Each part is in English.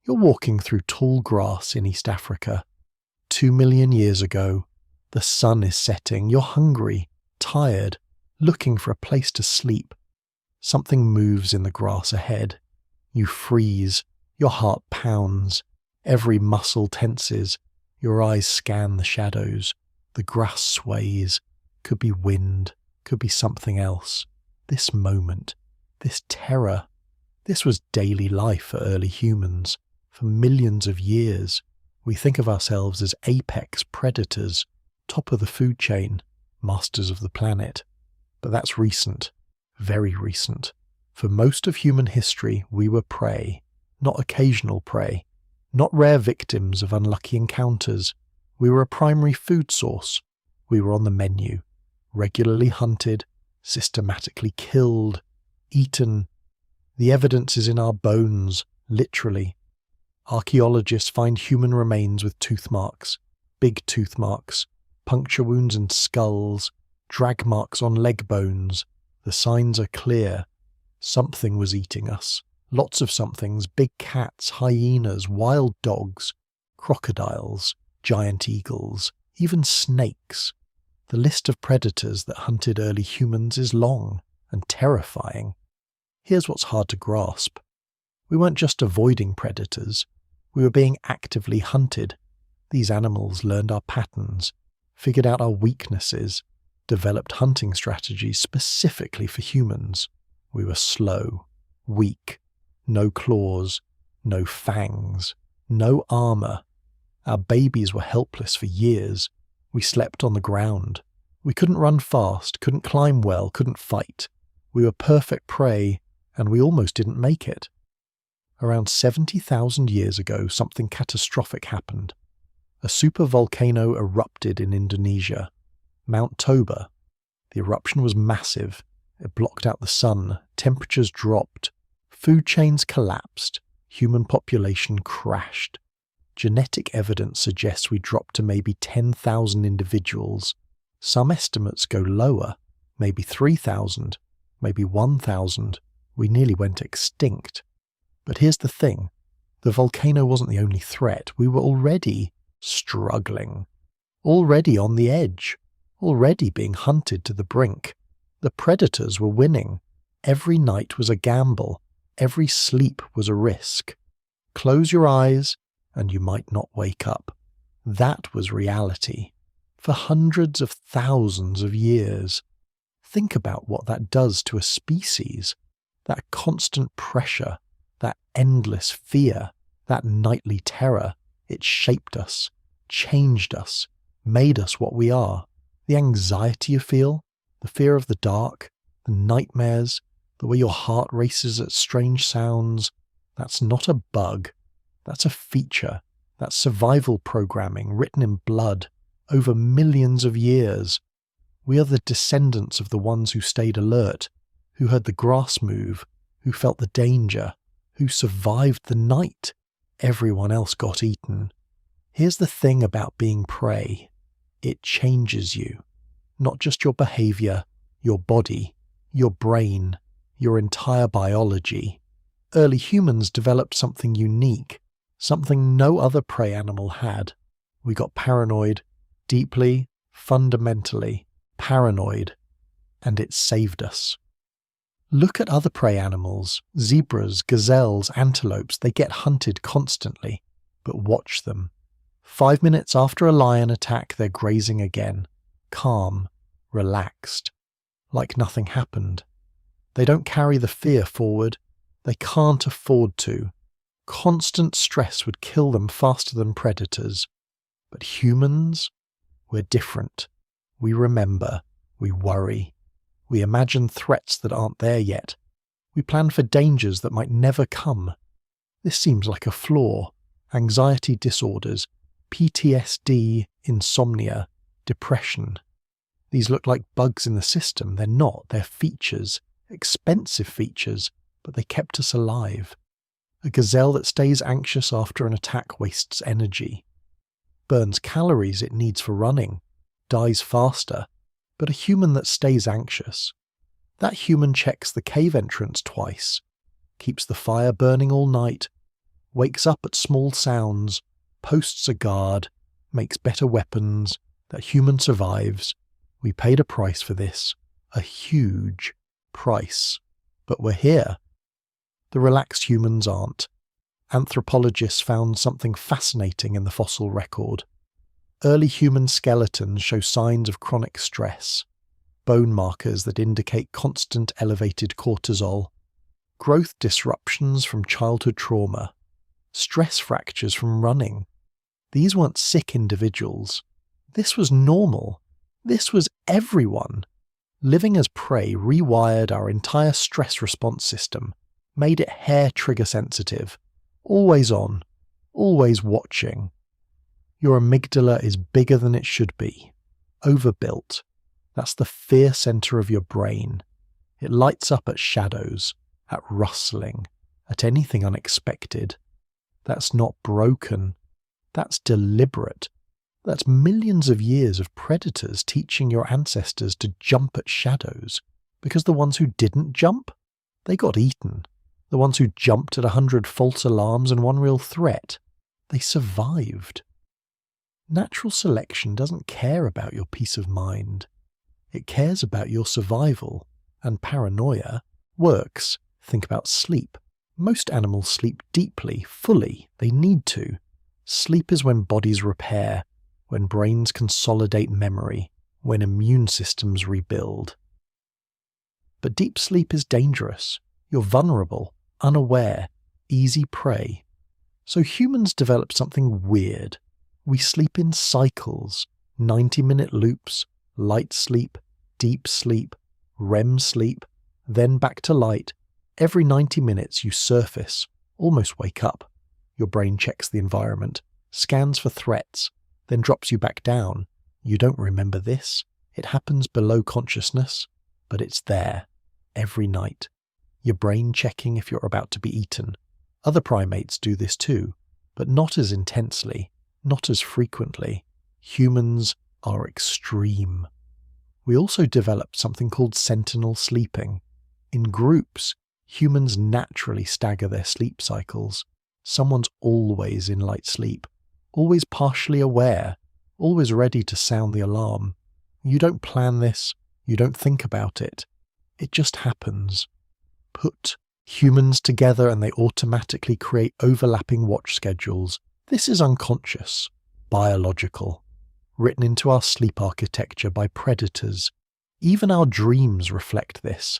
You're walking through tall grass in East Africa. 2 million years ago, the sun is setting. You're hungry, tired, looking for a place to sleep. Something moves in the grass ahead. You freeze. Your heart pounds. Every muscle tenses. Your eyes scan the shadows. The grass sways. Could be wind. Could be something else. This moment. This terror. This was daily life for early humans. For millions of years, we think of ourselves as apex predators, top of the food chain, masters of the planet. But that's recent. Very recent. For most of human history, we were prey, not occasional prey, not rare victims of unlucky encounters. We were a primary food source. We were on the menu, regularly hunted, systematically killed, eaten. The evidence is in our bones, literally. Archaeologists find human remains with tooth marks, big tooth marks, puncture wounds in skulls, drag marks on leg bones. The signs are clear. Something was eating us. Lots of somethings, big cats, hyenas, wild dogs, crocodiles, giant eagles, even snakes. The list of predators that hunted early humans is long and terrifying. Here's what's hard to grasp. We weren't just avoiding predators. We were being actively hunted. These animals learned our patterns, figured out our weaknesses, developed hunting strategies specifically for humans. We were slow, weak, no claws, no fangs, no armor. Our babies were helpless for years. We slept on the ground. We couldn't run fast, couldn't climb well, couldn't fight. We were perfect prey, and we almost didn't make it. Around 70,000 years ago, something catastrophic happened. A supervolcano erupted in Indonesia, Mount Toba. The eruption was massive. It blocked out the sun, temperatures dropped, food chains collapsed, human population crashed. Genetic evidence suggests we dropped to maybe 10,000 individuals. Some estimates go lower, maybe 3,000, maybe 1,000. We nearly went extinct. But here's the thing. The volcano wasn't the only threat. We were already struggling, already on the edge, already being hunted to the brink. The predators were winning. Every night was a gamble. Every sleep was a risk. Close your eyes and you might not wake up. That was reality. For hundreds of thousands of years. Think about what that does to a species. That constant pressure, that endless fear, that nightly terror. It shaped us, changed us, made us what we are. The anxiety you feel, the fear of the dark, the nightmares, the way your heart races at strange sounds, that's not a bug. That's a feature. That's survival programming written in blood over millions of years. We are the descendants of the ones who stayed alert, who heard the grass move, who felt the danger, who survived the night. Everyone else got eaten. Here's the thing about being prey. It changes you. Not just your behavior, your body, your brain, your entire biology. Early humans developed something unique, something no other prey animal had. We got paranoid, deeply, fundamentally paranoid, and it saved us. Look at other prey animals, zebras, gazelles, antelopes. They get hunted constantly, but watch them. 5 minutes after a lion attack, they're grazing again, calm, relaxed, like nothing happened. They don't carry the fear forward. They can't afford to. Constant stress would kill them faster than predators. But humans, we're different. We remember. We worry. We imagine threats that aren't there yet. We plan for dangers that might never come. This seems like a flaw. Anxiety disorders, PTSD, insomnia, depression. These look like bugs in the system. They're not. They're features. Expensive features, but they kept us alive. A gazelle that stays anxious after an attack wastes energy. Burns calories it needs for running. Dies faster. But a human that stays anxious. That human checks the cave entrance twice. Keeps the fire burning all night. wakes up at small sounds, posts a guard, makes better weapons, that human survives. We paid a price for this, a huge price. But we're here. The relaxed humans aren't. Anthropologists found something fascinating in the fossil record. Early human skeletons show signs of chronic stress, bone markers that indicate constant elevated cortisol, growth disruptions from childhood trauma, stress fractures from running. These weren't sick individuals. This was normal. This was everyone. Living as prey rewired our entire stress response system, made it hair trigger sensitive, always on, always watching. Your amygdala is bigger than it should be, overbuilt. That's the fear center of your brain. It lights up at shadows, at rustling, at anything unexpected. That's not broken. That's deliberate. That's millions of years of predators teaching your ancestors to jump at shadows, because the ones who didn't jump, they got eaten. The ones who jumped at 100 false alarms and one real threat, they survived. Natural selection doesn't care about your peace of mind. It cares about your survival, and paranoia works. Think about sleep. Most animals sleep deeply, fully. They need to. Sleep is when bodies repair, when brains consolidate memory, when immune systems rebuild. But deep sleep is dangerous. You're vulnerable, unaware, easy prey. So humans developed something weird. We sleep in cycles, 90-minute loops, light sleep, deep sleep, REM sleep, then back to light. Every 90 minutes you surface, almost wake up. Your brain checks the environment, scans for threats, then drops you back down. You don't remember this. It happens below consciousness, but it's there, every night. Your brain checking if you're about to be eaten. Other primates do this too, but not as intensely, not as frequently. Humans are extreme. We also developed something called sentinel sleeping. In groups, humans naturally stagger their sleep cycles. Someone's always in light sleep, always partially aware, always ready to sound the alarm. You don't plan this, you don't think about it. It just happens. Put humans together and they automatically create overlapping watch schedules. This is unconscious, biological, written into our sleep architecture by predators. Even our dreams reflect this.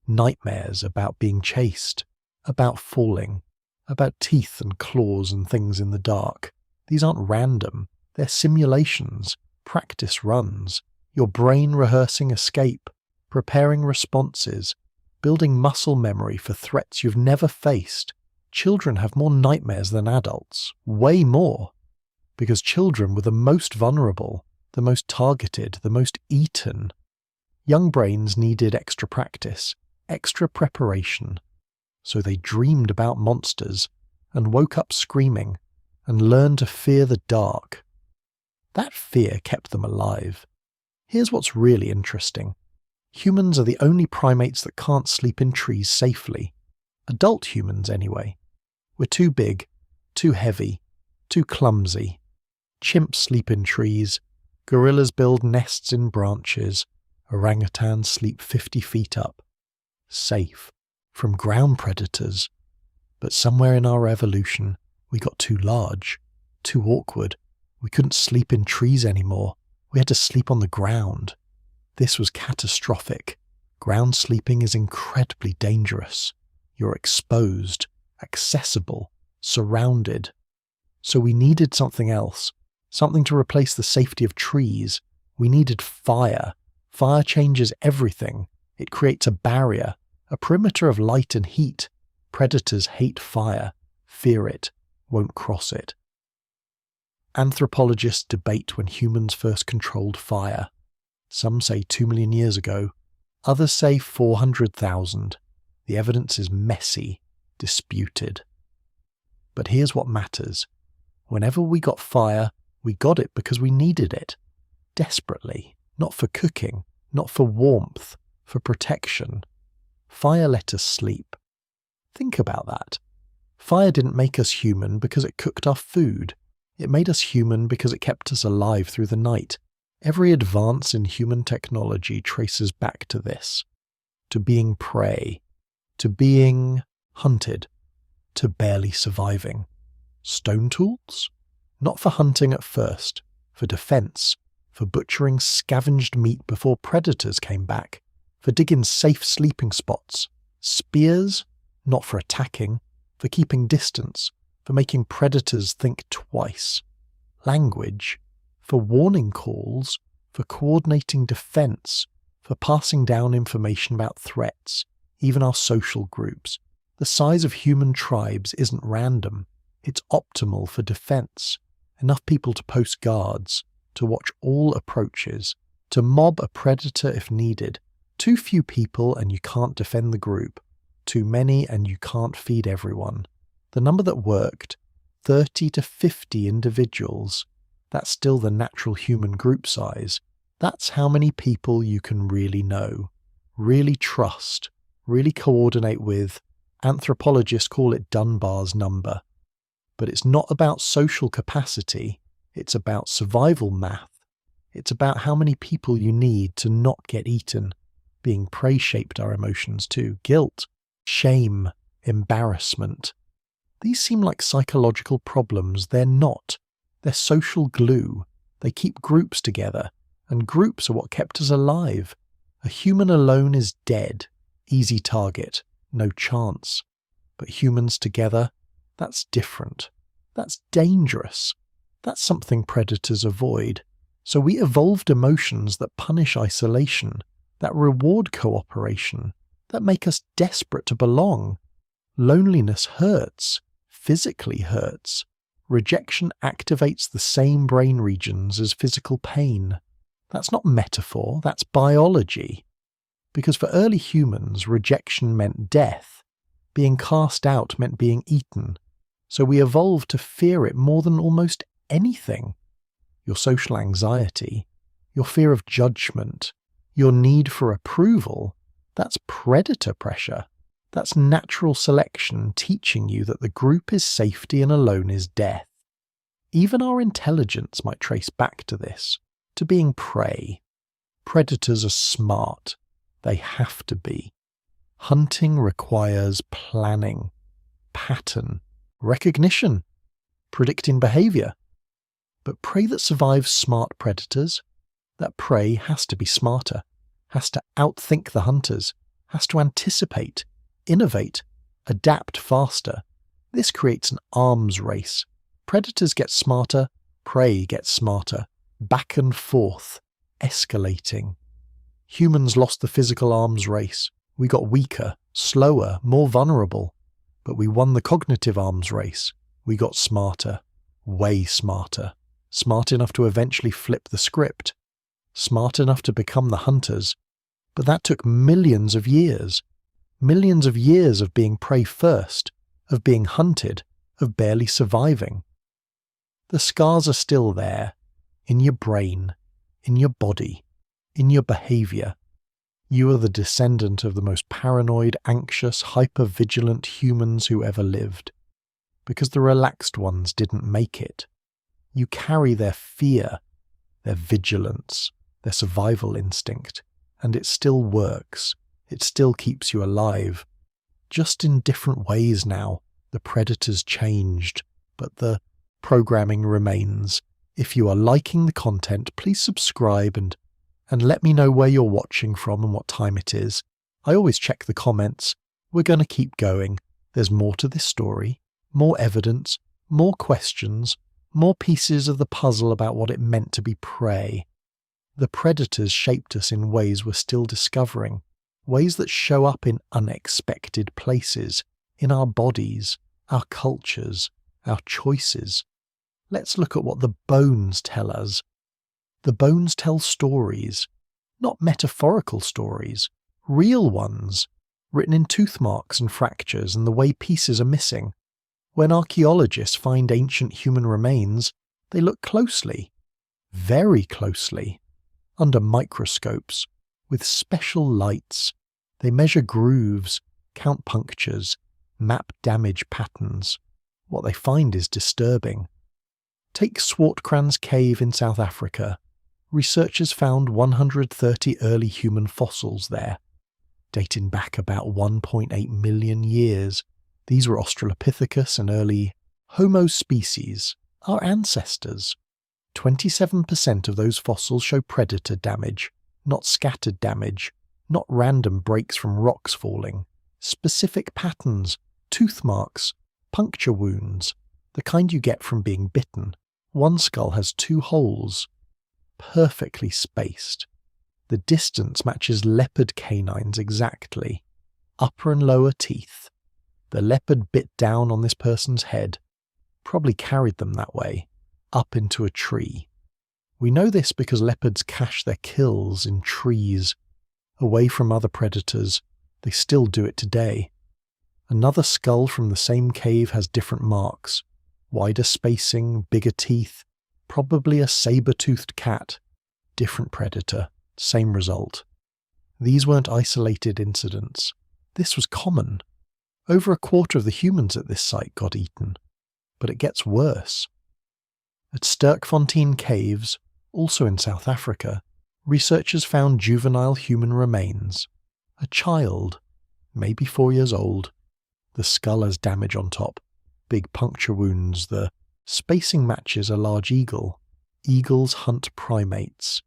Nightmares about being chased, about falling, about teeth and claws and things in the dark. These aren't random. They're simulations, practice runs, your brain rehearsing escape, preparing responses, building muscle memory for threats you've never faced. Children have more nightmares than adults, way more, because children were the most vulnerable, the most targeted, the most eaten. Young brains needed extra practice, extra preparation, so they dreamed about monsters and woke up screaming and learned to fear the dark. That fear kept them alive. Here's what's really interesting. Humans are the only primates that can't sleep in trees safely. Adult humans, anyway. We're too big, too heavy, too clumsy. Chimps sleep in trees. Gorillas build nests in branches. Orangutans sleep 50 feet up. Safe from ground predators. But somewhere in our evolution, we got too large, too awkward. We couldn't sleep in trees anymore. We had to sleep on the ground. This was catastrophic. Ground sleeping is incredibly dangerous. You're exposed, accessible, surrounded. So we needed something else, something to replace the safety of trees. We needed fire. Fire changes everything. It creates a barrier, a perimeter of light and heat. Predators hate fire, fear it, won't cross it. Anthropologists debate when humans first controlled fire. Some say 2 million years ago. Others say 400,000. The evidence is messy, disputed. But here's what matters. Whenever we got fire, we got it because we needed it. Desperately. Not for cooking, not for warmth, for protection. Fire let us sleep. Think about that. Fire didn't make us human because it cooked our food. It made us human because it kept us alive through the night. Every advance in human technology traces back to this. To being prey. To being hunted. To barely surviving. Stone tools? Not for hunting at first. For defense. For butchering scavenged meat before predators came back. For digging safe sleeping spots. Spears? Not for attacking. For keeping distance. For making predators think twice. Language? For warning calls. For coordinating defense. For passing down information about threats. Even our social groups. The size of human tribes isn't random. It's optimal for defense. Enough people to post guards. To watch all approaches. To mob a predator if needed. Too few people and you can't defend the group. Too many and you can't feed everyone. The number that worked, 30 to 50 individuals. That's still the natural human group size. That's how many people you can really know, really trust, really coordinate with. Anthropologists call it Dunbar's number. But it's not about social capacity, it's about survival math. It's about how many people you need to not get eaten. Being prey shaped our emotions too. Guilt, shame, embarrassment. These seem like psychological problems. They're not. They're social glue. They keep groups together, and groups are what kept us alive. A human alone is dead. Easy target. No chance. But humans together, that's different. That's dangerous. That's something predators avoid. So we evolved emotions that punish isolation, that reward cooperation, that make us desperate to belong. Loneliness hurts, physically hurts. Rejection activates the same brain regions as physical pain. That's not metaphor, that's biology. Because for early humans, rejection meant death. Being cast out meant being eaten. So we evolved to fear it more than almost anything. Your social anxiety, your fear of judgment, your need for approval, that's predator pressure. That's natural selection teaching you that the group is safety and alone is death. Even our intelligence might trace back to this, to being prey. Predators are smart. They have to be. Hunting requires planning, pattern, recognition, predicting behavior. But prey that survives smart predators, that prey has to be smarter, has to outthink the hunters, has to anticipate, innovate, adapt faster. This creates an arms race. Predators get smarter, prey gets smarter, back and forth, escalating. Humans lost the physical arms race. We got weaker, slower, more vulnerable. But we won the cognitive arms race. We got smarter, way smarter. Smart enough to eventually flip the script. Smart enough to become the hunters. But that took millions of years. Millions of years of being prey first, of being hunted, of barely surviving. The scars are still there, in your brain, in your body, in your behavior. You are the descendant of the most paranoid, anxious, hyper-vigilant humans who ever lived. Because the relaxed ones didn't make it. You carry their fear, their vigilance, their survival instinct, and it still works. It still keeps you alive. Just in different ways now. The predators changed, but the programming remains. If you are liking the content, please subscribe and let me know where you're watching from and what time it is. I always check the comments. We're going to keep going. There's more to this story, more evidence, more questions, more pieces of the puzzle about what it meant to be prey. The predators shaped us in ways we're still discovering, ways that show up in unexpected places, in our bodies, our cultures, our choices. Let's look at what the bones tell us. The bones tell stories, not metaphorical stories, real ones, written in tooth marks and fractures and the way pieces are missing. When archaeologists find ancient human remains, they look closely, very closely, under microscopes, with special lights. They measure grooves, count punctures, map damage patterns. What they find is disturbing. Take Swartkrans Cave in South Africa. Researchers found 130 early human fossils there, dating back about 1.8 million years. These were Australopithecus and early Homo species, our ancestors. 27% of those fossils show predator damage, not scattered damage, not random breaks from rocks falling. Specific patterns, tooth marks, puncture wounds, the kind you get from being bitten. One skull has 2 holes, perfectly spaced. The distance matches leopard canines exactly. Upper and lower teeth. The leopard bit down on this person's head, probably carried them that way, up into a tree. We know this because leopards cache their kills in trees, away from other predators. They still do it today. Another skull from the same cave has different marks, wider spacing, bigger teeth, probably a saber-toothed cat. Different predator, same result. These weren't isolated incidents. This was common. Over a quarter of the humans at this site got eaten. But it gets worse. At Sterkfontein Caves, also in South Africa, researchers found juvenile human remains. A child, maybe 4 years old. The skull has damage on top, big puncture wounds. The spacing matches a large eagle. Eagles hunt primates.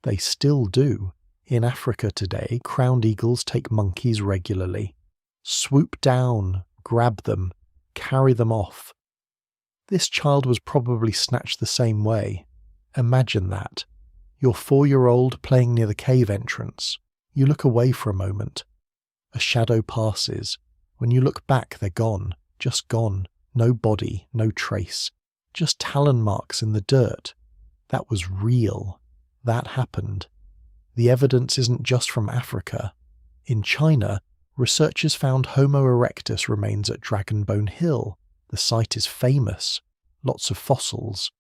They still do. In Africa today, crowned eagles take monkeys regularly. Swoop down, grab them, carry them off. This child was probably snatched the same way. Imagine that. You're 4-year-old playing near the cave entrance. You look away for a moment. A shadow passes. When you look back, they're gone. Just gone. No body, no trace. Just talon marks in the dirt. That was real. That happened. The evidence isn't just from Africa. In China, researchers found Homo erectus remains at Dragonbone Hill. The site is famous. Lots of fossils.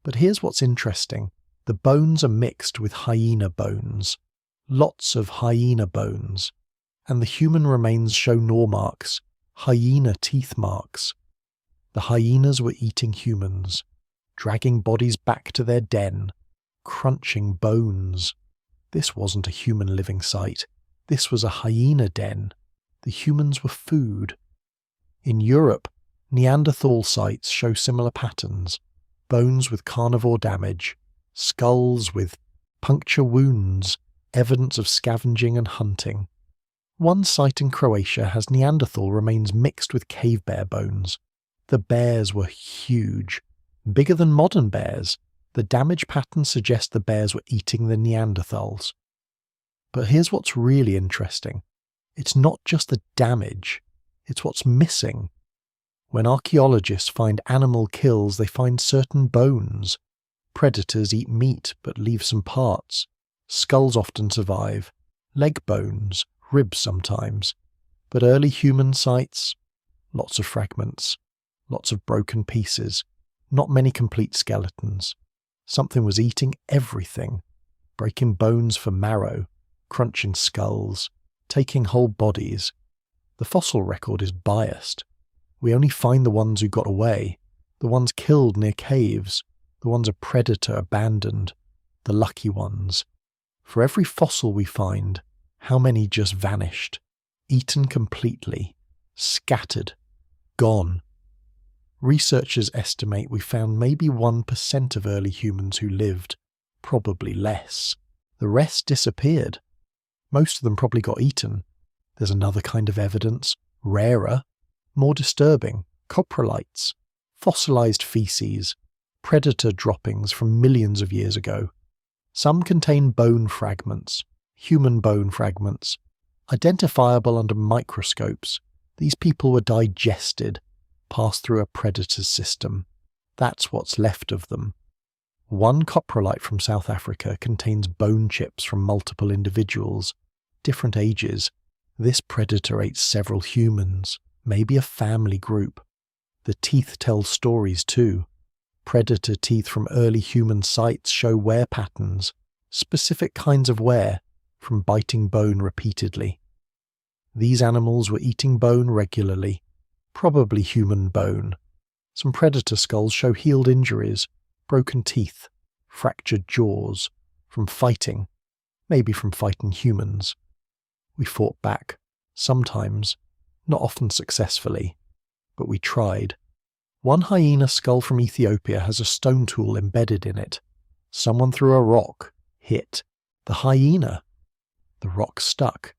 But here's what's interesting. The bones are mixed with hyena bones. Lots of hyena bones. And the human remains show gnaw marks, hyena teeth marks. The hyenas were eating humans, dragging bodies back to their den, crunching bones. This wasn't a human living site. This was a hyena den. The humans were food. In Europe, Neanderthal sites show similar patterns. Bones with carnivore damage, skulls with puncture wounds, evidence of scavenging and hunting. One site in Croatia has Neanderthal remains mixed with cave bear bones. The bears were huge, bigger than modern bears. The damage pattern suggests the bears were eating the Neanderthals. But here's what's really interesting. It's not just the damage, it's what's missing. When archaeologists find animal kills, they find certain bones. Predators eat meat but leave some parts. Skulls often survive. Leg bones, ribs sometimes. But early human sites, lots of fragments, lots of broken pieces, not many complete skeletons. Something was eating everything, breaking bones for marrow, crunching skulls, taking whole bodies. The fossil record is biased. We only find the ones who got away, the ones killed near caves, the ones a predator abandoned, the lucky ones. For every fossil we find, how many just vanished, eaten completely, scattered, gone? Researchers estimate we found maybe 1% of early humans who lived, probably less. The rest disappeared. Most of them probably got eaten. There's another kind of evidence, rarer, more disturbing, coprolites, fossilized feces, predator droppings from millions of years ago. Some contain bone fragments, human bone fragments, identifiable under microscopes. These people were digested, passed through a predator's system. That's what's left of them. One coprolite from South Africa contains bone chips from multiple individuals, different ages. This predator ate several humans, maybe a family group. The teeth tell stories too. Predator teeth from early human sites show wear patterns, specific kinds of wear, from biting bone repeatedly. These animals were eating bone regularly, probably human bone. Some predator skulls show healed injuries, broken teeth, fractured jaws, from fighting, maybe from fighting humans. We fought back, sometimes, not often successfully, but we tried. One hyena skull from Ethiopia has a stone tool embedded in it. Someone threw a rock, hit the hyena. The rock stuck.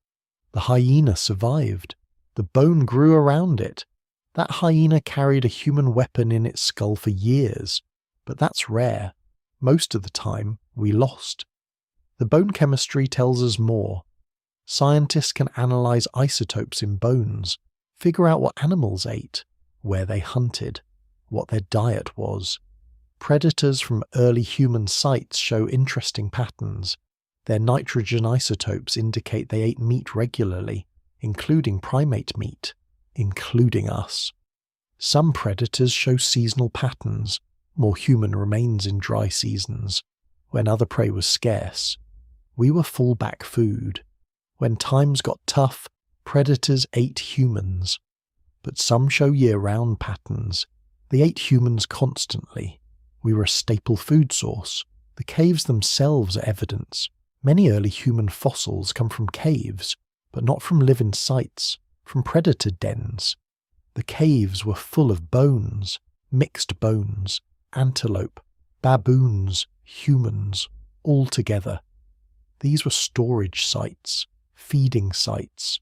The hyena survived. The bone grew around it. That hyena carried a human weapon in its skull for years, but that's rare. Most of the time, we lost. The bone chemistry tells us more. Scientists can analyze isotopes in bones, figure out what animals ate, where they hunted, what their diet was. Predators from early human sites show interesting patterns. Their nitrogen isotopes indicate they ate meat regularly, including primate meat, including us. Some predators show seasonal patterns, more human remains in dry seasons, when other prey was scarce. We were fallback food. When times got tough, predators ate humans. But some show year-round patterns. They ate humans constantly. We were a staple food source. The caves themselves are evidence. Many early human fossils come from caves, but not from living sites, from predator dens. The caves were full of bones, mixed bones, antelope, baboons, humans, all together. These were storage sites, feeding sites.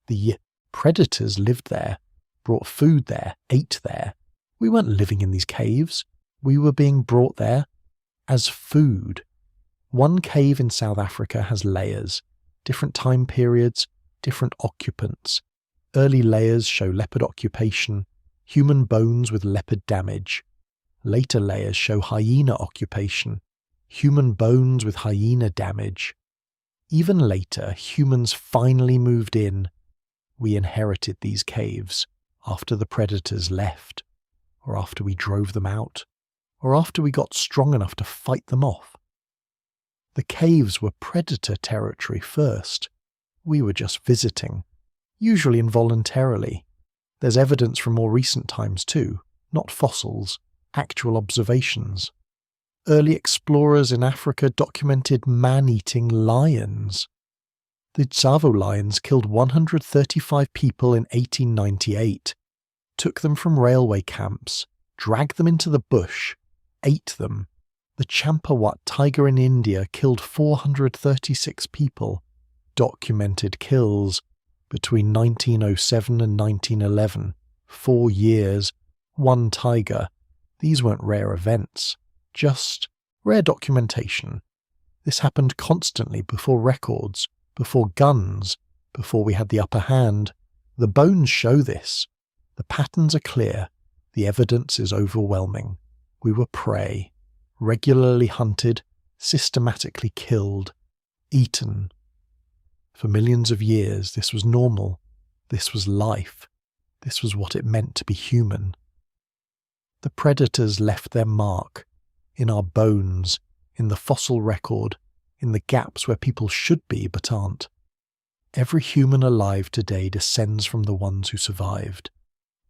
The predators lived there, brought food there, ate there. We weren't living in these caves. We were being brought there as food. One cave in South Africa has layers, different time periods, different occupants. Early layers show leopard occupation, human bones with leopard damage. Later layers show hyena occupation, human bones with hyena damage. Even later, humans finally moved in. We inherited these caves after the predators left, or after we drove them out, or after we got strong enough to fight them off. The caves were predator territory first. We were just visiting, usually involuntarily. There's evidence from more recent times too, not fossils, actual observations. Early explorers in Africa documented man-eating lions. The Tsavo lions killed 135 people in 1898, took them from railway camps, dragged them into the bush, ate them. The Champawat tiger in India killed 436 people, documented kills between 1907 and 1911, 4 years, one tiger. These weren't rare events, just rare documentation. This happened constantly before records, before guns, before we had the upper hand. The bones show this. The patterns are clear. The evidence is overwhelming. We were prey, regularly hunted, systematically killed, eaten. For millions of years, this was normal. This was life. This was what it meant to be human. The predators left their mark in our bones, in the fossil record, in the gaps where people should be but aren't. Every human alive today descends from the ones who survived,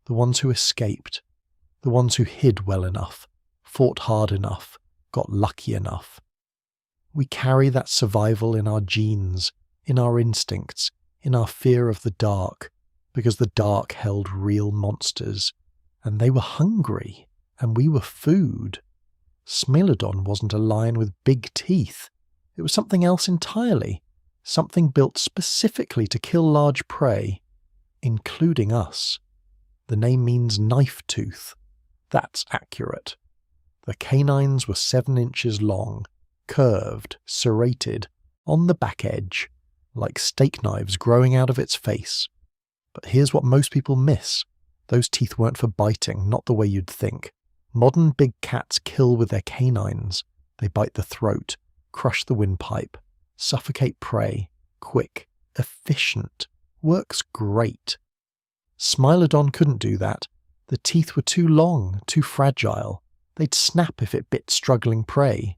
the ones who escaped, the ones who hid well enough, fought hard enough, got lucky enough. We carry that survival in our genes, in our instincts, in our fear of the dark, because the dark held real monsters, and they were hungry, and we were food. Smilodon wasn't a lion with big teeth. It was something else entirely, something built specifically to kill large prey, including us. The name means knife tooth. That's accurate. The canines were 7 inches long, curved, serrated, on the back edge, like steak knives growing out of its face. But here's what most people miss. Those teeth weren't for biting, not the way you'd think. Modern big cats kill with their canines. They bite the throat, crush the windpipe, suffocate prey, quick, efficient, works great. Smilodon couldn't do that. The teeth were too long, too fragile. They'd snap if it bit struggling prey.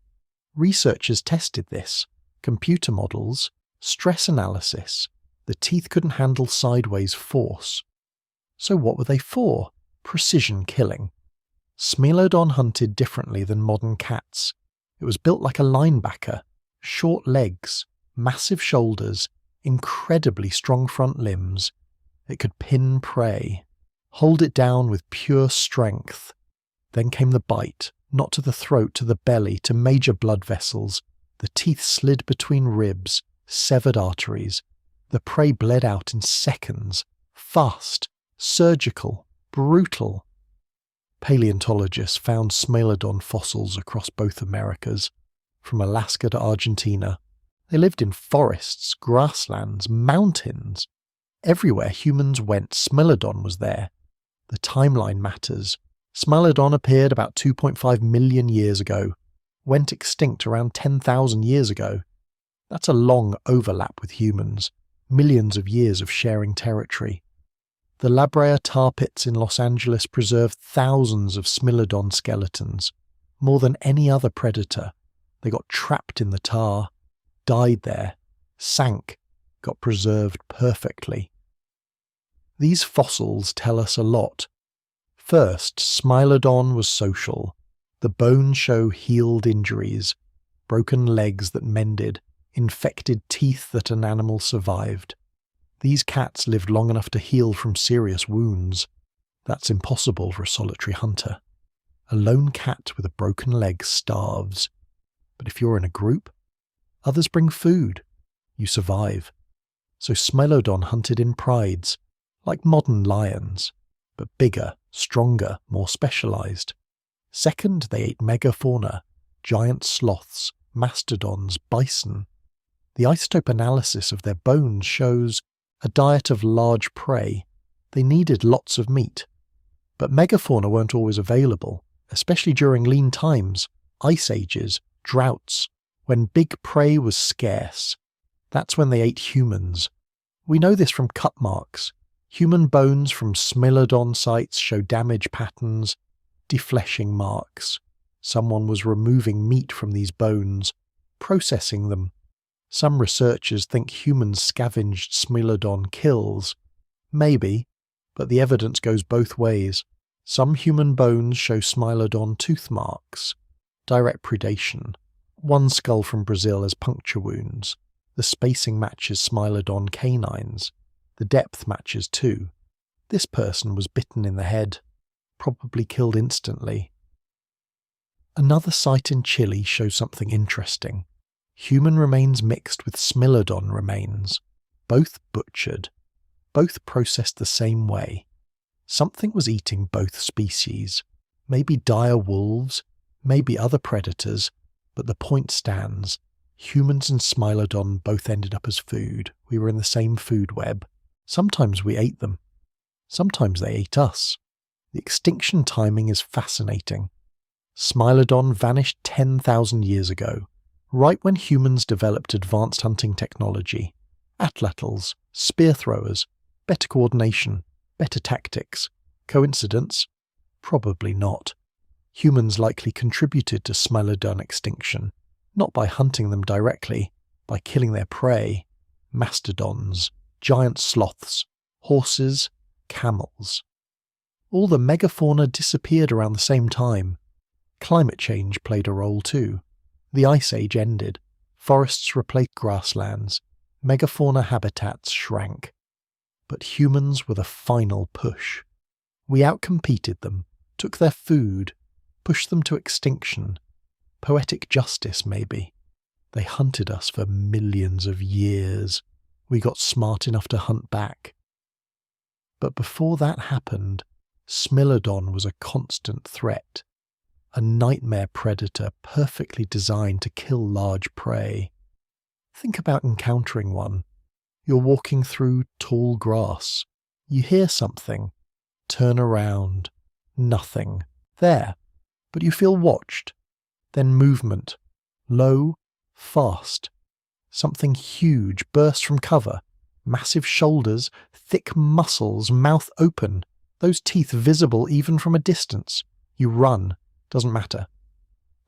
Researchers tested this. Computer models, stress analysis, The teeth couldn't handle sideways force. So what were they for? Precision killing. Smilodon hunted differently than modern cats. It was built like a linebacker. Short legs, massive shoulders, incredibly strong front limbs. It could pin prey, hold it down with pure strength. Then came the bite, not to the throat, to the belly, to major blood vessels. The teeth slid between ribs, severed arteries. The prey bled out in seconds. Fast, surgical, brutal. Paleontologists found Smilodon fossils across both Americas, from Alaska to Argentina. They lived in forests, grasslands, mountains. Everywhere humans went, Smilodon was there. The timeline matters. Smilodon appeared about 2.5 million years ago, went extinct around 10,000 years ago. That's a long overlap with humans, millions of years of sharing territory. The La Brea tar pits in Los Angeles preserve thousands of Smilodon skeletons, more than any other predator. They got trapped in the tar, died there, sank, got preserved perfectly. These fossils tell us a lot. First, Smilodon was social. The bones show healed injuries, broken legs that mended, infected teeth that an animal survived. These cats lived long enough to heal from serious wounds. That's impossible for a solitary hunter. A lone cat with a broken leg starves. But if you're in a group, others bring food. You survive. So Smilodon hunted in prides, like modern lions, but bigger, stronger, more specialized. Second, they ate megafauna, giant sloths, mastodons, bison. The isotope analysis of their bones shows a diet of large prey. They needed lots of meat. But megafauna weren't always available, especially during lean times, ice ages, droughts, when big prey was scarce. That's when they ate humans. We know this from cut marks. Human bones from Smilodon sites show damage patterns, defleshing marks. Someone was removing meat from these bones, processing them. Some researchers think humans scavenged Smilodon kills. Maybe, but the evidence goes both ways. Some human bones show Smilodon tooth marks, direct predation. One skull from Brazil has puncture wounds. The spacing matches Smilodon canines. The depth matches too. This person was bitten in the head, probably killed instantly. Another site in Chile shows something interesting. Human remains mixed with Smilodon remains, both butchered, both processed the same way. Something was eating both species, maybe dire wolves, maybe other predators, but the point stands. Humans and Smilodon both ended up as food. We were in the same food web. Sometimes we ate them. Sometimes they ate us. The extinction timing is fascinating. Smilodon vanished 10,000 years ago, right when humans developed advanced hunting technology. Atlatls, spear throwers, better coordination, better tactics. Coincidence? Probably not. Humans likely contributed to Smilodon extinction, not by hunting them directly, by killing their prey, mastodons, giant sloths, horses, camels. All the megafauna disappeared around the same time. Climate change played a role too. The Ice Age ended. Forests replaced grasslands. Megafauna habitats shrank. But humans were the final push. We outcompeted them, took their food, pushed them to extinction. Poetic justice, maybe. They hunted us for millions of years. We got smart enough to hunt back. But before that happened, Smilodon was a constant threat. A nightmare predator perfectly designed to kill large prey. Think about encountering one. You're walking through tall grass. You hear something. Turn around. Nothing. There. But you feel watched. Then movement. Low, fast. Something huge bursts from cover. Massive shoulders, thick muscles, mouth open. Those teeth visible even from a distance. You run. Doesn't matter.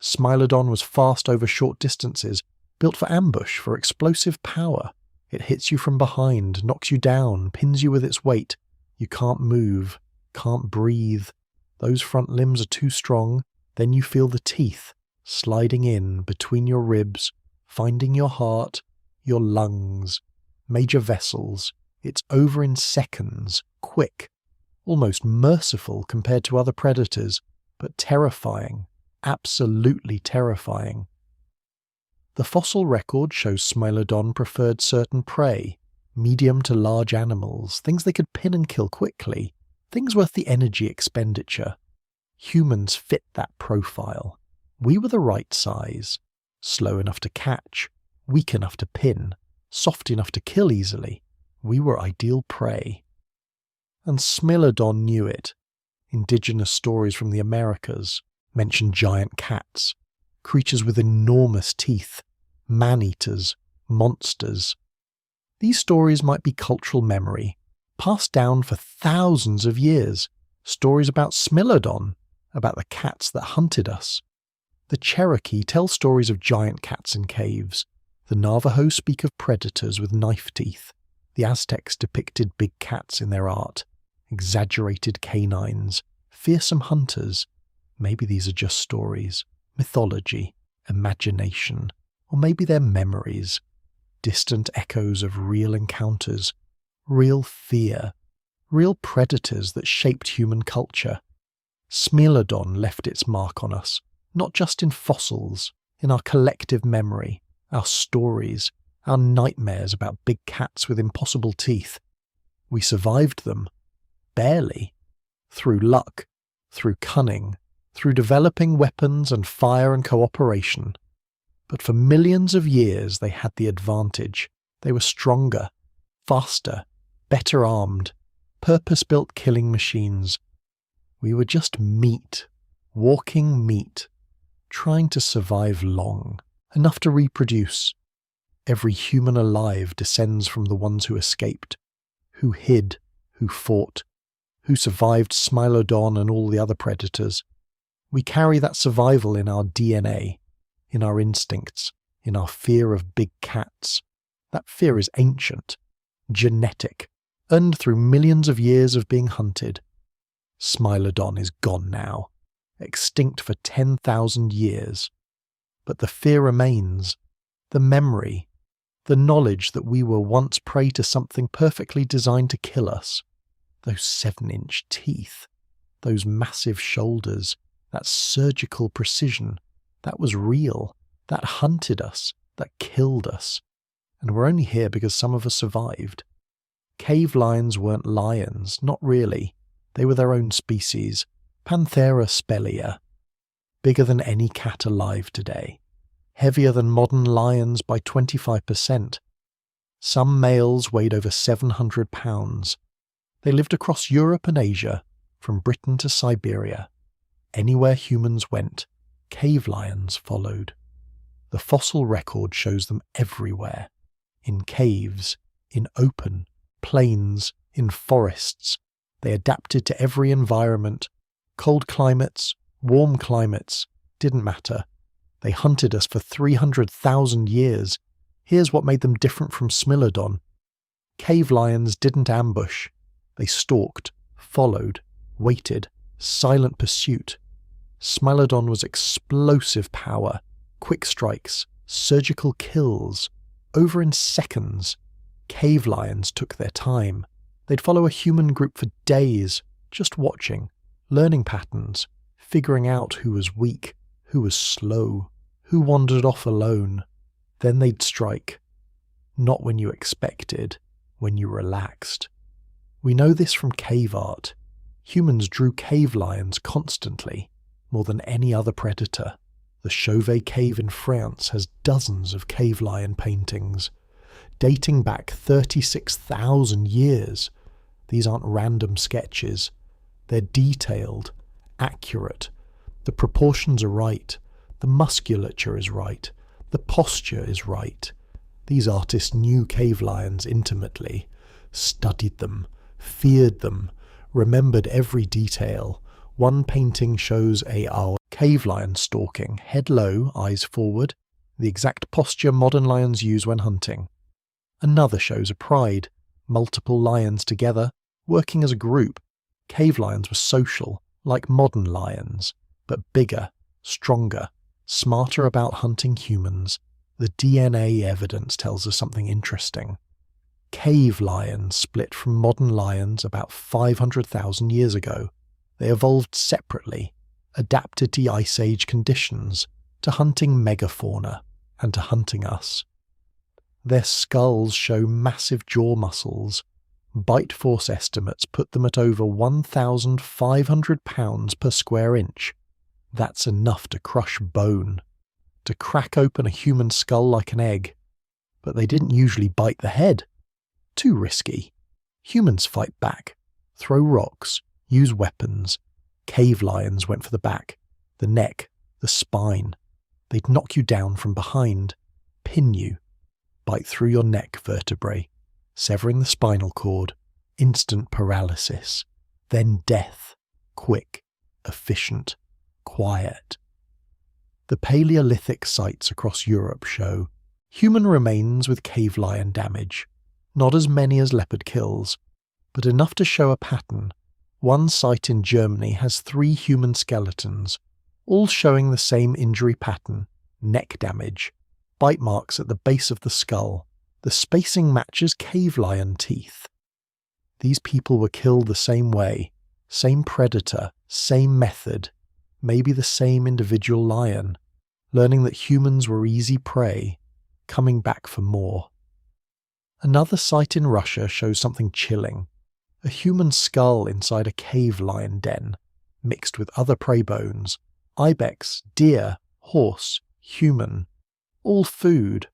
Smilodon was fast over short distances, built for ambush, for explosive power. It hits you from behind, knocks you down, pins you with its weight. You can't move, can't breathe. Those front limbs are too strong. Then you feel the teeth sliding in between your ribs, finding your heart, your lungs, major vessels. It's over in seconds, quick, almost merciful compared to other predators, but terrifying, absolutely terrifying. The fossil record shows Smilodon preferred certain prey, medium to large animals, things they could pin and kill quickly, things worth the energy expenditure. Humans fit that profile. We were the right size, slow enough to catch, weak enough to pin, soft enough to kill easily. We were ideal prey. And Smilodon knew it. Indigenous stories from the Americas mention giant cats, creatures with enormous teeth, man-eaters, monsters. These stories might be cultural memory, passed down for thousands of years, stories about Smilodon, about the cats that hunted us. The Cherokee tell stories of giant cats in caves. The Navajo speak of predators with knife teeth. The Aztecs depicted big cats in their art, exaggerated canines, fearsome hunters. Maybe these are just stories, mythology, imagination, or maybe they're memories, distant echoes of real encounters, real fear, real predators that shaped human culture. Smilodon left its mark on us, not just in fossils, in our collective memory, our stories, our nightmares about big cats with impossible teeth. We survived them, barely, through luck, through cunning, through developing weapons and fire and cooperation. But for millions of years they had the advantage. They were stronger, faster, better armed, purpose-built killing machines. We were just meat, walking meat, trying to survive long, enough to reproduce. Every human alive descends from the ones who escaped, who hid, who fought, who survived Smilodon and all the other predators. We carry that survival in our DNA, in our instincts, in our fear of big cats. That fear is ancient, genetic, earned through millions of years of being hunted. Smilodon is gone now, extinct for 10,000 years. But the fear remains, the memory, the knowledge that we were once prey to something perfectly designed to kill us. Those 7-inch teeth, those massive shoulders, that surgical precision, that was real, that hunted us, that killed us. And we're only here because some of us survived. Cave lions weren't lions, not really. They were their own species, Panthera spelea, bigger than any cat alive today, heavier than modern lions by 25%. Some males weighed over 700 pounds. They lived across Europe and Asia, from Britain to Siberia. Anywhere humans went, cave lions followed. The fossil record shows them everywhere, in caves, in open, plains, in forests. They adapted to every environment. Cold climates, warm climates, didn't matter. They hunted us for 300,000 years. Here's what made them different from Smilodon. Cave lions didn't ambush. They stalked, followed, waited, silent pursuit. Smilodon was explosive power, quick strikes, surgical kills, over in seconds. Cave lions took their time. They'd follow a human group for days, just watching, learning patterns, figuring out who was weak, who was slow, who wandered off alone. Then they'd strike. Not when you expected, when you relaxed. We know this from cave art. Humans drew cave lions constantly, more than any other predator. The Chauvet Cave in France has dozens of cave lion paintings, dating back 36,000 years. These aren't random sketches. They're detailed, accurate. The proportions are right. The musculature is right. The posture is right. These artists knew cave lions intimately, studied them, feared them, remembered every detail. One painting shows a cave lion stalking, head low, eyes forward, the exact posture modern lions use when hunting. Another shows a pride, multiple lions together, working as a group. Cave lions were social, like modern lions, but bigger, stronger, smarter about hunting humans. The DNA evidence tells us something interesting. Cave lions split from modern lions about 500,000 years ago. They evolved separately, adapted to Ice Age conditions, to hunting megafauna, and to hunting us. Their skulls show massive jaw muscles. Bite force estimates put them at over 1,500 pounds per square inch. That's enough to crush bone, to crack open a human skull like an egg. But they didn't usually bite the head. Too risky. Humans fight back, throw rocks, use weapons. Cave lions went for the back, the neck, the spine. They'd knock you down from behind, pin you, bite through your neck vertebrae, severing the spinal cord, instant paralysis, then death, quick, efficient, quiet. The Paleolithic sites across Europe show human remains with cave lion damage, not as many as leopard kills, but enough to show a pattern. One site in Germany has 3 human skeletons, all showing the same injury pattern, neck damage, bite marks at the base of the skull. The spacing matches cave lion teeth. These people were killed the same way, same predator, same method, maybe the same individual lion, learning that humans were easy prey, coming back for more. Another site in Russia shows something chilling. A human skull inside a cave lion den, mixed with other prey bones, ibex, deer, horse, human, all food,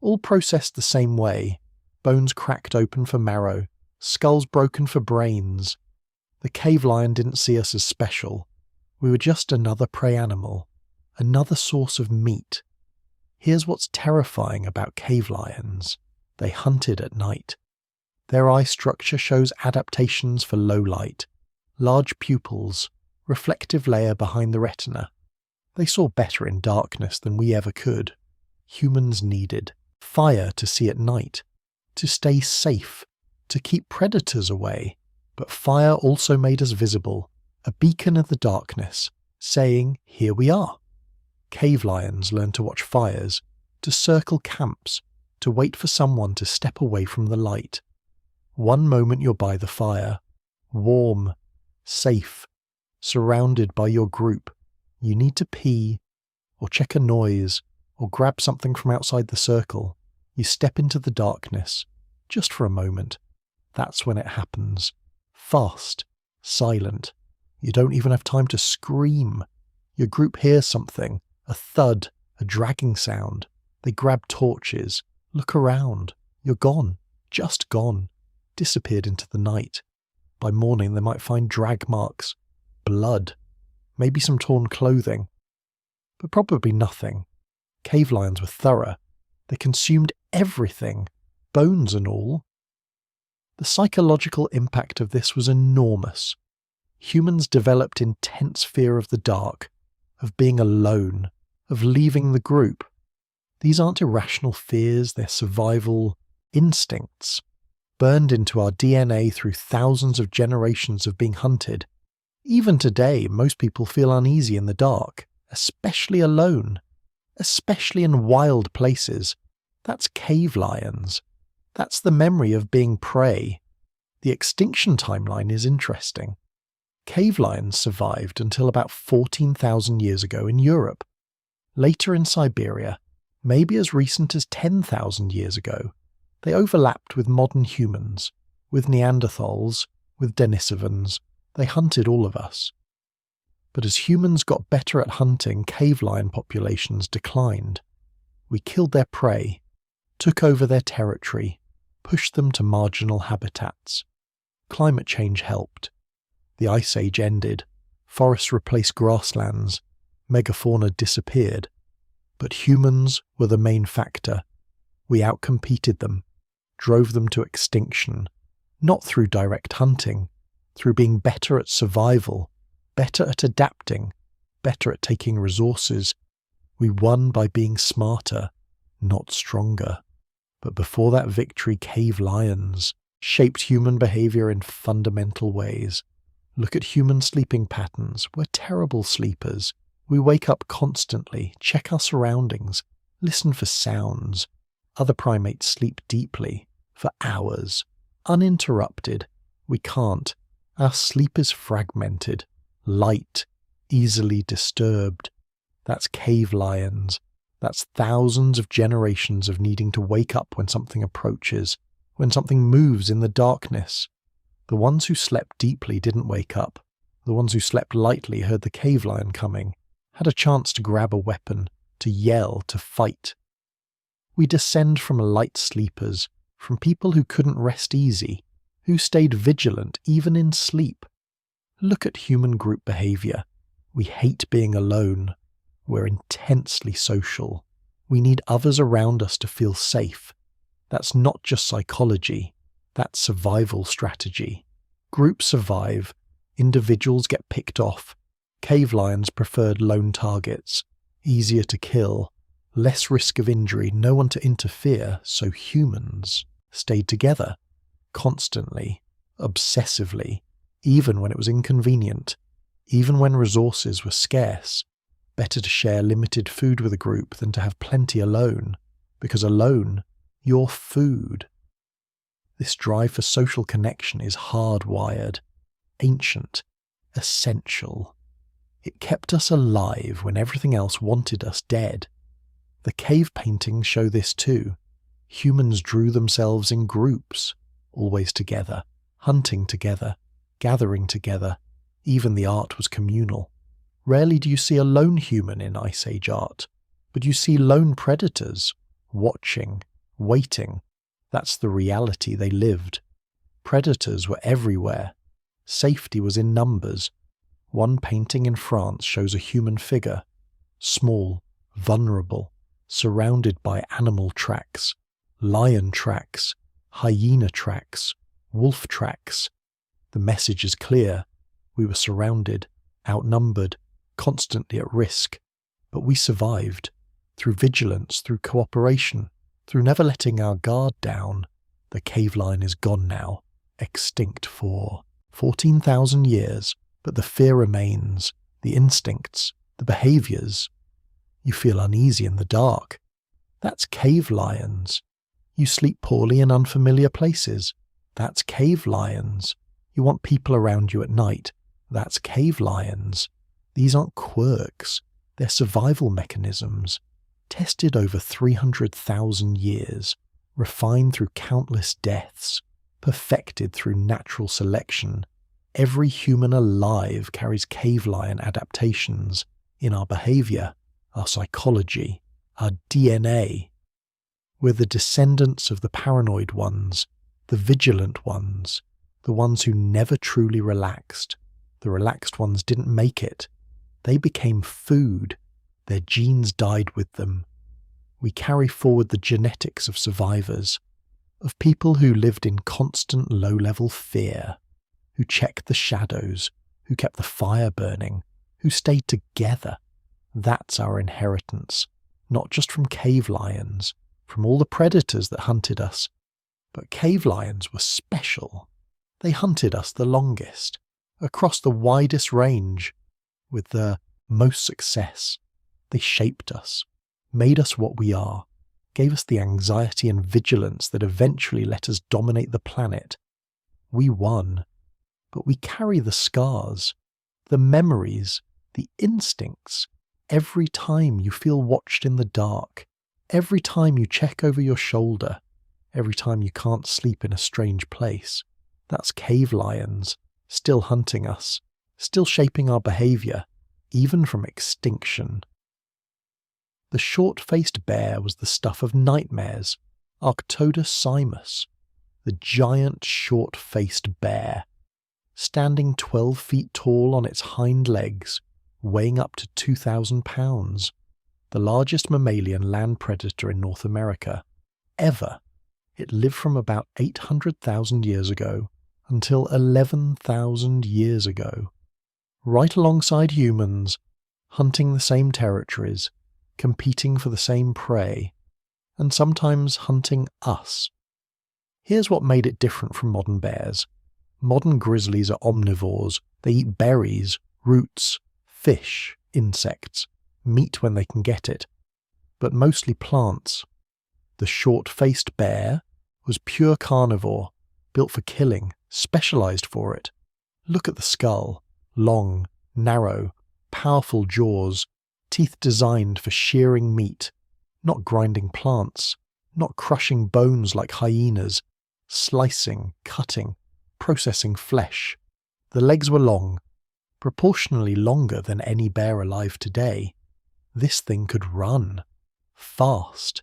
all processed the same way, bones cracked open for marrow, skulls broken for brains. The cave lion didn't see us as special. We were just another prey animal, another source of meat. Here's what's terrifying about cave lions. They hunted at night. Their eye structure shows adaptations for low light, large pupils, reflective layer behind the retina. They saw better in darkness than we ever could. Humans needed fire to see at night, to stay safe, to keep predators away. But fire also made us visible, a beacon in the darkness, saying, "Here we are." Cave lions learned to watch fires, to circle camps, to wait for someone to step away from the light. One moment you're by the fire, warm, safe, surrounded by your group. You need to pee, or check a noise, or grab something from outside the circle. You step into the darkness, just for a moment. That's when it happens. Fast, silent. You don't even have time to scream. Your group hears something, a thud, a dragging sound. They grab torches, look around. You're gone, just gone, disappeared into the night. By morning they might find drag marks, blood, maybe some torn clothing, but probably nothing. Cave lions were thorough. They consumed everything, bones and all. The psychological impact of this was enormous. Humans developed intense fear of the dark, of being alone, of leaving the group. These aren't irrational fears, they're survival instincts, burned into our DNA through thousands of generations of being hunted. Even today, most people feel uneasy in the dark, especially alone, especially in wild places. That's cave lions. That's the memory of being prey. The extinction timeline is interesting. Cave lions survived until about 14,000 years ago in Europe. Later in Siberia, maybe as recent as 10,000 years ago, they overlapped with modern humans, with Neanderthals, with Denisovans. They hunted all of us. But as humans got better at hunting, cave lion populations declined. We killed their prey, took over their territory, pushed them to marginal habitats. Climate change helped. The Ice Age ended, forests replaced grasslands, megafauna disappeared. But humans were the main factor. We outcompeted them, drove them to extinction, not through direct hunting, through being better at survival, better at adapting, better at taking resources. We won by being smarter, not stronger. But before that victory, cave lions shaped human behavior in fundamental ways. Look at human sleeping patterns. We're terrible sleepers. We wake up constantly, check our surroundings, listen for sounds. Other primates sleep deeply, for hours, uninterrupted. We can't. Our sleep is fragmented, light, easily disturbed. That's cave lions. That's thousands of generations of needing to wake up when something approaches, when something moves in the darkness. The ones who slept deeply didn't wake up. The ones who slept lightly heard the cave lion coming, had a chance to grab a weapon, to yell, to fight. We descend from light sleepers, from people who couldn't rest easy, who stayed vigilant even in sleep. Look at human group behavior. We hate being alone. We're intensely social. We need others around us to feel safe. That's not just psychology. That's survival strategy. Groups survive. Individuals get picked off. Cave lions preferred lone targets. Easier to kill. Less risk of injury, no one to interfere, so humans stayed together. Constantly. Obsessively. Even when it was inconvenient. Even when resources were scarce. Better to share limited food with a group than to have plenty alone. Because alone, you're food. This drive for social connection is hardwired, ancient, essential. It kept us alive when everything else wanted us dead. The cave paintings show this too. Humans drew themselves in groups, always together, hunting together, gathering together. Even the art was communal. Rarely do you see a lone human in Ice Age art, but you see lone predators, watching, waiting. That's the reality they lived. Predators were everywhere. Safety was in numbers. One painting in France shows a human figure, small, vulnerable, surrounded by animal tracks, lion tracks, hyena tracks, wolf tracks. The message is clear. We were surrounded, outnumbered, constantly at risk. But we survived, through vigilance, through cooperation, through never letting our guard down. The cave lion is gone now, extinct for 14,000 years, but the fear remains, the instincts, the behaviors. You feel uneasy in the dark. That's cave lions. You sleep poorly in unfamiliar places. That's cave lions. You want people around you at night. That's cave lions. These aren't quirks. They're survival mechanisms. Tested over 300,000 years, refined through countless deaths, perfected through natural selection. Every human alive carries cave lion adaptations in our behavior, our psychology, our DNA. We're the descendants of the paranoid ones, the vigilant ones, the ones who never truly relaxed. The relaxed ones didn't make it. They became food. Their genes died with them. We carry forward the genetics of survivors, of people who lived in constant low-level fear, who checked the shadows, who kept the fire burning, who stayed together. That's our inheritance, not just from cave lions, from all the predators that hunted us. But cave lions were special. They hunted us the longest, across the widest range, with the most success. They shaped us, made us what we are, gave us the anxiety and vigilance that eventually let us dominate the planet. We won, but we carry the scars, the memories, the instincts. Every time you feel watched in the dark, every time you check over your shoulder, every time you can't sleep in a strange place, that's cave lions, still hunting us, still shaping our behavior, even from extinction. The short-faced bear was the stuff of nightmares, Arctodus simus, the giant short-faced bear, standing 12 feet tall on its hind legs, weighing up to 2,000 pounds, the largest mammalian land predator in North America, ever. It lived from about 800,000 years ago until 11,000 years ago, right alongside humans, hunting the same territories, competing for the same prey, and sometimes hunting us. Here's what made it different from modern bears. Modern grizzlies are omnivores. They eat berries, roots, fish, insects, meat when they can get it, but mostly plants. The short-faced bear was pure carnivore, built for killing, specialized for it. Look at the skull. Long, narrow, powerful jaws, teeth designed for shearing meat, not grinding plants, not crushing bones like hyenas, slicing, cutting, processing flesh. The legs were long, proportionally longer than any bear alive today. This thing could run. Fast.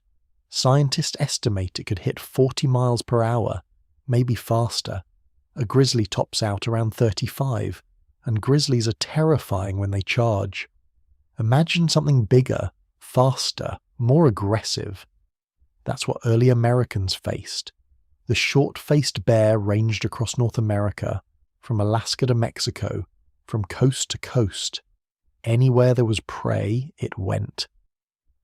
Scientists estimate it could hit 40 miles per hour, maybe faster. A grizzly tops out around 35, and grizzlies are terrifying when they charge. Imagine something bigger, faster, more aggressive. That's what early Americans faced. The short-faced bear ranged across North America, from Alaska to Mexico, from coast to coast. Anywhere there was prey, it went.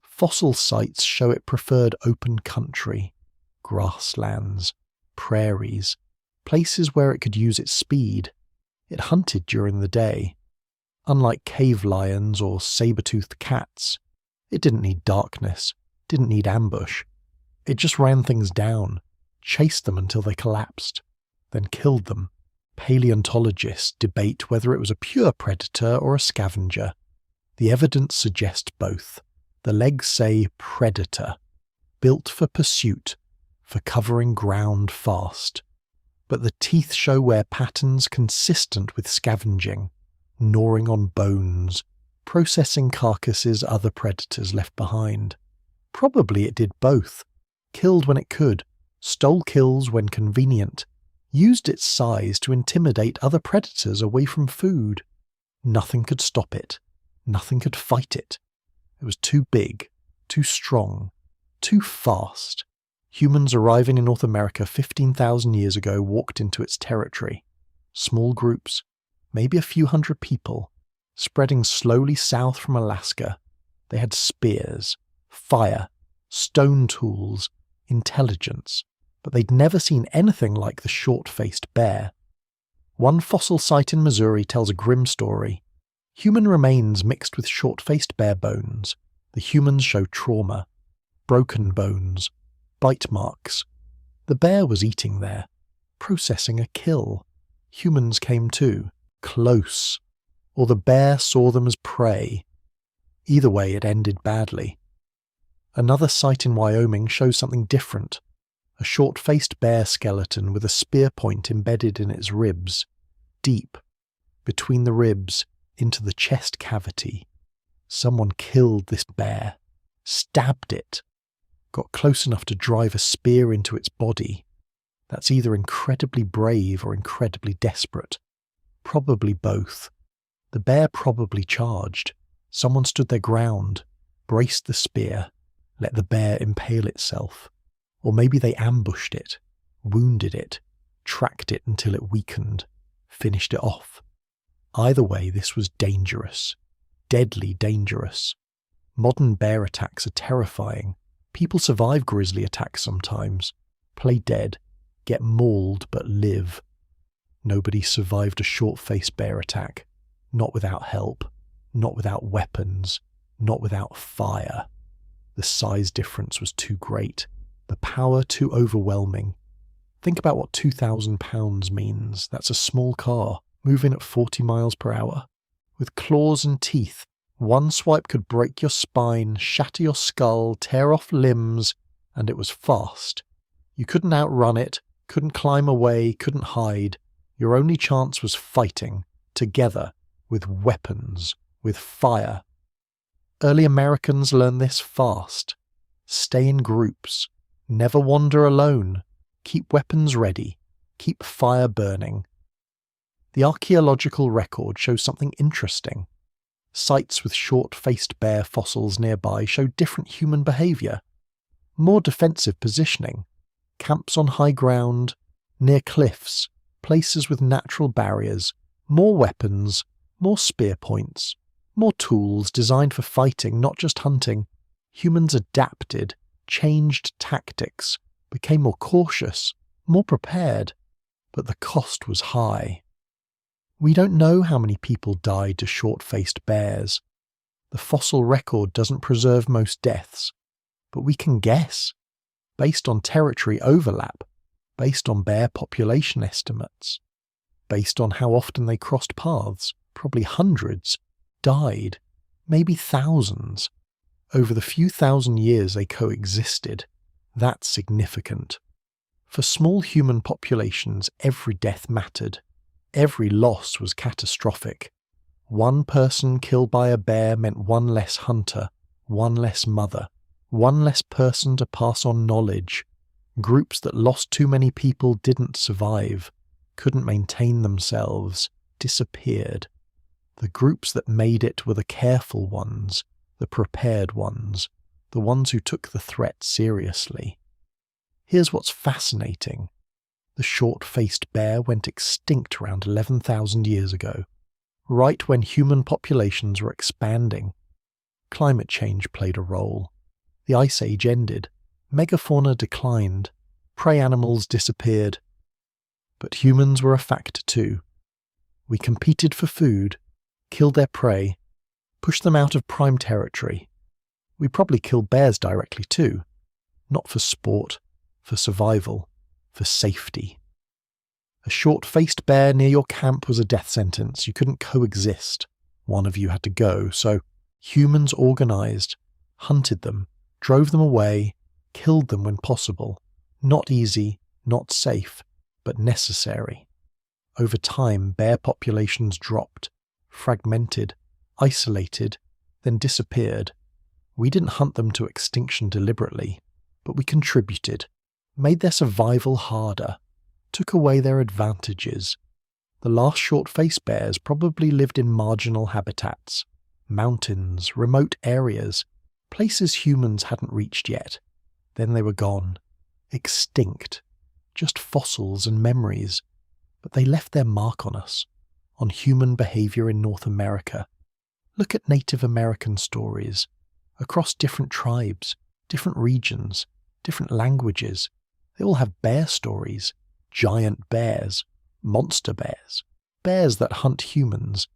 Fossil sites show it preferred open country, grasslands, prairies, places where it could use its speed. It hunted during the day. Unlike cave lions or saber-toothed cats, it didn't need darkness, didn't need ambush. It just ran things down, chased them until they collapsed, then killed them. Paleontologists debate whether it was a pure predator or a scavenger. The evidence suggests both. The legs say predator, built for pursuit, for covering ground fast. But the teeth show wear patterns consistent with scavenging, gnawing on bones, processing carcasses other predators left behind. Probably it did both. Killed when it could, stole kills when convenient, used its size to intimidate other predators away from food. Nothing could stop it. Nothing could fight it. It was too big, too strong, too fast. Humans arriving in North America 15,000 years ago walked into its territory. Small groups, maybe a few hundred people, spreading slowly south from Alaska. They had spears, fire, stone tools, intelligence, but they'd never seen anything like the short-faced bear. One fossil site in Missouri tells a grim story. Human remains mixed with short-faced bear bones. The humans show trauma, broken bones, bite marks. The bear was eating there, processing a kill. Humans came too, close, or the bear saw them as prey. Either way, it ended badly. Another site in Wyoming shows something different. A short-faced bear skeleton with a spear point embedded in its ribs, deep, between the ribs, into the chest cavity. Someone killed this bear, stabbed it, got close enough to drive a spear into its body. That's either incredibly brave or incredibly desperate. Probably both. The bear probably charged. Someone stood their ground, braced the spear, let the bear impale itself. Or maybe they ambushed it, wounded it, tracked it until it weakened, finished it off. Either way, this was dangerous. Deadly dangerous. Modern bear attacks are terrifying. People survive grizzly attacks sometimes, play dead, get mauled but live. Nobody survived a short-faced bear attack. Not without help, not without weapons, not without fire. The size difference was too great, the power too overwhelming. Think about what 2,000 pounds means. That's a small car, moving at 40 miles per hour. With claws and teeth, one swipe could break your spine, shatter your skull, tear off limbs, and it was fast. You couldn't outrun it, couldn't climb away, couldn't hide. Your only chance was fighting, together, with weapons, with fire. Early Americans learned this fast. Stay in groups. Never wander alone. Keep weapons ready. Keep fire burning. The archaeological record shows something interesting. Sites with short-faced bear fossils nearby show different human behaviour. More defensive positioning. Camps on high ground, near cliffs, places with natural barriers, more weapons, more spear points, more tools designed for fighting, not just hunting. Humans adapted, changed tactics, became more cautious, more prepared, but the cost was high. We don't know how many people died to short-faced bears. The fossil record doesn't preserve most deaths, but we can guess, based on territory overlap, based on bear population estimates, based on how often they crossed paths, probably hundreds, died, maybe thousands. Over the few thousand years they coexisted, that's significant. For small human populations, every death mattered. Every loss was catastrophic. One person killed by a bear meant one less hunter, one less mother, one less person to pass on knowledge. Groups that lost too many people didn't survive, couldn't maintain themselves, disappeared. The groups that made it were the careful ones, the prepared ones, the ones who took the threat seriously. Here's what's fascinating. The short-faced bear went extinct around 11,000 years ago, right when human populations were expanding. Climate change played a role. The Ice Age ended. Megafauna declined. Prey animals disappeared. But humans were a factor too. We competed for food, killed their prey, pushed them out of prime territory. We probably killed bears directly too. Not for sport, for survival, for safety. A short-faced bear near your camp was a death sentence. You couldn't coexist. One of you had to go, so humans organised, hunted them, drove them away, killed them when possible. Not easy, not safe, but necessary. Over time, bear populations dropped, fragmented, isolated, then disappeared. We didn't hunt them to extinction deliberately, but we contributed, made their survival harder, took away their advantages. The last short-faced bears probably lived in marginal habitats, mountains, remote areas, places humans hadn't reached yet. Then they were gone, extinct, just fossils and memories. But they left their mark on us, on human behaviour in North America. Look at Native American stories, across different tribes, different regions, different languages. They all have bear stories, giant bears, monster bears, bears that hunt humans.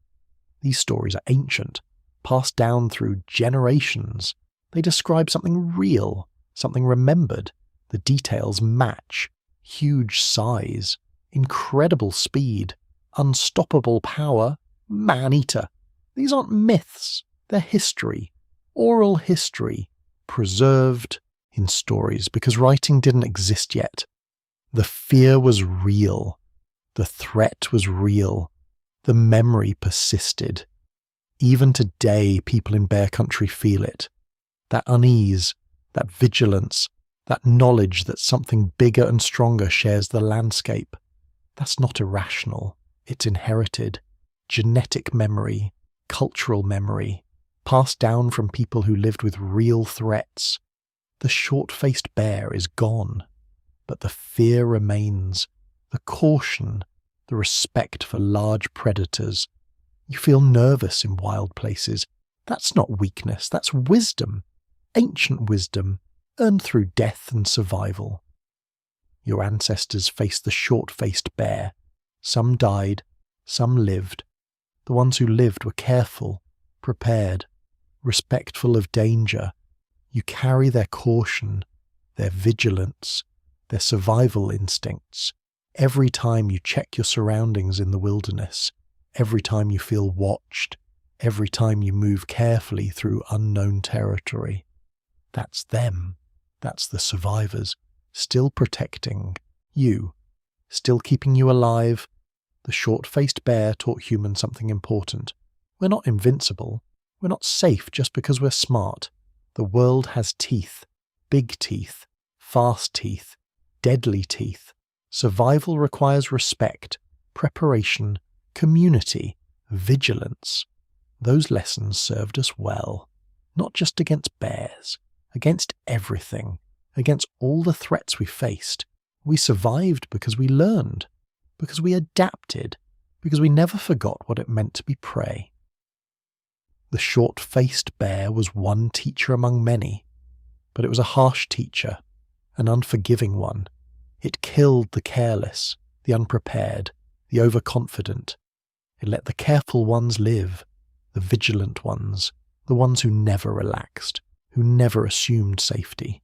These stories are ancient, passed down through generations. They describe something real, something remembered. The details match. Huge size, incredible speed, unstoppable power, man-eater. These aren't myths, they're history, oral history, preserved in stories because writing didn't exist yet. The fear was real, the threat was real, the memory persisted. Even today, people in bear country feel it. That unease, that vigilance, that knowledge that something bigger and stronger shares the landscape. That's not irrational, it's inherited. Genetic memory, cultural memory, passed down from people who lived with real threats. The short-faced bear is gone, but the fear remains, the caution, the respect for large predators. You feel nervous in wild places. That's not weakness, that's wisdom, ancient wisdom, earned through death and survival. Your ancestors faced the short-faced bear. Some died, some lived. The ones who lived were careful, prepared, respectful of danger. You carry their caution, their vigilance, their survival instincts. Every time you check your surroundings in the wilderness, every time you feel watched, every time you move carefully through unknown territory. That's them. That's the survivors, still protecting you, still keeping you alive. The short-faced bear taught humans something important. We're not invincible. We're not safe just because we're smart. The world has teeth, big teeth, fast teeth, deadly teeth. Survival requires respect, preparation, community, vigilance. Those lessons served us well, not just against bears, against everything, against all the threats we faced. We survived because we learned, because we adapted, because we never forgot what it meant to be prey. The short-faced bear was one teacher among many. But it was a harsh teacher, an unforgiving one. It killed the careless, the unprepared, the overconfident. It let the careful ones live, the vigilant ones, the ones who never relaxed, who never assumed safety.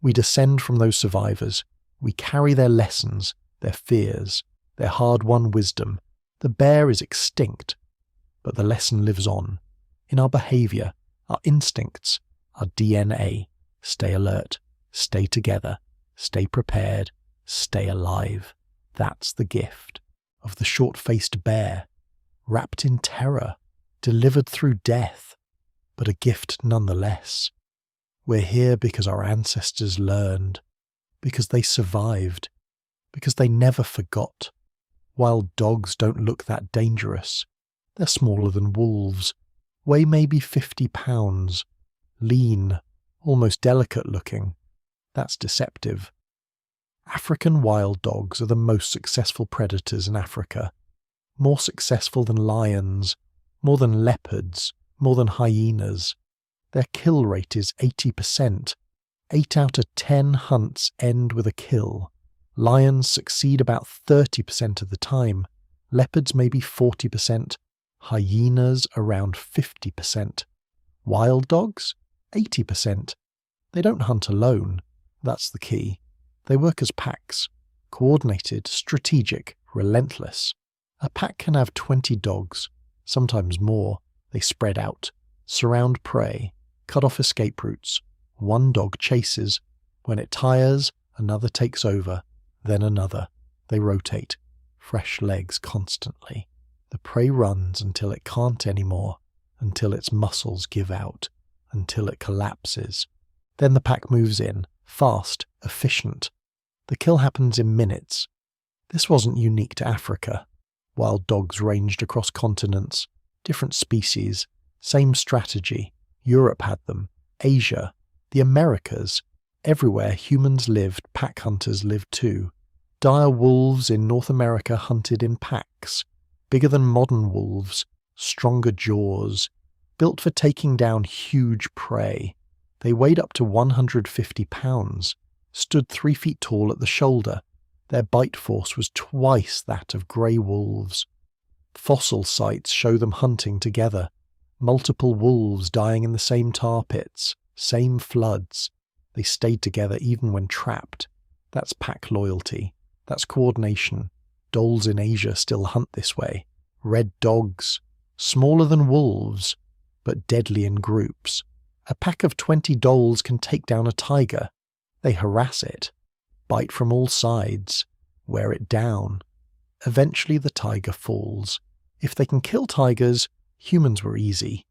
We descend from those survivors. We carry their lessons, their fears, their hard-won wisdom. The bear is extinct, but the lesson lives on. In our behaviour, our instincts, our DNA. Stay alert, stay together, stay prepared, stay alive. That's the gift of the short-faced bear, wrapped in terror, delivered through death, but a gift nonetheless. We're here because our ancestors learned, because they survived, because they never forgot. Wild dogs don't look that dangerous. They're smaller than wolves, weigh maybe 50 pounds, lean, almost delicate looking. That's deceptive. African wild dogs are the most successful predators in Africa. More successful than lions, more than leopards, more than hyenas. Their kill rate is 80%. 8 out of 10 hunts end with a kill. Lions succeed about 30% of the time. Leopards maybe 40%. Hyenas around 50%. Wild dogs? 80%. They don't hunt alone. That's the key. They work as packs. Coordinated, strategic, relentless. A pack can have 20 dogs, sometimes more. They spread out, surround prey, cut off escape routes. One dog chases. When it tires, another takes over, then another. They rotate. Fresh legs constantly. The prey runs until it can't anymore, until its muscles give out, until it collapses. Then the pack moves in, fast, efficient. The kill happens in minutes. This wasn't unique to Africa. Wild dogs ranged across continents, different species, same strategy. Europe had them, Asia, the Americas. Everywhere humans lived, pack hunters lived too. Dire wolves in North America hunted in packs, bigger than modern wolves, stronger jaws, built for taking down huge prey. They weighed up to 150 pounds, stood 3 feet tall at the shoulder. Their bite force was twice that of grey wolves. Fossil sites show them hunting together. Multiple wolves dying in the same tar pits, same floods. They stayed together even when trapped. That's pack loyalty. That's coordination. Dholes in Asia still hunt this way. Red dogs, smaller than wolves, but deadly in groups. A pack of 20 dholes can take down a tiger. They harass it, bite from all sides, wear it down. Eventually the tiger falls. If they can kill tigers, humans were easy.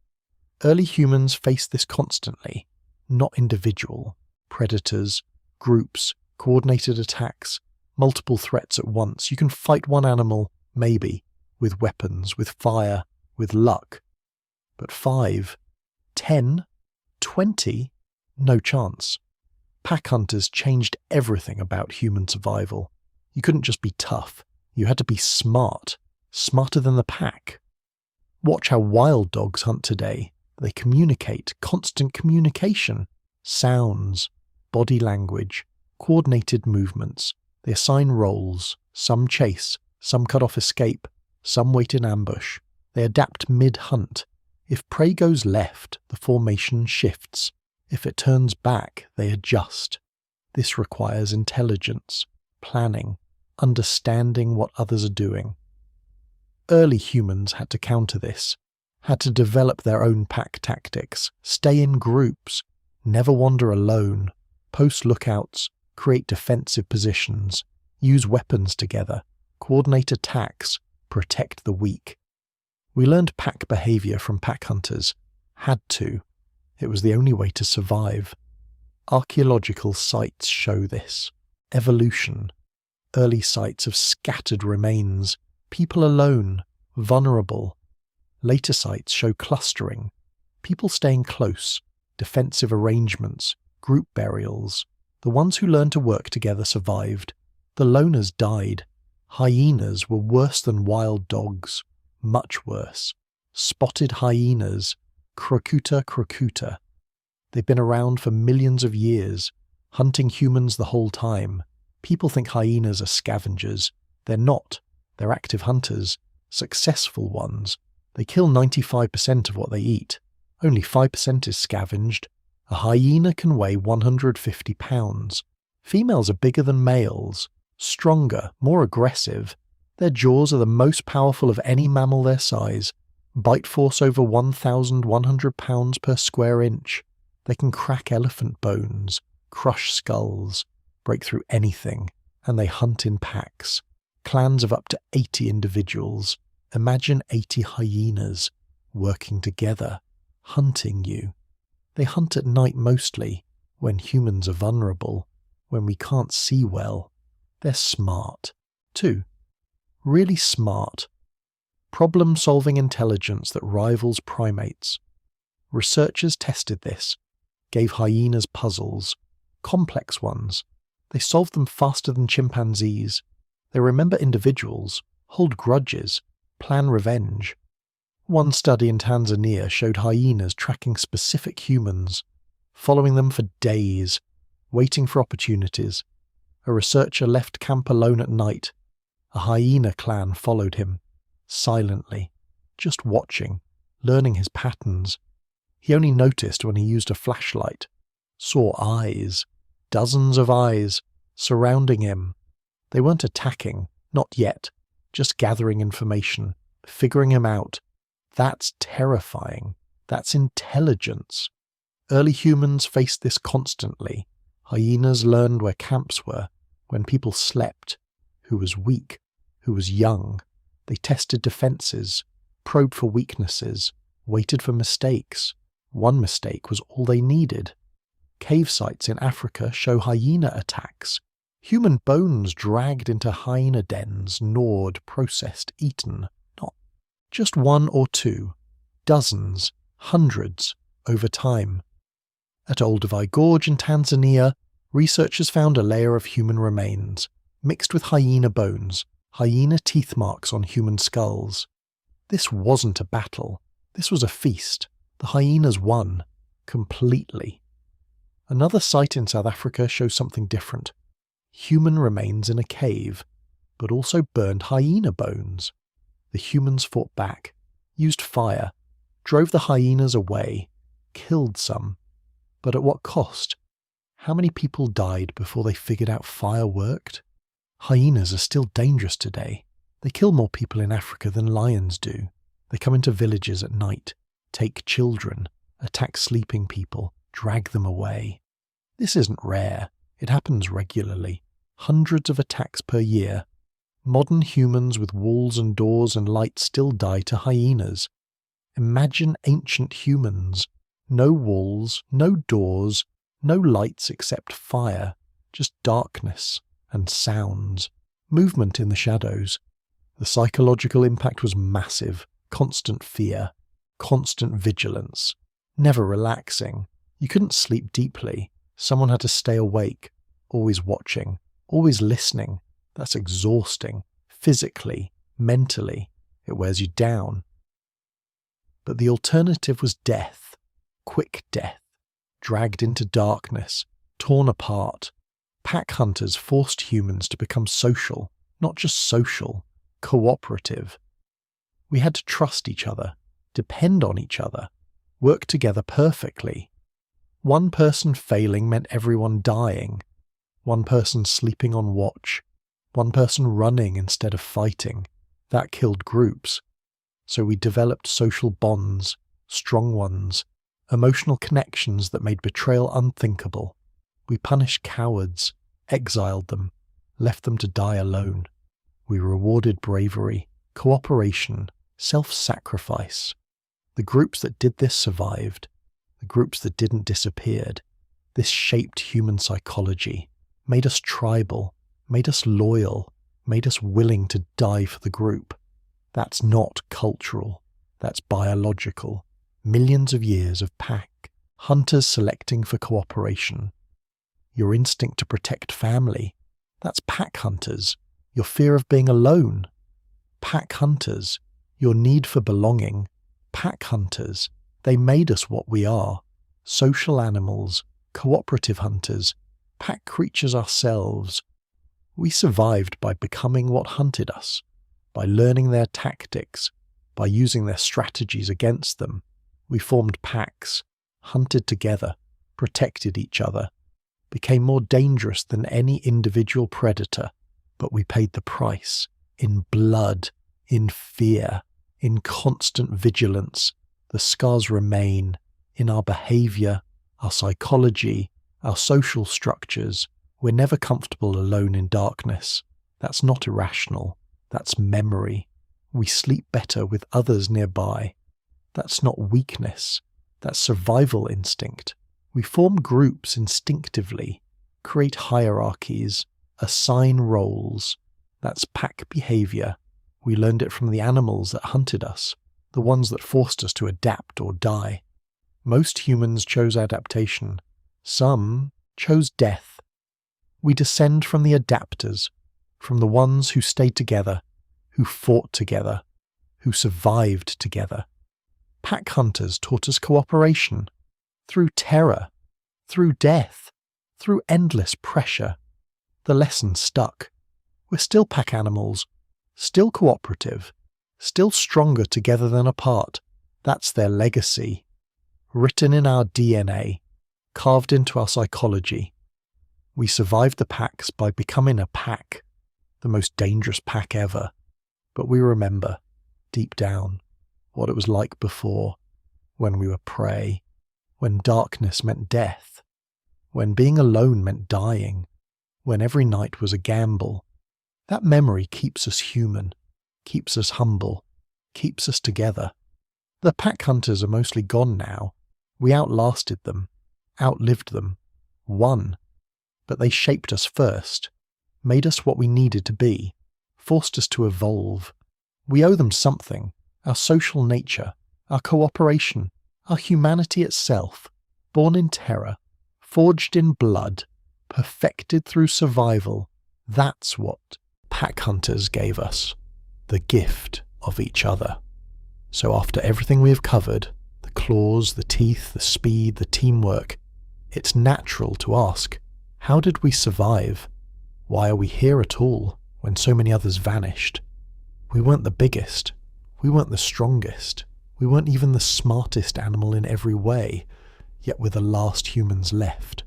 Early humans faced this constantly, not individual. Predators, groups, coordinated attacks, multiple threats at once. You can fight one animal, maybe, with weapons, with fire, with luck. But 5, 10, 20? No chance. Pack hunters changed everything about human survival. You couldn't just be tough. You had to be smart. Smarter than the pack. Watch how wild dogs hunt today. They communicate, constant communication. Sounds, body language, coordinated movements. They assign roles. Some chase, some cut off escape, some wait in ambush. They adapt mid-hunt. If prey goes left, the formation shifts. If it turns back, they adjust. This requires intelligence, planning, understanding what others are doing. Early humans had to counter this, had to develop their own pack tactics, stay in groups, never wander alone, post lookouts, create defensive positions, use weapons together, coordinate attacks, protect the weak. We learned pack behavior from pack hunters. Had to. It was the only way to survive. Archaeological sites show this. Evolution. Early sites of scattered remains. People alone. Vulnerable. Later sites show clustering. People staying close. Defensive arrangements. Group burials. The ones who learned to work together survived. The loners died. Hyenas were worse than wild dogs. Much worse. Spotted hyenas. Crocuta crocuta. They've been around for millions of years, hunting humans the whole time. People think hyenas are scavengers. They're not. They're active hunters, successful ones. They kill 95% of what they eat. Only 5% is scavenged. A hyena can weigh 150 pounds. Females are bigger than males, stronger, more aggressive. Their jaws are the most powerful of any mammal their size. Bite force over 1,100 pounds per square inch. They can crack elephant bones, crush skulls, break through anything, and they hunt in packs. Clans of up to 80 individuals. Imagine 80 hyenas working together, hunting you. They hunt at night mostly, when humans are vulnerable, when we can't see well. They're smart, too. Really smart. Problem-solving intelligence that rivals primates. Researchers tested this, gave hyenas puzzles, complex ones. They solved them faster than chimpanzees. They remember individuals, hold grudges, plan revenge. One study in Tanzania showed hyenas tracking specific humans, following them for days, waiting for opportunities. A researcher left camp alone at night. A hyena clan followed him, silently, just watching, learning his patterns. He only noticed when he used a flashlight, saw eyes, dozens of eyes, surrounding him. They weren't attacking, not yet, just gathering information, figuring him out. That's terrifying. That's intelligence. Early humans faced this constantly. Hyenas learned where camps were, when people slept, who was weak, who was young. They tested defenses, probed for weaknesses, waited for mistakes. One mistake was all they needed. Cave sites in Africa show hyena attacks. Human bones dragged into hyena dens, gnawed, processed, eaten. Not just one or two, dozens, hundreds, over time. At Olduvai Gorge in Tanzania, researchers found a layer of human remains, mixed with hyena bones, hyena teeth marks on human skulls. This wasn't a battle. This was a feast. The hyenas won, completely. Another site in South Africa shows something different. Human remains in a cave, but also burned hyena bones. The humans fought back, used fire, drove the hyenas away, killed some. But at what cost? How many people died before they figured out fire worked? Hyenas are still dangerous today. They kill more people in Africa than lions do. They come into villages at night, take children, attack sleeping people, drag them away. This isn't rare. It happens regularly. Hundreds of attacks per year. Modern humans with walls and doors and lights still die to hyenas. Imagine ancient humans. No walls, no doors, no lights except fire, just darkness and sounds, movement in the shadows. The psychological impact was massive. Constant fear, constant vigilance, never relaxing. You couldn't sleep deeply. Someone had to stay awake, always watching, always listening. That's exhausting, physically, mentally. It wears you down. But the alternative was death, quick death, dragged into darkness, torn apart. Pack hunters forced humans to become social, not just social, cooperative. We had to trust each other, depend on each other, work together perfectly. One person failing meant everyone dying. One person sleeping on watch. One person running instead of fighting. That killed groups. So we developed social bonds, strong ones, emotional connections that made betrayal unthinkable. We punished cowards, exiled them, left them to die alone. We rewarded bravery, cooperation, self-sacrifice. The groups that did this survived. The groups that didn't disappeared. This shaped human psychology, made us tribal, made us loyal, made us willing to die for the group. That's not cultural. That's biological. Millions of years of pack, hunters selecting for cooperation. Your instinct to protect family. That's pack hunters. Your fear of being alone. Pack hunters. Your need for belonging. Pack hunters. They made us what we are. social animals, cooperative hunters, pack creatures ourselves. We survived by becoming what hunted us, by learning their tactics, by using their strategies against them. We formed packs, hunted together, protected each other, became more dangerous than any individual predator, but we paid the price in blood, in fear, in constant vigilance. The scars remain in our behavior, our psychology, our social structures. We're never comfortable alone in darkness. That's not irrational. That's memory. We sleep better with others nearby. That's not weakness. That's survival instinct. We form groups instinctively, create hierarchies, assign roles. That's pack behavior. We learned it from the animals that hunted us, the ones that forced us to adapt or die. Most humans chose adaptation. Some chose death. We descend from the adapters, from the ones who stayed together, who fought together, who survived together. Pack hunters taught us cooperation, through terror, through death, through endless pressure. The lesson stuck. We're still pack animals, still cooperative, still stronger together than apart. That's their legacy. Written in our DNA, carved into our psychology. We survived the packs by becoming a pack, the most dangerous pack ever. But we remember, deep down, what it was like before, when we were prey, when darkness meant death, when being alone meant dying, when every night was a gamble. That memory keeps us human, keeps us humble, keeps us together. The pack hunters are mostly gone now. We outlasted them, outlived them, won. But they shaped us first, made us what we needed to be, forced us to evolve. We owe them something, our social nature, our cooperation, our humanity itself, born in terror, forged in blood, perfected through survival. That's what pack hunters gave us, the gift of each other. So after everything we have covered, the claws, the teeth, the speed, the teamwork, it's natural to ask, how did we survive? Why are we here at all when so many others vanished? We weren't the biggest. We weren't the strongest. We weren't even the smartest animal in every way, yet we're the last humans left.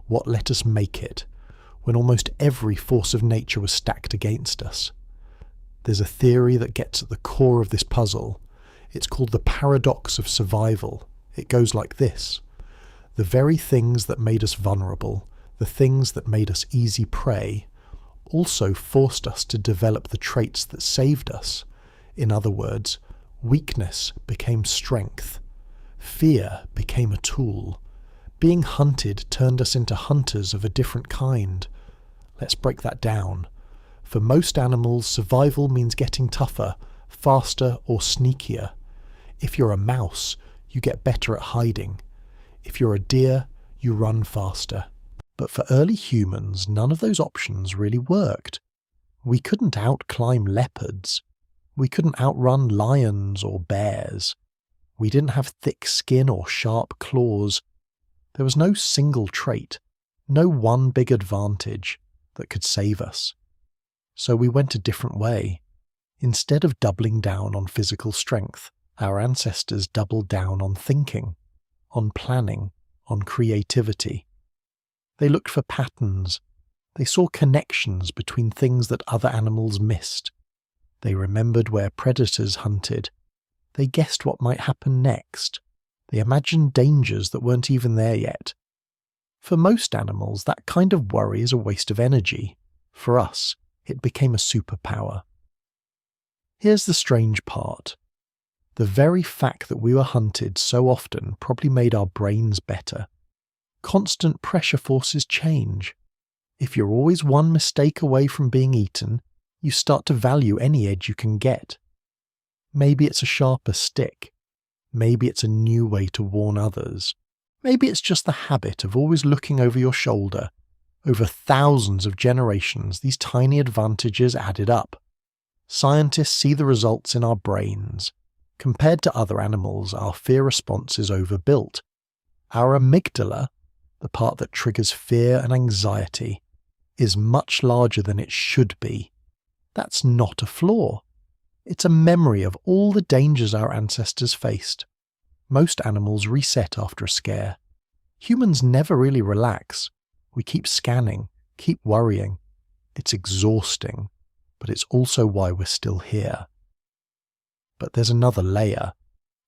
What let us make it, when almost every force of nature was stacked against us? There's a theory that gets at the core of this puzzle. It's called the paradox of survival. It goes like this. The very things that made us vulnerable, the things that made us easy prey, also forced us to develop the traits that saved us. In other words, weakness became strength. Fear became a tool. Being hunted turned us into hunters of a different kind. Let's break that down. For most animals, survival means getting tougher, faster, or sneakier. If you're a mouse, you get better at hiding. If you're a deer, you run faster. But for early humans, none of those options really worked. We couldn't outclimb leopards. We couldn't outrun lions or bears. We didn't have thick skin or sharp claws. There was no single trait, no one big advantage that could save us. So we went a different way. Instead of doubling down on physical strength, our ancestors doubled down on thinking, on planning, on creativity. They looked for patterns. They saw connections between things that other animals missed. They remembered where predators hunted. They guessed what might happen next. They imagined dangers that weren't even there yet. For most animals, that kind of worry is a waste of energy. For us, it became a superpower. Here's the strange part. The very fact that we were hunted so often probably made our brains better. Constant pressure forces change. If you're always one mistake away from being eaten, you start to value any edge you can get. Maybe it's a sharper stick. Maybe it's a new way to warn others. Maybe it's just the habit of always looking over your shoulder. Over thousands of generations, these tiny advantages added up. Scientists see the results in our brains. Compared to other animals, our fear response is overbuilt. Our amygdala, the part that triggers fear and anxiety, is much larger than it should be. That's not a flaw. It's a memory of all the dangers our ancestors faced. Most animals reset after a scare. Humans never really relax. We keep scanning, keep worrying. It's exhausting, but it's also why we're still here. But there's another layer.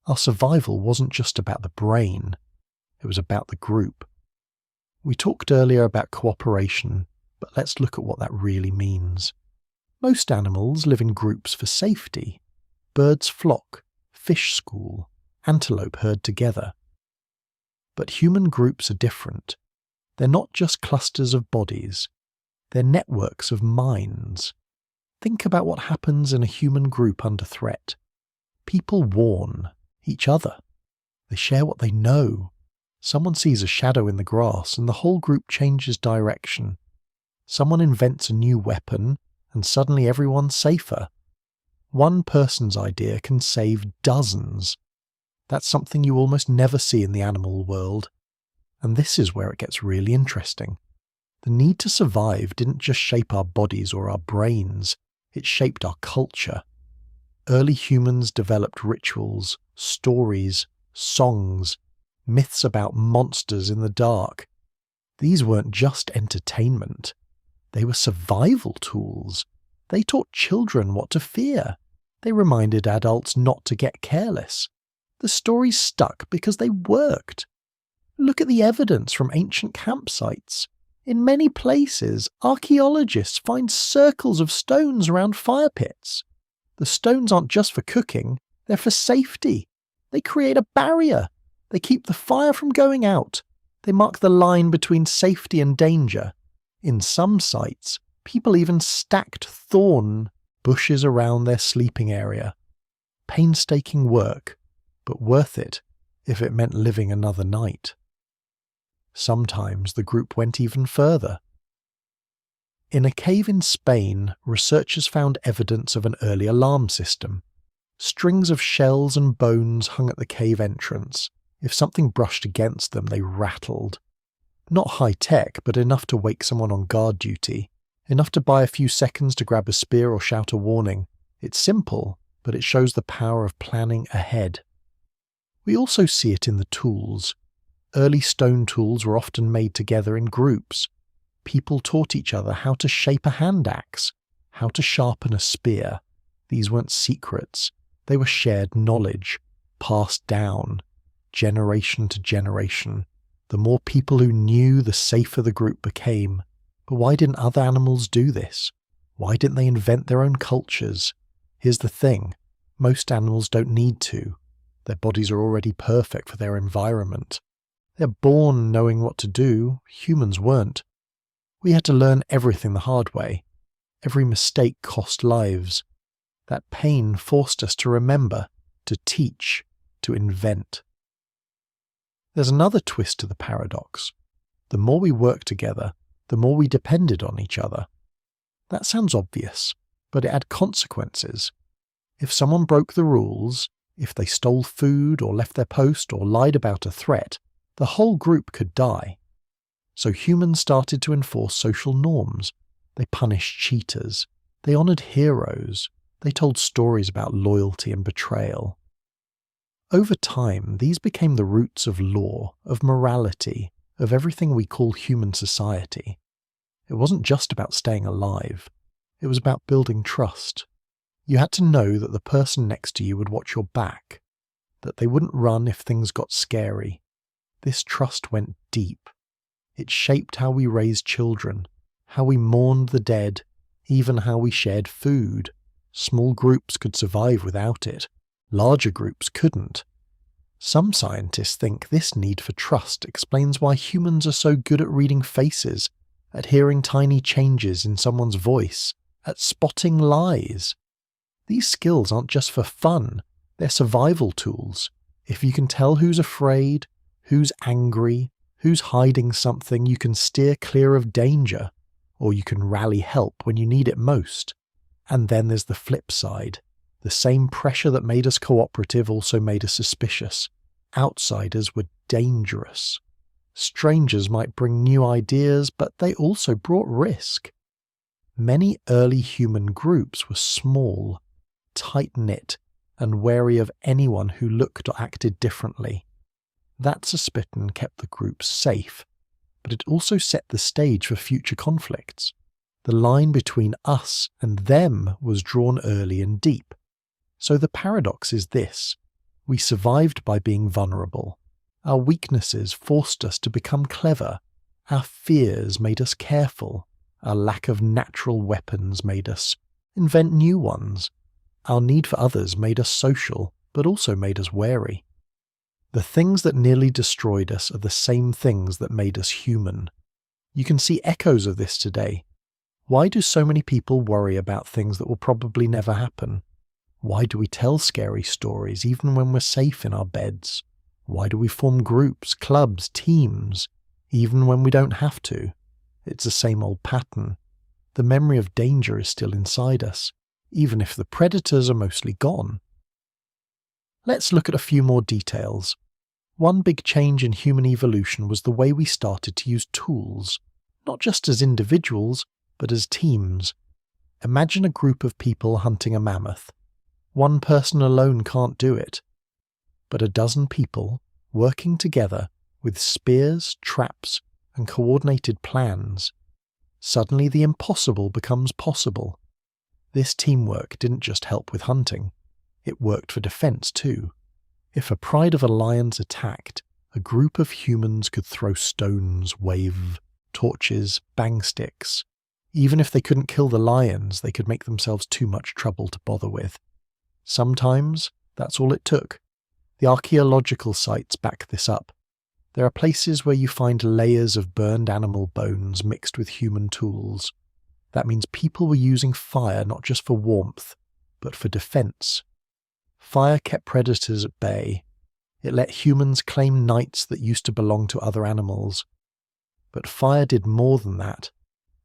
Our survival wasn't just about the brain. It was about the group. We talked earlier about cooperation, but let's look at what that really means. Most animals live in groups for safety. Birds flock, fish school, antelope herd together. But human groups are different. They're not just clusters of bodies. They're networks of minds. Think about what happens in a human group under threat. People warn each other. They share what they know. Someone sees a shadow in the grass and the whole group changes direction. Someone invents a new weapon and suddenly everyone's safer. One person's idea can save dozens. That's something you almost never see in the animal world. And this is where it gets really interesting. The need to survive didn't just shape our bodies or our brains, it shaped our culture. Early humans developed rituals, stories, songs, myths about monsters in the dark. These weren't just entertainment. They were survival tools. They taught children what to fear. They reminded adults not to get careless. The stories stuck because they worked. Look at the evidence from ancient campsites. In many places, archaeologists find circles of stones around fire pits. The stones aren't just for cooking, they're for safety. They create a barrier. They keep the fire from going out. They mark the line between safety and danger. In some sites, people even stacked thorn bushes around their sleeping area. Painstaking work, but worth it if it meant living another night. Sometimes the group went even further. In a cave in Spain, researchers found evidence of an early alarm system. Strings of shells and bones hung at the cave entrance. If something brushed against them, they rattled. Not high-tech, but enough to wake someone on guard duty. Enough to buy a few seconds to grab a spear or shout a warning. It's simple, but it shows the power of planning ahead. We also see it in the tools. Early stone tools were often made together in groups. People taught each other how to shape a hand axe, how to sharpen a spear. These weren't secrets. They were shared knowledge, passed down, generation to generation. The more people who knew, the safer the group became. But why didn't other animals do this? Why didn't they invent their own cultures? Here's the thing. Most animals don't need to. Their bodies are already perfect for their environment. They're born knowing what to do. Humans weren't. We had to learn everything the hard way. Every mistake cost lives. That pain forced us to remember, to teach, to invent. There's another twist to the paradox. The more we worked together, the more we depended on each other. That sounds obvious, but it had consequences. If someone broke the rules, if they stole food or left their post or lied about a threat, the whole group could die. So humans started to enforce social norms. They punished cheaters. They honoured heroes. They told stories about loyalty and betrayal. Over time, these became the roots of law, of morality, of everything we call human society. It wasn't just about staying alive. It was about building trust. You had to know that the person next to you would watch your back, that they wouldn't run if things got scary. This trust went deep. It shaped how we raised children, how we mourned the dead, even how we shared food. Small groups could survive without it. Larger groups couldn't. Some scientists think this need for trust explains why humans are so good at reading faces, at hearing tiny changes in someone's voice, at spotting lies. These skills aren't just for fun, they're survival tools. If you can tell who's afraid, who's angry, who's hiding something, you can steer clear of danger, or you can rally help when you need it most. And then there's the flip side. The same pressure that made us cooperative also made us suspicious. Outsiders were dangerous. Strangers might bring new ideas, but they also brought risk. Many early human groups were small, tight-knit, and wary of anyone who looked or acted differently. That suspicion kept the groups safe, but it also set the stage for future conflicts. The line between us and them was drawn early and deep. So the paradox is this: we survived by being vulnerable. Our weaknesses forced us to become clever. Our fears made us careful. Our lack of natural weapons made us invent new ones. Our need for others made us social, but also made us wary. The things that nearly destroyed us are the same things that made us human. You can see echoes of this today. Why do so many people worry about things that will probably never happen? Why do we tell scary stories even when we're safe in our beds? Why do we form groups, clubs, teams, even when we don't have to? It's the same old pattern. The memory of danger is still inside us, even if the predators are mostly gone. Let's look at a few more details. One big change in human evolution was the way we started to use tools, not just as individuals, but as teams. Imagine a group of people hunting a mammoth. One person alone can't do it. But a dozen people, working together with spears, traps, and coordinated plans, suddenly the impossible becomes possible. This teamwork didn't just help with hunting, it worked for defense too. If a pride of a lion's attacked, a group of humans could throw stones, wave torches, bang sticks. Even if they couldn't kill the lions, they could make themselves too much trouble to bother with. Sometimes that's all it took. The archaeological sites back this up. There are places where you find layers of burned animal bones mixed with human tools. That means people were using fire not just for warmth, but for defense. Fire kept predators at bay. It let humans claim nights that used to belong to other animals. But fire did more than that.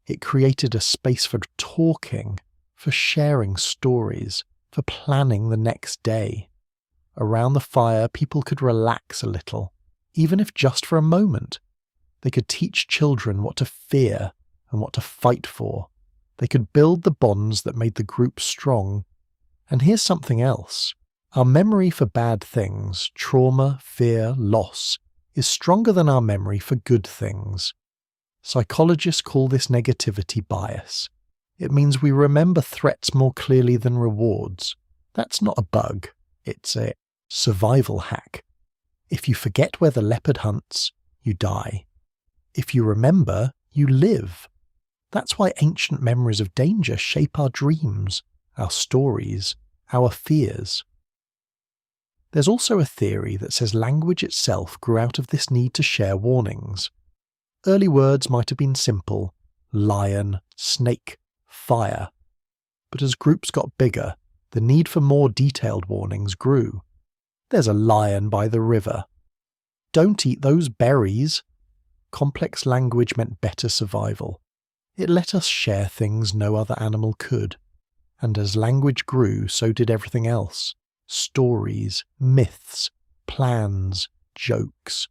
It created a space for talking, for sharing stories, for planning the next day. Around the fire, people could relax a little, even if just for a moment. They could teach children what to fear and what to fight for. They could build the bonds that made the group strong. And here's something else. Our memory for bad things, trauma, fear, loss, is stronger than our memory for good things. Psychologists call this negativity bias. It means we remember threats more clearly than rewards. That's not a bug. It's a survival hack. If you forget where the leopard hunts, you die. If you remember, you live. That's why ancient memories of danger shape our dreams, our stories, our fears. There's also a theory that says language itself grew out of this need to share warnings. Early words might have been simple: lion, snake, fire. But as groups got bigger, the need for more detailed warnings grew. There's a lion by the river. Don't eat those berries. Complex language meant better survival. It let us share things no other animal could. And as language grew, so did everything else. Stories, myths, plans, jokes.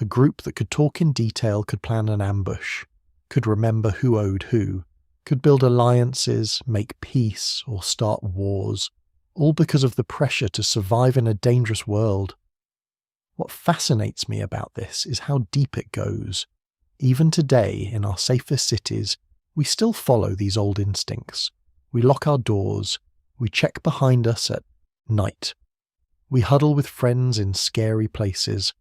A group that could talk in detail could plan an ambush, could remember who owed who, could build alliances, make peace, or start wars, all because of the pressure to survive in a dangerous world. What fascinates me about this is how deep it goes. Even today, in our safest cities, we still follow these old instincts. We lock our doors, we check behind us at night. We huddle with friends in scary places.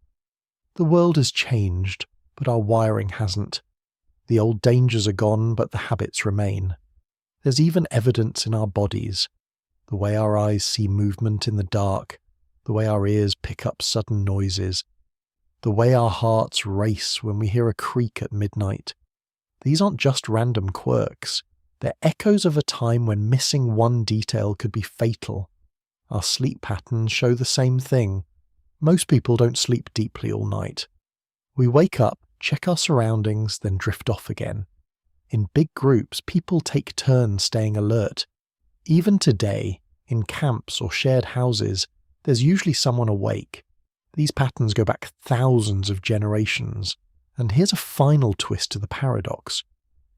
The world has changed, but our wiring hasn't. The old dangers are gone, but the habits remain. There's even evidence in our bodies. The way our eyes see movement in the dark, the way our ears pick up sudden noises, the way our hearts race when we hear a creak at midnight. These aren't just random quirks. They're echoes of a time when missing one detail could be fatal. Our sleep patterns show the same thing. Most people don't sleep deeply all night. We wake up, check our surroundings, then drift off again. In big groups, people take turns staying alert. Even today, in camps or shared houses, there's usually someone awake. These patterns go back thousands of generations, and here's a final twist to the paradox.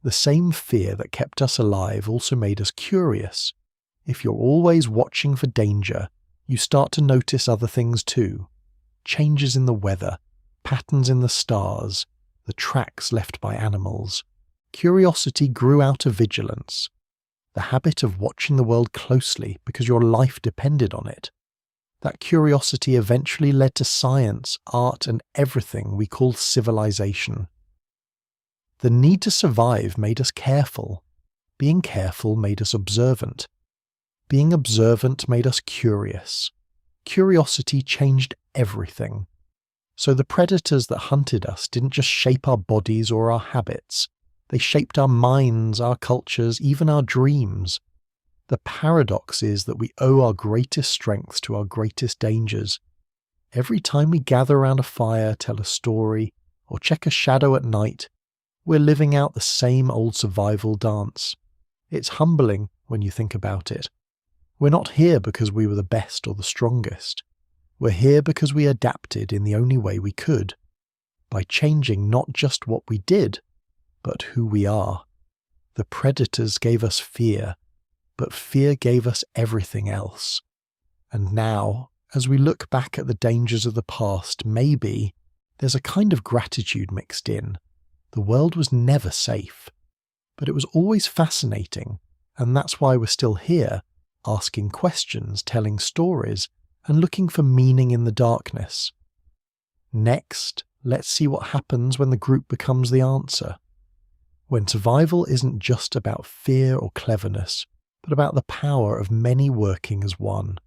The same fear that kept us alive also made us curious. If you're always watching for danger, you start to notice other things too. Changes in the weather, patterns in the stars, the tracks left by animals. Curiosity grew out of vigilance. The habit of watching the world closely because your life depended on it. That curiosity eventually led to science, art, and everything we call civilization. The need to survive made us careful. Being careful made us observant. Being observant made us curious. Curiosity changed everything. So the predators that hunted us didn't just shape our bodies or our habits. They shaped our minds, our cultures, even our dreams. The paradox is that we owe our greatest strengths to our greatest dangers. Every time we gather around a fire, tell a story, or check a shadow at night, we're living out the same old survival dance. It's humbling when you think about it. We're not here because we were the best or the strongest. We're here because we adapted in the only way we could, by changing not just what we did, but who we are. The predators gave us fear, but fear gave us everything else. And now, as we look back at the dangers of the past, maybe there's a kind of gratitude mixed in. The world was never safe, but it was always fascinating, and that's why we're still here, asking questions, telling stories, and looking for meaning in the darkness. Next, let's see what happens when the group becomes the answer. When survival isn't just about fear or cleverness, but about the power of many working as one.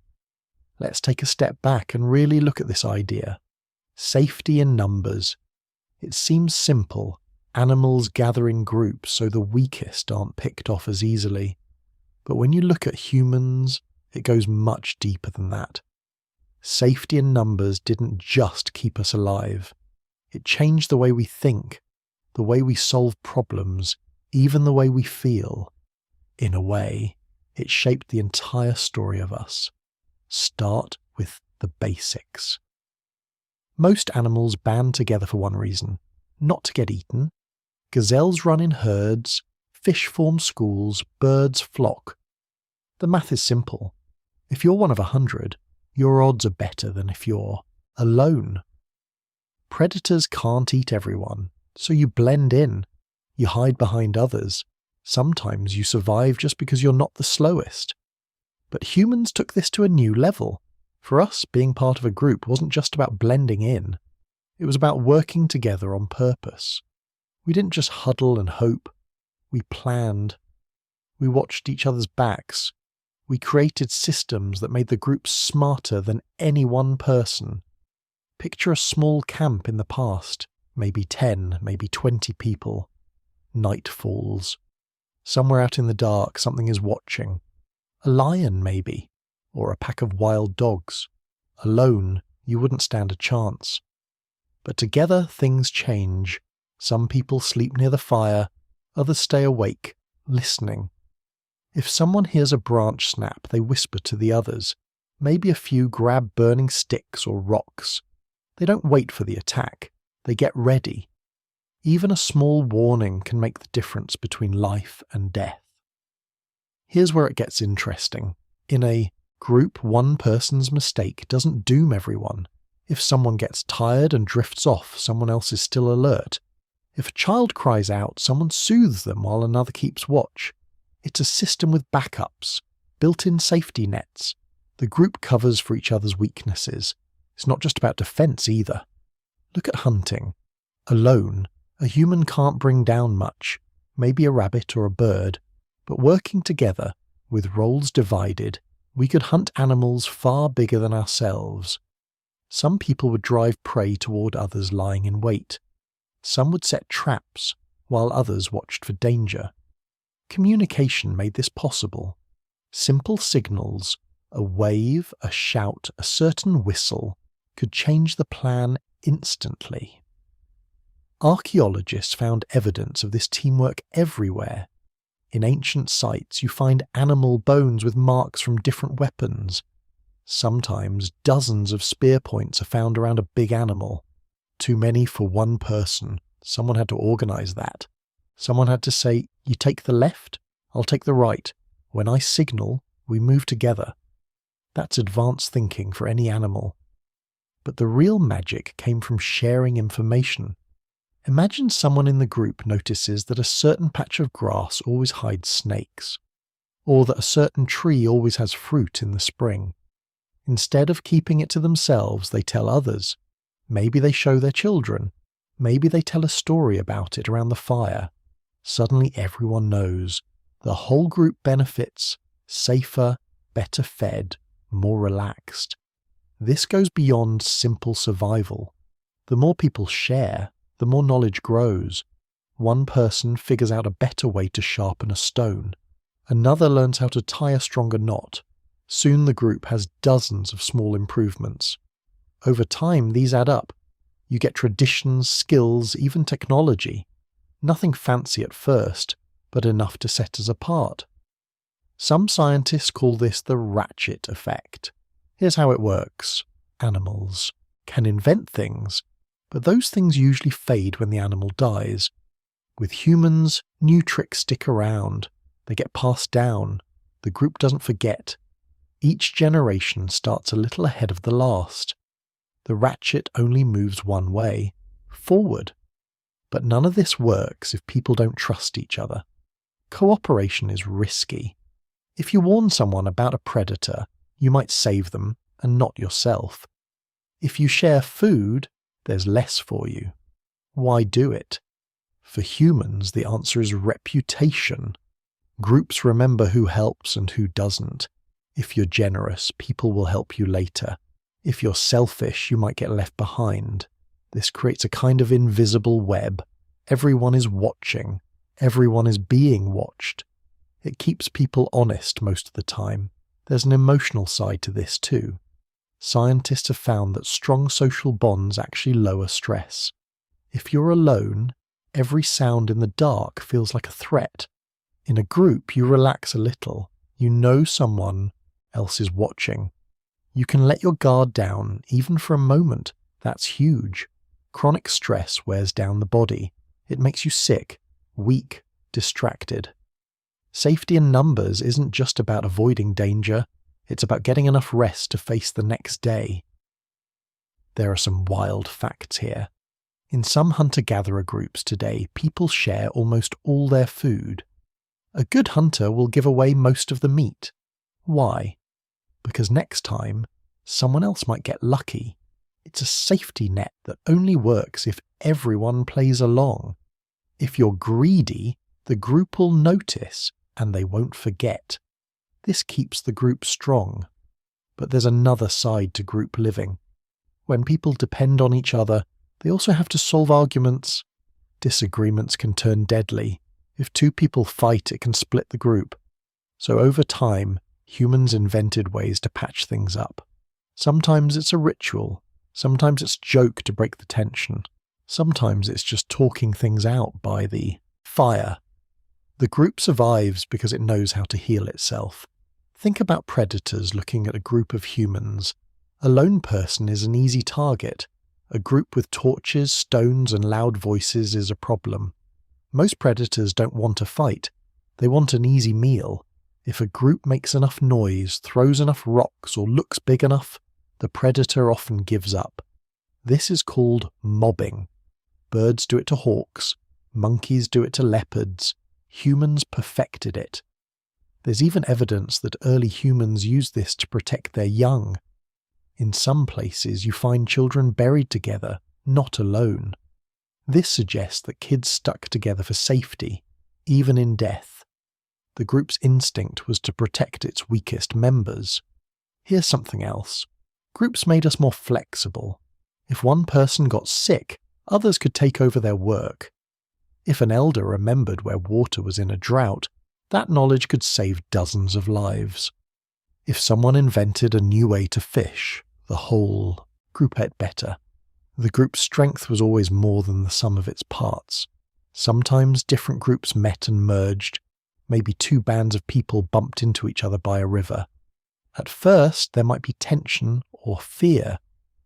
Let's take a step back and really look at this idea. Safety in numbers. It seems simple. Animals gather in groups so the weakest aren't picked off as easily. But when you look at humans, it goes much deeper than that. Safety in numbers didn't just keep us alive. It changed the way we think, the way we solve problems, even the way we feel. In a way, it shaped the entire story of us. Start with the basics. Most animals band together for one reason, not to get eaten. Gazelles run in herds, fish form schools, birds flock. The math is simple. If you're one of 100, your odds are better than if you're alone. Predators can't eat everyone, so you blend in. You hide behind others. Sometimes you survive just because you're not the slowest. But humans took this to a new level. For us, being part of a group wasn't just about blending in. It was about working together on purpose. We didn't just huddle and hope. We planned. We watched each other's backs. We created systems that made the group smarter than any one person. Picture a small camp in the past, maybe 10, maybe 20 people. Night falls. Somewhere out in the dark, something is watching. A lion, maybe, or a pack of wild dogs. Alone, you wouldn't stand a chance. But together, things change. Some people sleep near the fire, others stay awake, listening. If someone hears a branch snap, they whisper to the others. Maybe a few grab burning sticks or rocks. They don't wait for the attack. They get ready. Even a small warning can make the difference between life and death. Here's where it gets interesting. In a group, one person's mistake doesn't doom everyone. If someone gets tired and drifts off, someone else is still alert. If a child cries out, someone soothes them while another keeps watch. It's a system with backups, built-in safety nets. The group covers for each other's weaknesses. It's not just about defense either. Look at hunting. Alone, a human can't bring down much, maybe a rabbit or a bird, but working together, with roles divided, we could hunt animals far bigger than ourselves. Some people would drive prey toward others lying in wait. Some would set traps, while others watched for danger. Communication made this possible. Simple signals, a wave, a shout, a certain whistle, could change the plan instantly. Archaeologists found evidence of this teamwork everywhere. In ancient sites, you find animal bones with marks from different weapons. Sometimes dozens of spear points are found around a big animal. Too many for one person. Someone had to organize that. Someone had to say, you take the left, I'll take the right. When I signal, we move together. That's advanced thinking for any animal. But the real magic came from sharing information. Imagine someone in the group notices that a certain patch of grass always hides snakes, or that a certain tree always has fruit in the spring. Instead of keeping it to themselves, they tell others. Maybe they show their children. Maybe they tell a story about it around the fire. Suddenly everyone knows. The whole group benefits, safer, better fed, more relaxed. This goes beyond simple survival. The more people share, the more knowledge grows. One person figures out a better way to sharpen a stone. Another learns how to tie a stronger knot. Soon the group has dozens of small improvements. Over time, these add up. You get traditions, skills, even technology. Nothing fancy at first, but enough to set us apart. Some scientists call this the ratchet effect. Here's how it works. Animals can invent things, but those things usually fade when the animal dies. With humans, new tricks stick around. They get passed down. The group doesn't forget. Each generation starts a little ahead of the last. The ratchet only moves one way, forward. But none of this works if people don't trust each other. Cooperation is risky. If you warn someone about a predator, you might save them and not yourself. If you share food, there's less for you. Why do it? For humans, the answer is reputation. Groups remember who helps and who doesn't. If you're generous, people will help you later. If you're selfish, you might get left behind. This creates a kind of invisible web. Everyone is watching. Everyone is being watched. It keeps people honest most of the time. There's an emotional side to this too. Scientists have found that strong social bonds actually lower stress. If you're alone, every sound in the dark feels like a threat. In a group, you relax a little. You know someone else is watching. You can let your guard down, even for a moment. That's huge. Chronic stress wears down the body. It makes you sick, weak, distracted. Safety in numbers isn't just about avoiding danger. It's about getting enough rest to face the next day. There are some wild facts here. In some hunter-gatherer groups today, people share almost all their food. A good hunter will give away most of the meat. Why? Because next time, someone else might get lucky. It's a safety net that only works if everyone plays along. If you're greedy, the group will notice and they won't forget. This keeps the group strong. But there's another side to group living. When people depend on each other, they also have to solve arguments. Disagreements can turn deadly. If two people fight, it can split the group. So over time, humans invented ways to patch things up. Sometimes it's a ritual. Sometimes it's a joke to break the tension. Sometimes it's just talking things out by the fire. The group survives because it knows how to heal itself. Think about predators looking at a group of humans. A lone person is an easy target. A group with torches, stones, and loud voices is a problem. Most predators don't want a fight. They want an easy meal. If a group makes enough noise, throws enough rocks, or looks big enough, the predator often gives up. This is called mobbing. Birds do it to hawks. Monkeys do it to leopards. Humans perfected it. There's even evidence that early humans used this to protect their young. In some places, you find children buried together, not alone. This suggests that kids stuck together for safety, even in death. The group's instinct was to protect its weakest members. Here's something else. Groups made us more flexible. If one person got sick, others could take over their work. If an elder remembered where water was in a drought, that knowledge could save dozens of lives. If someone invented a new way to fish, the whole group ate better. The group's strength was always more than the sum of its parts. Sometimes different groups met and merged. Maybe two bands of people bumped into each other by a river. At first, there might be tension or fear,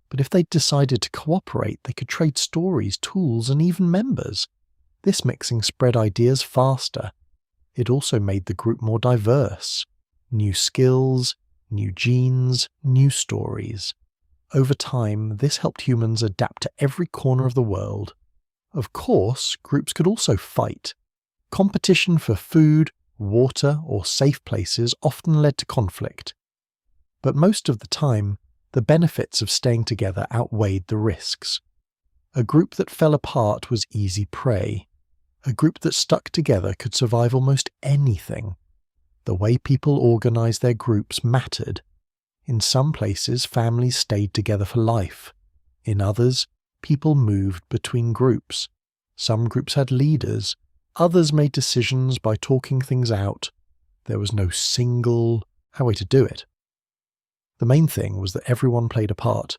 but if they decided to cooperate, they could trade stories, tools, and even members. This mixing spread ideas faster. It also made the group more diverse. New skills, new genes, new stories. Over time, this helped humans adapt to every corner of the world. Of course, groups could also fight. Competition for food, water, or safe places often led to conflict. But most of the time, the benefits of staying together outweighed the risks. A group that fell apart was easy prey. A group that stuck together could survive almost anything. The way people organized their groups mattered. In some places, families stayed together for life. In others, people moved between groups. Some groups had leaders. Others made decisions by talking things out. There was no single way to do it. The main thing was that everyone played a part.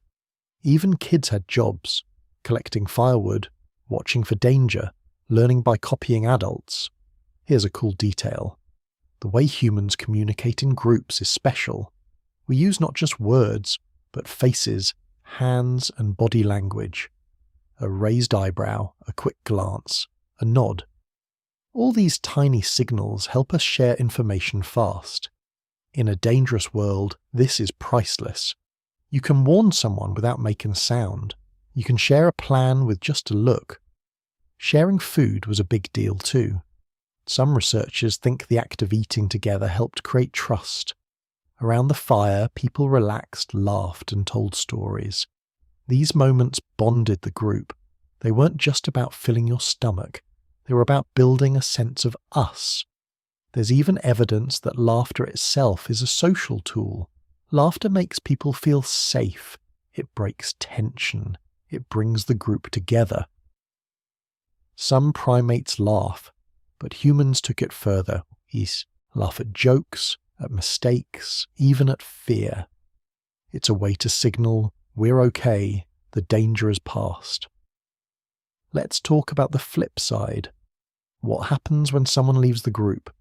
Even kids had jobs, collecting firewood, watching for danger, learning by copying adults. Here's a cool detail. The way humans communicate in groups is special. We use not just words, but faces, hands, and body language. A raised eyebrow, a quick glance, a nod. All these tiny signals help us share information fast. In a dangerous world, this is priceless. You can warn someone without making a sound. You can share a plan with just a look. Sharing food was a big deal too. Some researchers think the act of eating together helped create trust. Around the fire, people relaxed, laughed, and told stories. These moments bonded the group. They weren't just about filling your stomach. They were about building a sense of us. There's even evidence that laughter itself is a social tool. Laughter makes people feel safe. It breaks tension. It brings the group together. Some primates laugh, but humans took it further. We laugh at jokes, at mistakes, even at fear. It's a way to signal, we're okay, the danger is past. Let's talk about the flip side. What happens when someone leaves the group?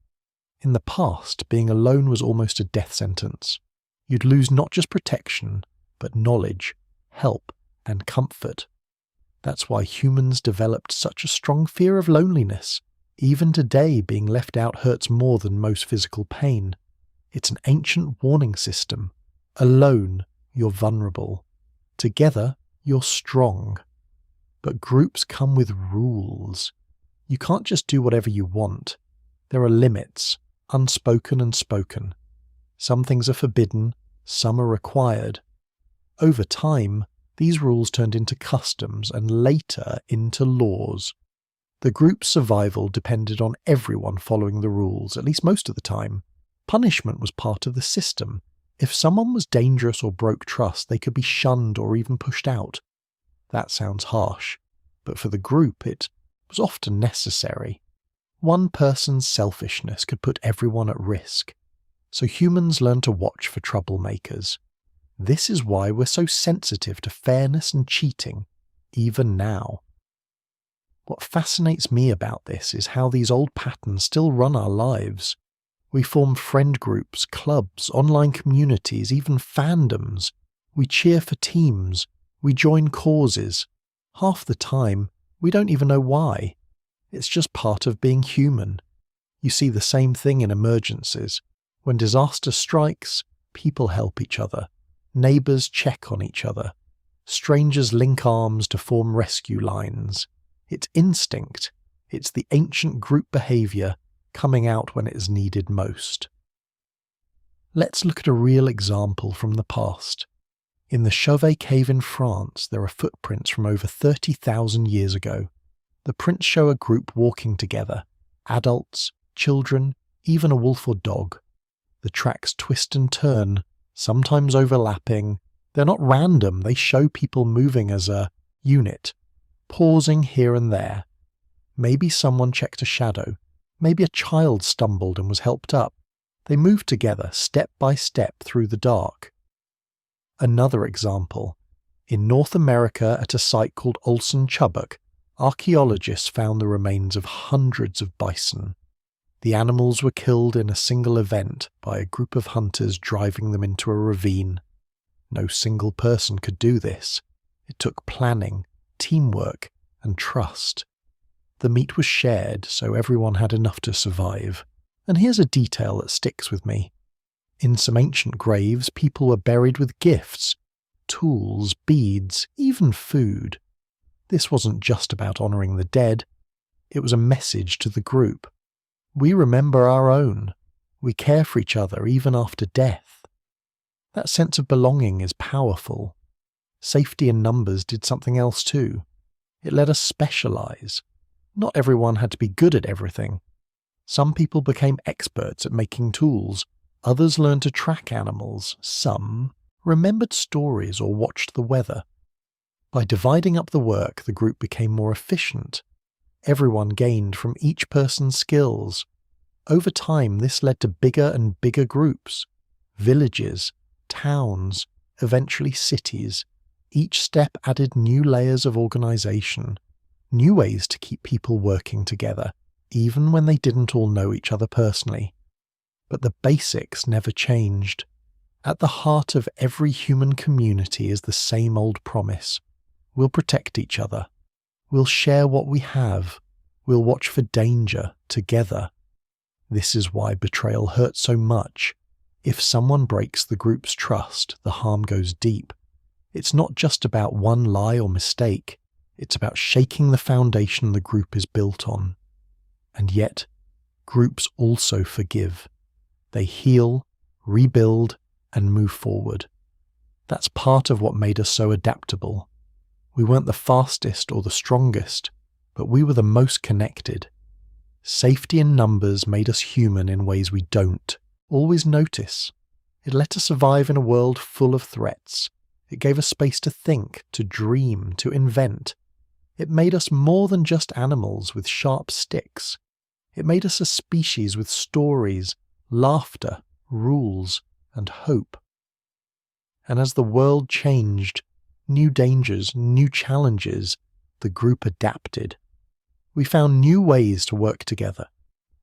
In the past, being alone was almost a death sentence. You'd lose not just protection, but knowledge, help, and comfort. That's why humans developed such a strong fear of loneliness. Even today, being left out hurts more than most physical pain. It's an ancient warning system. Alone, you're vulnerable. Together, you're strong. But groups come with rules. You can't just do whatever you want. There are limits, unspoken and spoken. Some things are forbidden, some are required. Over time, these rules turned into customs and later into laws. The group's survival depended on everyone following the rules, at least most of the time. Punishment was part of the system. If someone was dangerous or broke trust, they could be shunned or even pushed out. That sounds harsh, but for the group it was often necessary. One person's selfishness could put everyone at risk. So humans learned to watch for troublemakers. This is why we're so sensitive to fairness and cheating, even now. What fascinates me about this is how these old patterns still run our lives. We form friend groups, clubs, online communities, even fandoms. We cheer for teams. We join causes. Half the time, we don't even know why. It's just part of being human. You see the same thing in emergencies. When disaster strikes, people help each other. Neighbours check on each other. Strangers link arms to form rescue lines. It's instinct. It's the ancient group behaviour coming out when it is needed most. Let's look at a real example from the past. In the Chauvet cave in France, there are footprints from over 30,000 years ago. The prints show a group walking together. Adults, children, even a wolf or dog. The tracks twist and turn, sometimes overlapping. They're not random, they show people moving as a unit, pausing here and there. Maybe someone checked a shadow. Maybe a child stumbled and was helped up. They moved together, step by step, through the dark. Another example. In North America, at a site called Olson Chubbuck, archaeologists found the remains of hundreds of bison. The animals were killed in a single event by a group of hunters driving them into a ravine. No single person could do this. It took planning, teamwork, and trust. The meat was shared, so everyone had enough to survive. And here's a detail that sticks with me. In some ancient graves, people were buried with gifts, tools, beads, even food. This wasn't just about honouring the dead. It was a message to the group. We remember our own. We care for each other even after death. That sense of belonging is powerful. Safety in numbers did something else too. It let us specialise. Not everyone had to be good at everything. Some people became experts at making tools. Others learned to track animals. Some remembered stories or watched the weather. By dividing up the work, the group became more efficient. Everyone gained from each person's skills. Over time, this led to bigger and bigger groups. Villages, towns, eventually cities. Each step added new layers of organisation, new ways to keep people working together, even when they didn't all know each other personally. But the basics never changed. At the heart of every human community is the same old promise. We'll protect each other. We'll share what we have. We'll watch for danger together. This is why betrayal hurts so much. If someone breaks the group's trust, the harm goes deep. It's not just about one lie or mistake. It's about shaking the foundation the group is built on. And yet, groups also forgive. They heal, rebuild, and move forward. That's part of what made us so adaptable. We weren't the fastest or the strongest, but we were the most connected. Safety in numbers made us human in ways we don't always notice. It let us survive in a world full of threats. It gave us space to think, to dream, to invent. It made us more than just animals with sharp sticks. It made us a species with stories, laughter, rules, and hope. And as the world changed, new dangers, new challenges, the group adapted. We found new ways to work together,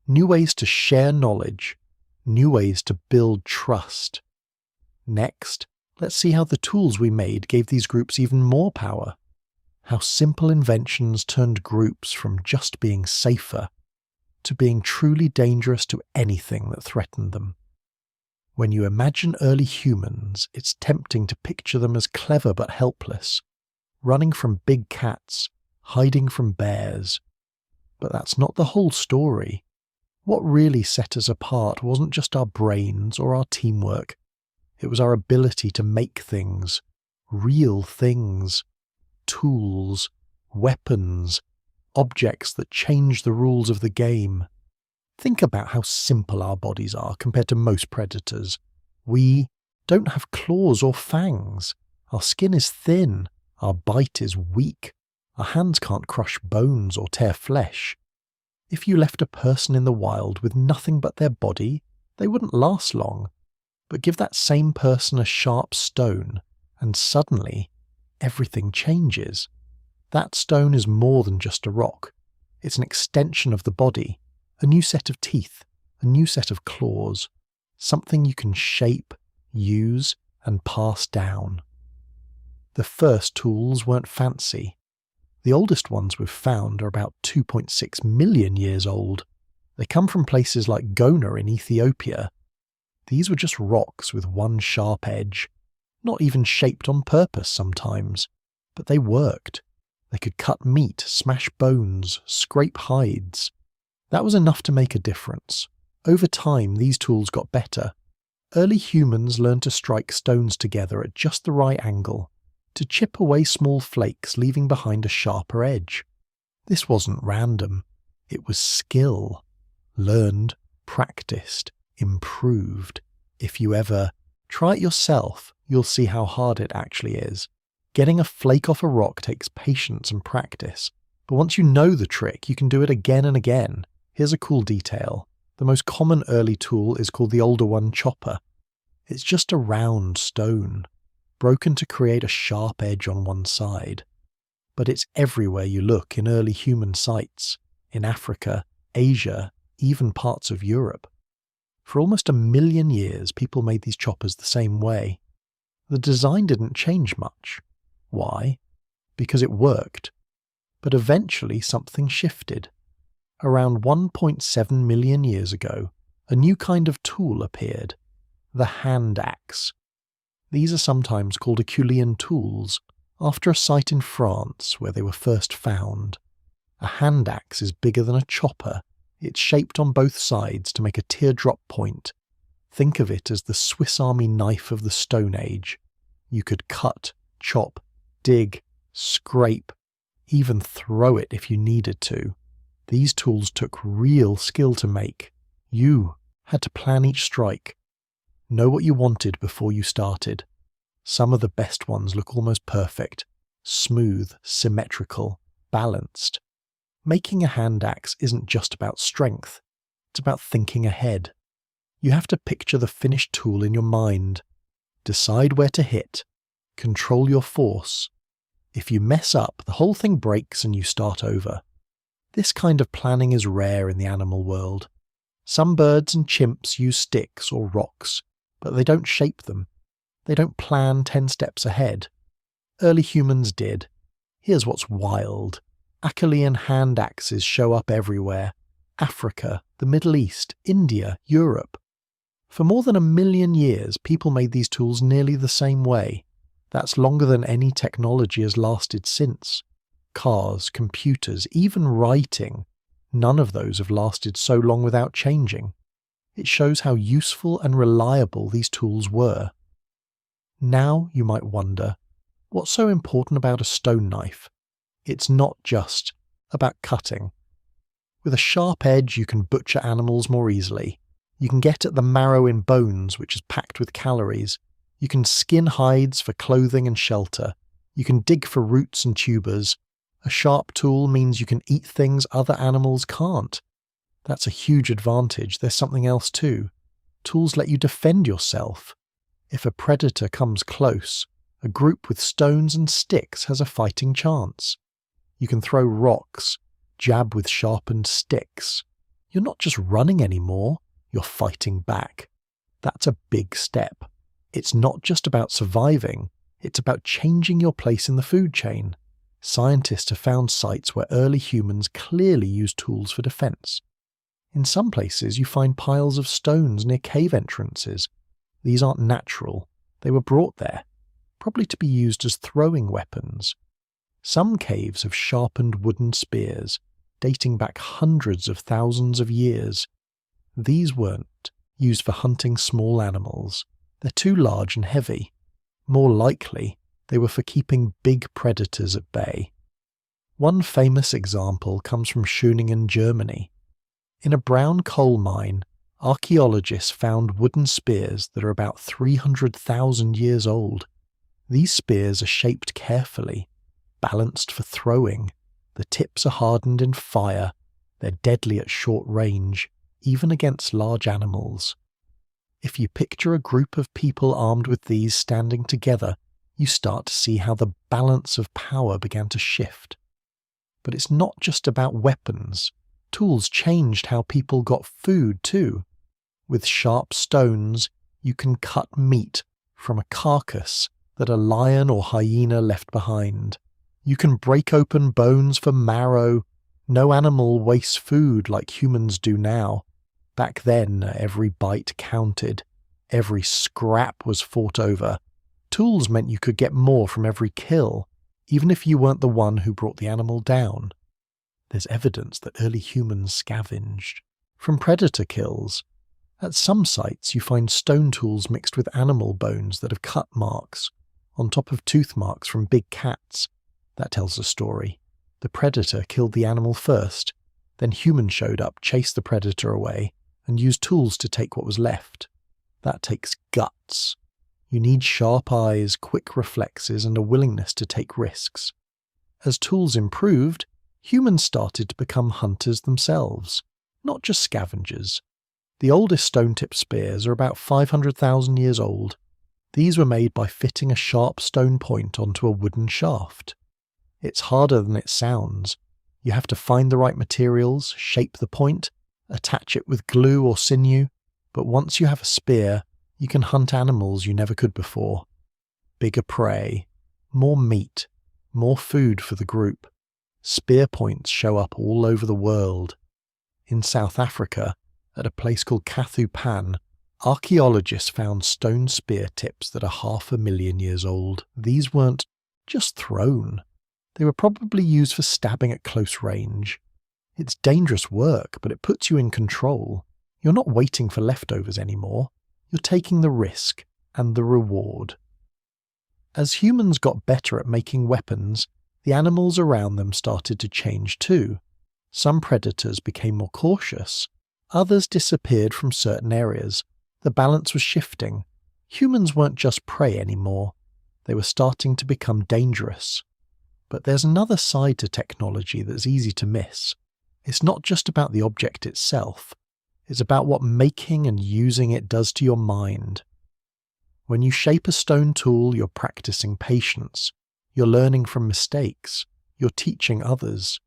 new ways to share knowledge, new ways to build trust. Next, let's see how the tools we made gave these groups even more power. How simple inventions turned groups from just being safer to being truly dangerous to anything that threatened them. When you imagine early humans, it's tempting to picture them as clever but helpless, running from big cats, hiding from bears. But that's not the whole story. What really set us apart wasn't just our brains or our teamwork. It was our ability to make things, real things, tools, weapons, objects that change the rules of the game. Think about how simple our bodies are compared to most predators. We don't have claws or fangs. Our skin is thin. Our bite is weak. Our hands can't crush bones or tear flesh. If you left a person in the wild with nothing but their body, they wouldn't last long. But give that same person a sharp stone, and suddenly everything changes. That stone is more than just a rock. It's an extension of the body, a new set of teeth, a new set of claws, something you can shape, use, and pass down. The first tools weren't fancy. The oldest ones we've found are about 2.6 million years old. They come from places like Gona in Ethiopia. These were just rocks with one sharp edge, not even shaped on purpose sometimes, but they worked. They could cut meat, smash bones, scrape hides. That was enough to make a difference. Over time, these tools got better. Early humans learned to strike stones together at just the right angle, to chip away small flakes, leaving behind a sharper edge. This wasn't random. It was skill. Learned, practiced, improved. If you ever try it yourself, you'll see how hard it actually is. Getting a flake off a rock takes patience and practice. But once you know the trick, you can do it again and again. Here's a cool detail. The most common early tool is called the older one chopper. It's just a round stone, broken to create a sharp edge on one side. But it's everywhere you look in early human sites, in Africa, Asia, even parts of Europe. For almost 1,000,000 years, people made these choppers the same way. The design didn't change much. Why? Because it worked. But eventually something shifted. Around 1.7 million years ago, a new kind of tool appeared, the hand axe. These are sometimes called Herculean tools, after a site in France where they were first found. A hand axe is bigger than a chopper. It's shaped on both sides to make a teardrop point. Think of it as the Swiss Army knife of the Stone Age. You could cut, chop, dig, scrape, even throw it if you needed to. These tools took real skill to make. You had to plan each strike. Know what you wanted before you started. Some of the best ones look almost perfect. Smooth, symmetrical, balanced. Making a hand axe isn't just about strength. It's about thinking ahead. You have to picture the finished tool in your mind. Decide where to hit. Control your force. If you mess up, the whole thing breaks and you start over. This kind of planning is rare in the animal world. Some birds and chimps use sticks or rocks, but they don't shape them. They don't plan 10 steps ahead. Early humans did. Here's what's wild. Acheulean hand axes show up everywhere. Africa, the Middle East, India, Europe. For more than 1,000,000 years, people made these tools nearly the same way. That's longer than any technology has lasted since. Cars, computers, even writing. None of those have lasted so long without changing. It shows how useful and reliable these tools were. Now you might wonder, what's so important about a stone knife? It's not just about cutting. With a sharp edge, you can butcher animals more easily. You can get at the marrow in bones, which is packed with calories. You can skin hides for clothing and shelter. You can dig for roots and tubers. A sharp tool means you can eat things other animals can't. That's a huge advantage. There's something else too. Tools let you defend yourself. If a predator comes close, a group with stones and sticks has a fighting chance. You can throw rocks, jab with sharpened sticks. You're not just running anymore, you're fighting back. That's a big step. It's not just about surviving, it's about changing your place in the food chain. Scientists have found sites where early humans clearly used tools for defense. In some places, you find piles of stones near cave entrances. These aren't natural. They were brought there, probably to be used as throwing weapons. Some caves have sharpened wooden spears, dating back hundreds of thousands of years. These weren't used for hunting small animals. They're too large and heavy. More likely, they were for keeping big predators at bay. One famous example comes from Schöningen, Germany. In a brown coal mine, archaeologists found wooden spears that are about 300,000 years old. These spears are shaped carefully, balanced for throwing. The tips are hardened in fire. They're deadly at short range, even against large animals. If you picture a group of people armed with these standing together, you start to see how the balance of power began to shift. But it's not just about weapons. Tools changed how people got food too. With sharp stones, you can cut meat from a carcass that a lion or hyena left behind. You can break open bones for marrow. No animal wastes food like humans do now. Back then, every bite counted. Every scrap was fought over. Tools meant you could get more from every kill, even if you weren't the one who brought the animal down. There's evidence that early humans scavenged from predator kills. At some sites, you find stone tools mixed with animal bones that have cut marks, on top of tooth marks from big cats. That tells a story. The predator killed the animal first, then humans showed up, chased the predator away, and used tools to take what was left. That takes guts. You need sharp eyes, quick reflexes, and a willingness to take risks. As tools improved, humans started to become hunters themselves, not just scavengers. The oldest stone-tipped spears are about 500,000 years old. These were made by fitting a sharp stone point onto a wooden shaft. It's harder than it sounds. You have to find the right materials, shape the point, attach it with glue or sinew, but once you have a spear, you can hunt animals you never could before. Bigger prey, more meat, more food for the group. Spear points show up all over the world. In South Africa, at a place called Kathu Pan, archaeologists found stone spear tips that are 500,000 years old. These weren't just thrown. They were probably used for stabbing at close range. It's dangerous work, but it puts you in control. You're not waiting for leftovers anymore. You're taking the risk and the reward. As humans got better at making weapons, the animals around them started to change too. Some predators became more cautious. Others disappeared from certain areas. The balance was shifting. Humans weren't just prey anymore. They were starting to become dangerous. But there's another side to technology that's easy to miss. It's not just about the object itself. It's about what making and using it does to your mind. When you shape a stone tool, you're practicing patience. You're learning from mistakes. You're teaching others.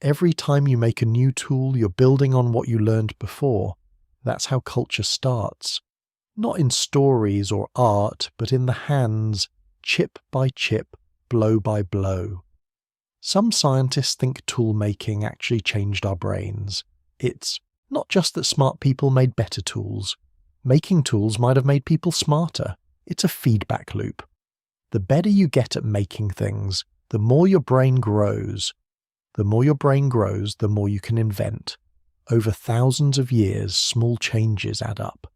Every time you make a new tool, you're building on what you learned before. That's how culture starts. Not in stories or art, but in the hands, chip by chip, blow by blow. Some scientists think tool making actually changed our brains. It's not just that smart people made better tools. Making tools might have made people smarter. It's a feedback loop. The better you get at making things, the more your brain grows. The more your brain grows, the more you can invent. Over thousands of years, small changes add up.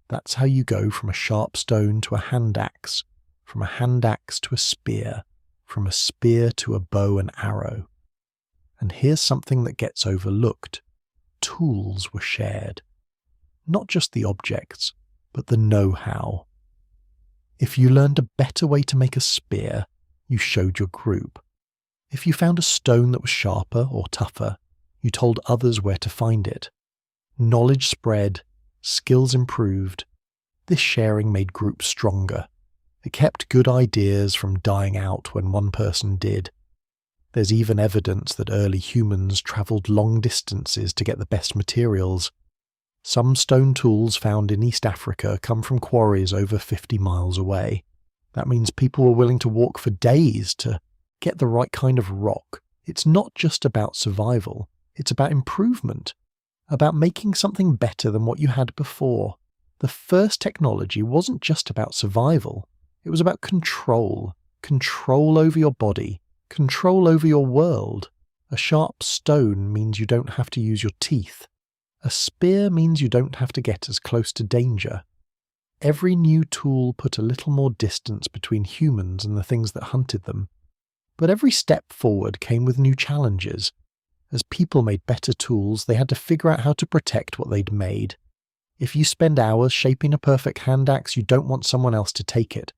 That's how you go from a sharp stone to a hand axe, from a hand axe to a spear, from a spear to a bow and arrow. And here's something that gets overlooked. Tools were shared. Not just the objects, but the know-how. If you learned a better way to make a spear, you showed your group. If you found a stone that was sharper or tougher, you told others where to find it. Knowledge spread, skills improved. This sharing made groups stronger. It kept good ideas from dying out when one person did. There's even evidence that early humans travelled long distances to get the best materials. Some stone tools found in East Africa come from quarries over 50 miles away. That means people were willing to walk for days to get the right kind of rock. It's not just about survival. It's about improvement, about making something better than what you had before. The first technology wasn't just about survival. It was about control. Control over your body. Control over your world. A sharp stone means you don't have to use your teeth. A spear means you don't have to get as close to danger. Every new tool put a little more distance between humans and the things that hunted them. But every step forward came with new challenges. As people made better tools, they had to figure out how to protect what they'd made. If you spend hours shaping a perfect hand axe, you don't want someone else to take it.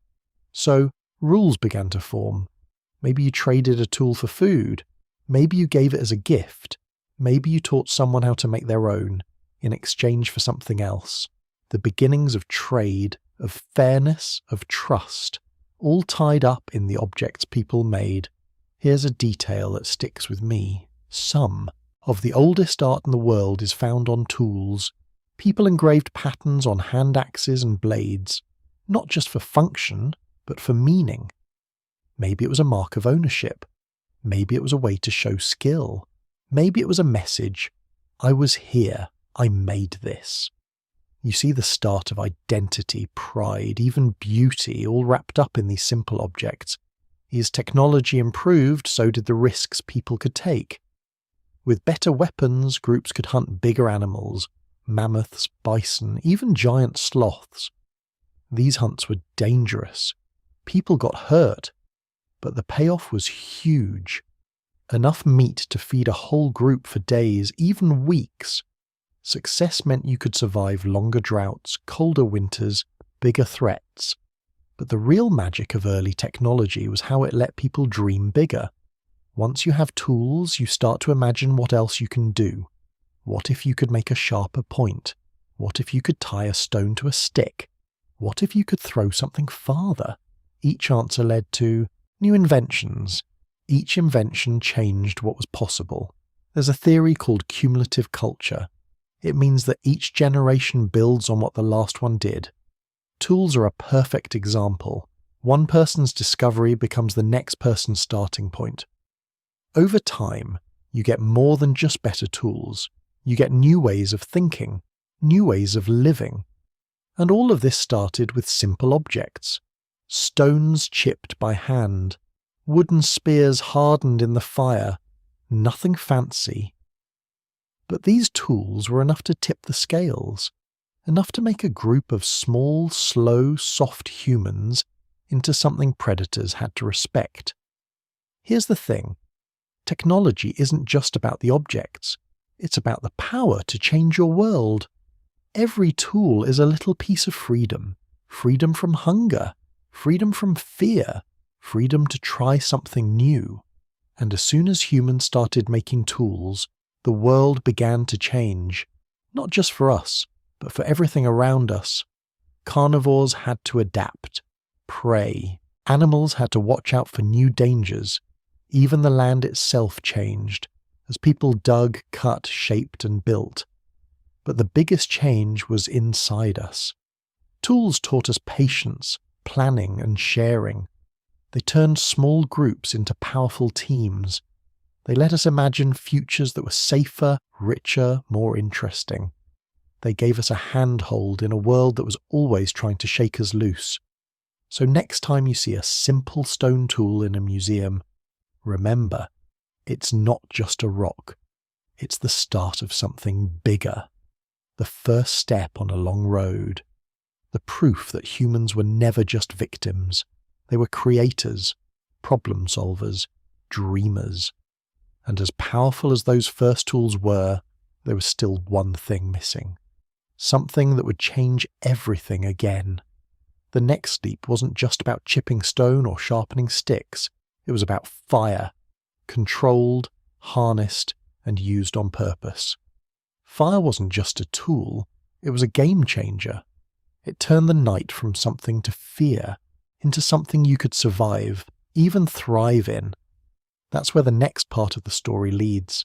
So, rules began to form. Maybe you traded a tool for food. Maybe you gave it as a gift. Maybe you taught someone how to make their own, in exchange for something else. The beginnings of trade, of fairness, of trust, all tied up in the objects people made. Here's a detail that sticks with me. Some of the oldest art in the world is found on tools. People engraved patterns on hand axes and blades, not just for function, but for meaning. Maybe it was a mark of ownership. Maybe it was a way to show skill. Maybe it was a message. I was here. I made this. You see the start of identity, pride, even beauty, all wrapped up in these simple objects. As technology improved, so did the risks people could take. With better weapons, groups could hunt bigger animals, mammoths, bison, even giant sloths. These hunts were dangerous. People got hurt, but the payoff was huge. Enough meat to feed a whole group for days, even weeks. Success meant you could survive longer droughts, colder winters, bigger threats. But the real magic of early technology was how it let people dream bigger. Once you have tools, you start to imagine what else you can do. What if you could make a sharper point? What if you could tie a stone to a stick? What if you could throw something farther? Each answer led to new inventions. Each invention changed what was possible. There's a theory called cumulative culture. It means that each generation builds on what the last one did. Tools are a perfect example. One person's discovery becomes the next person's starting point. Over time, you get more than just better tools. You get new ways of thinking, new ways of living. And all of this started with simple objects. Stones chipped by hand, wooden spears hardened in the fire, nothing fancy. But these tools were enough to tip the scales, enough to make a group of small, slow, soft humans into something predators had to respect. Here's the thing. Technology isn't just about the objects. It's about the power to change your world. Every tool is a little piece of freedom. Freedom from hunger. Freedom from fear. Freedom to try something new. And as soon as humans started making tools, the world began to change. Not just for us, but for everything around us. Carnivores had to adapt. Prey. Animals had to watch out for new dangers. Even the land itself changed, as people dug, cut, shaped, and built. But the biggest change was inside us. Tools taught us patience, planning, and sharing. They turned small groups into powerful teams. They let us imagine futures that were safer, richer, more interesting. They gave us a handhold in a world that was always trying to shake us loose. So next time you see a simple stone tool in a museum, remember, it's not just a rock. It's the start of something bigger. The first step on a long road. The proof that humans were never just victims. They were creators, problem solvers, dreamers. And as powerful as those first tools were, there was still one thing missing. Something that would change everything again. The next leap wasn't just about chipping stone or sharpening sticks. It was about fire, controlled, harnessed, and used on purpose. Fire wasn't just a tool, it was a game changer. It turned the night from something to fear into something you could survive, even thrive in. That's where the next part of the story leads.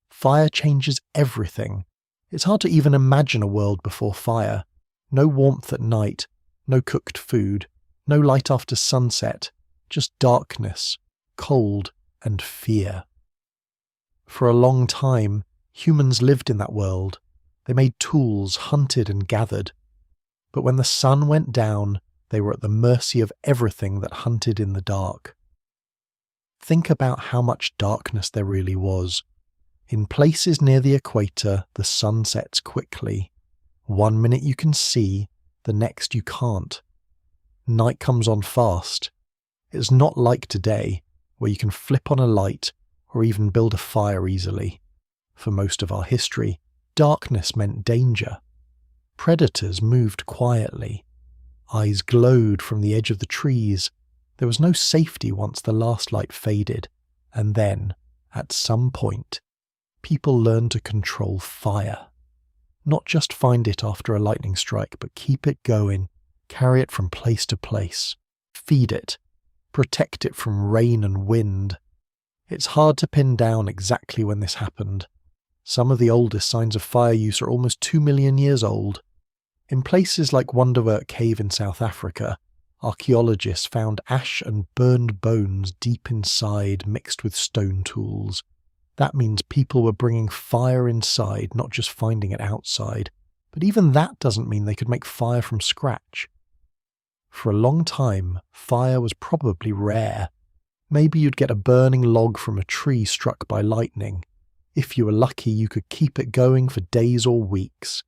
Fire changes everything. It's hard to even imagine a world before fire. No warmth at night, no cooked food, no light after sunset, just darkness, cold, and fear. For a long time, humans lived in that world. They made tools, hunted and gathered. But when the sun went down, they were at the mercy of everything that hunted in the dark. Think about how much darkness there really was. In places near the equator, the sun sets quickly. 1 minute you can see, the next you can't. Night comes on fast. It's not like today, where you can flip on a light or even build a fire easily. For most of our history, darkness meant danger. Predators moved quietly. Eyes glowed from the edge of the trees. There was no safety once the last light faded. And then, at some point, people learned to control fire. Not just find it after a lightning strike, but keep it going, carry it from place to place, feed it, protect it from rain and wind. It's hard to pin down exactly when this happened. Some of the oldest signs of fire use are almost 2 million years old. In places like Wonderwerk Cave in South Africa, archaeologists found ash and burned bones deep inside mixed with stone tools. That means people were bringing fire inside, not just finding it outside. But even that doesn't mean they could make fire from scratch. For a long time, fire was probably rare. Maybe you'd get a burning log from a tree struck by lightning. If you were lucky, you could keep it going for days or weeks.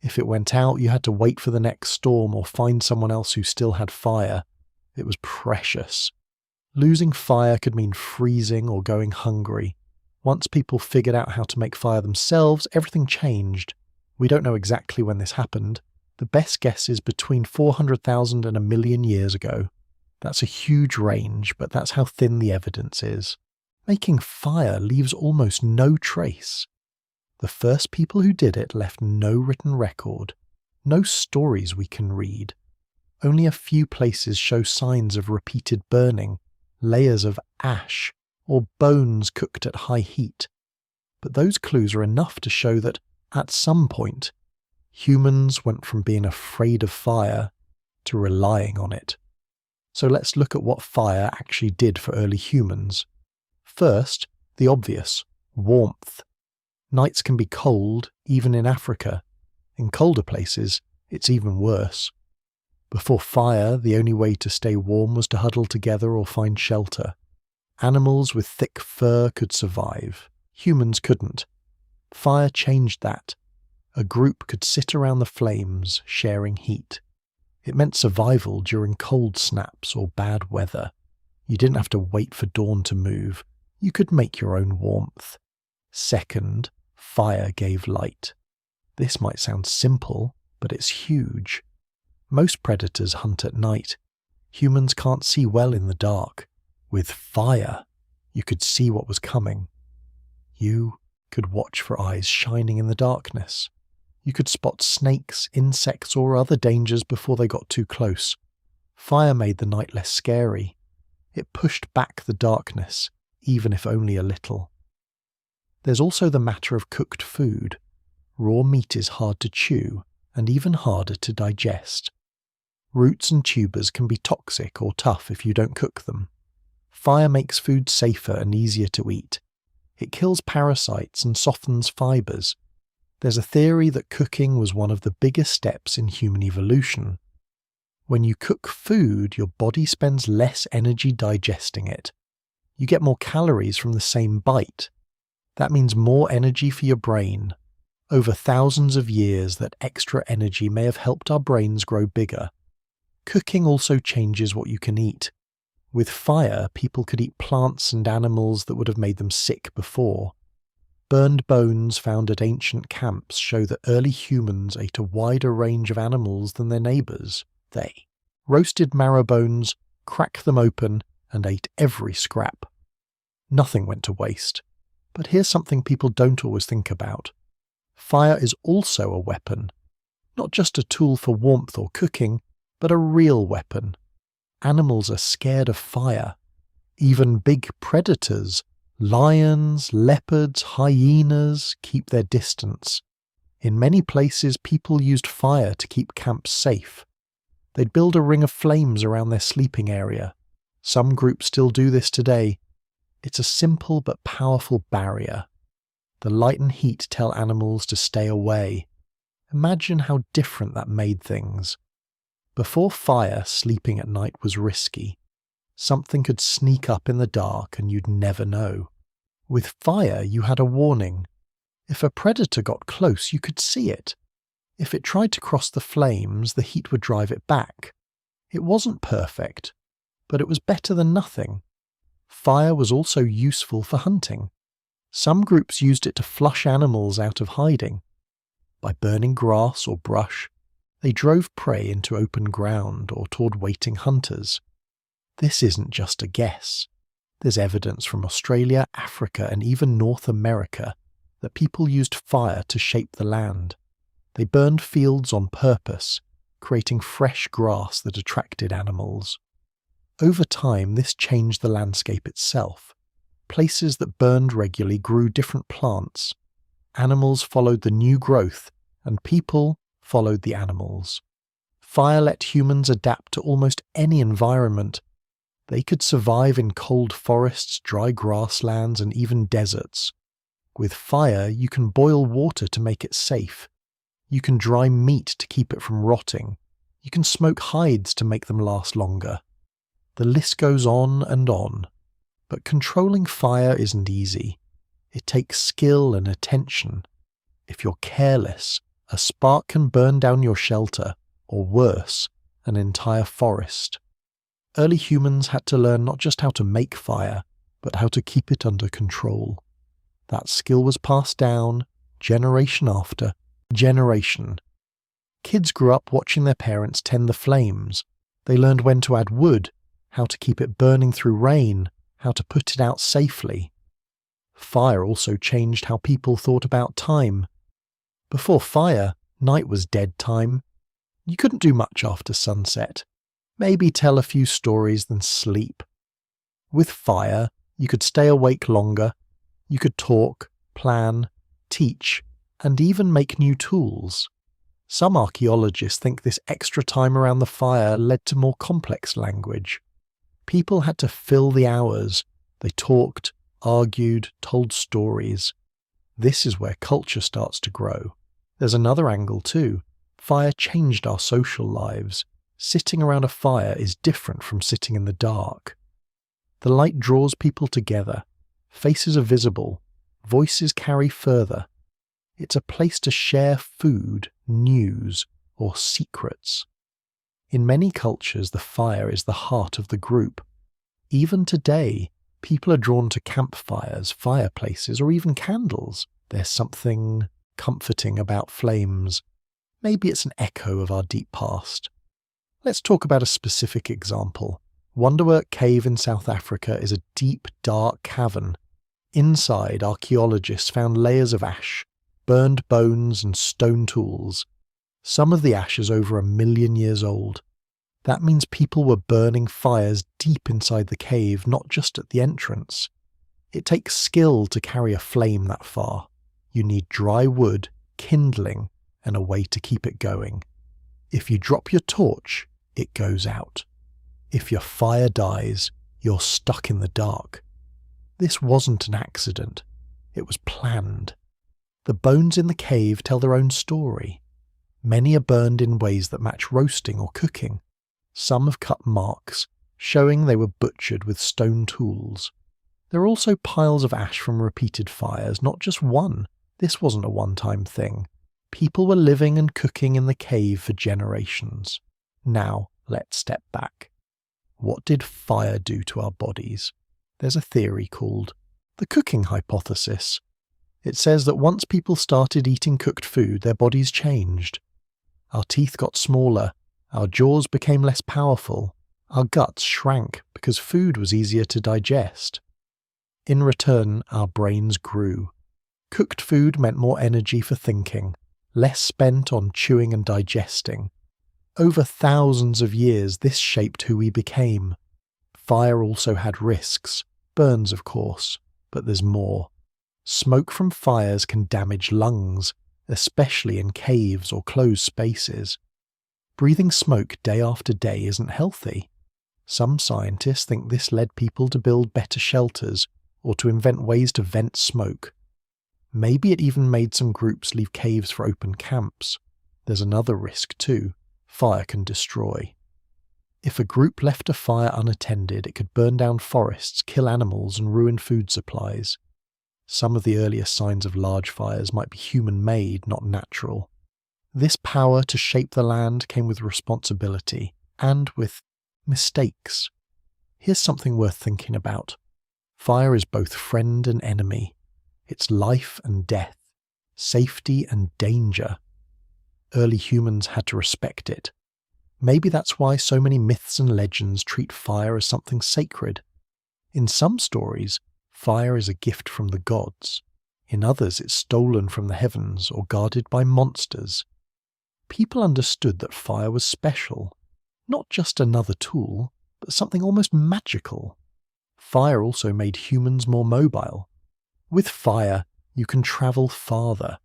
If it went out, you had to wait for the next storm or find someone else who still had fire. It was precious. Losing fire could mean freezing or going hungry. Once people figured out how to make fire themselves, everything changed. We don't know exactly when this happened. The best guess is between 400,000 and 1 million years ago. That's a huge range, but that's how thin the evidence is. Making fire leaves almost no trace. The first people who did it left no written record, no stories we can read. Only a few places show signs of repeated burning, layers of ash, or bones cooked at high heat. But those clues are enough to show that At some point, humans went from being afraid of fire to relying on it. So let's look at what fire actually did for early humans. First, the obvious, warmth. Nights can be cold, even in Africa. In colder places, it's even worse. Before fire, the only way to stay warm was to huddle together or find shelter. Animals with thick fur could survive. Humans couldn't. Fire changed that. A group could sit around the flames, sharing heat. It meant survival during cold snaps or bad weather. You didn't have to wait for dawn to move. You could make your own warmth. Second, fire gave light. This might sound simple, but it's huge. Most predators hunt at night. Humans can't see well in the dark. With fire, you could see what was coming. You could watch for eyes shining in the darkness. You could spot snakes, insects, or other dangers before they got too close. Fire made the night less scary. It pushed back the darkness, even if only a little. There's also the matter of cooked food. Raw meat is hard to chew, and even harder to digest. Roots and tubers can be toxic or tough if you don't cook them. Fire makes food safer and easier to eat. It kills parasites and softens fibers. There's a theory that cooking was one of the biggest steps in human evolution. When you cook food, your body spends less energy digesting it. You get more calories from the same bite. That means more energy for your brain. Over thousands of years, that extra energy may have helped our brains grow bigger. Cooking also changes what you can eat. With fire, people could eat plants and animals that would have made them sick before. Burned bones found at ancient camps show that early humans ate a wider range of animals than their neighbours. They roasted marrow bones, cracked them open, and ate every scrap. Nothing went to waste. But here's something people don't always think about. Fire is also a weapon. Not just a tool for warmth or cooking, but a real weapon. Animals are scared of fire. Even big predators, lions, leopards, hyenas, keep their distance. In many places, people used fire to keep camps safe. They'd build a ring of flames around their sleeping area. Some groups still do this today. It's a simple but powerful barrier. The light and heat tell animals to stay away. Imagine how different that made things. Before fire, sleeping at night was risky. Something could sneak up in the dark and you'd never know. With fire, you had a warning. If a predator got close, you could see it. If it tried to cross the flames, the heat would drive it back. It wasn't perfect, but it was better than nothing. Fire was also useful for hunting. Some groups used it to flush animals out of hiding. By burning grass or brush, they drove prey into open ground or toward waiting hunters. This isn't just a guess. There's evidence from Australia, Africa, and even North America that people used fire to shape the land. They burned fields on purpose, creating fresh grass that attracted animals. Over time, this changed the landscape itself. Places that burned regularly grew different plants. Animals followed the new growth, and people followed the animals. Fire let humans adapt to almost any environment. They could survive in cold forests, dry grasslands, and even deserts. With fire, you can boil water to make it safe. You can dry meat to keep it from rotting. You can smoke hides to make them last longer. The list goes on and on. But controlling fire isn't easy. It takes skill and attention. If you're careless, a spark can burn down your shelter, or worse, an entire forest. Early humans had to learn not just how to make fire, but how to keep it under control. That skill was passed down, generation after generation. Kids grew up watching their parents tend the flames. They learned when to add wood, how to keep it burning through rain, how to put it out safely. Fire also changed how people thought about time. Before fire, night was dead time. You couldn't do much after sunset. Maybe tell a few stories, then sleep. With fire, you could stay awake longer. You could talk, plan, teach, and even make new tools. Some archaeologists think this extra time around the fire led to more complex language. People had to fill the hours. They talked, argued, told stories. This is where culture starts to grow. There's another angle too. Fire changed our social lives. Sitting around a fire is different from sitting in the dark. The light draws people together. Faces are visible. Voices carry further. It's a place to share food, news, or secrets. In many cultures, the fire is the heart of the group. Even today, people are drawn to campfires, fireplaces, or even candles. There's something comforting about flames. Maybe it's an echo of our deep past. Let's talk about a specific example. Wonderwork Cave in South Africa is a deep, dark cavern. Inside, archaeologists found layers of ash, burned bones and stone tools. Some of the ash is over 1 million years old. That means people were burning fires deep inside the cave, not just at the entrance. It takes skill to carry a flame that far. You need dry wood, kindling, and a way to keep it going. If you drop your torch, it goes out. If your fire dies, you're stuck in the dark. This wasn't an accident. It was planned. The bones in the cave tell their own story. Many are burned in ways that match roasting or cooking. Some have cut marks, showing they were butchered with stone tools. There are also piles of ash from repeated fires, not just one. This wasn't a one-time thing. People were living and cooking in the cave for generations. Now, let's step back. What did fire do to our bodies? There's a theory called the cooking hypothesis. It says that once people started eating cooked food, their bodies changed. Our teeth got smaller, our jaws became less powerful, our guts shrank because food was easier to digest. In return, our brains grew. Cooked food meant more energy for thinking, less spent on chewing and digesting. Over thousands of years, this shaped who we became. Fire also had risks, burns of course, but there's more. Smoke from fires can damage lungs, especially in caves or closed spaces. Breathing smoke day after day isn't healthy. Some scientists think this led people to build better shelters or to invent ways to vent smoke. Maybe it even made some groups leave caves for open camps. There's another risk too. Fire can destroy. If a group left a fire unattended, it could burn down forests, kill animals, and ruin food supplies. Some of the earliest signs of large fires might be human-made, not natural. This power to shape the land came with responsibility, and with mistakes. Here's something worth thinking about. Fire is both friend and enemy. It's life and death, safety and danger. Early humans had to respect it. Maybe that's why so many myths and legends treat fire as something sacred. In some stories, fire is a gift from the gods. In others, it's stolen from the heavens or guarded by monsters. People understood that fire was special, not just another tool, but something almost magical. Fire also made humans more mobile. With fire, you can travel farther.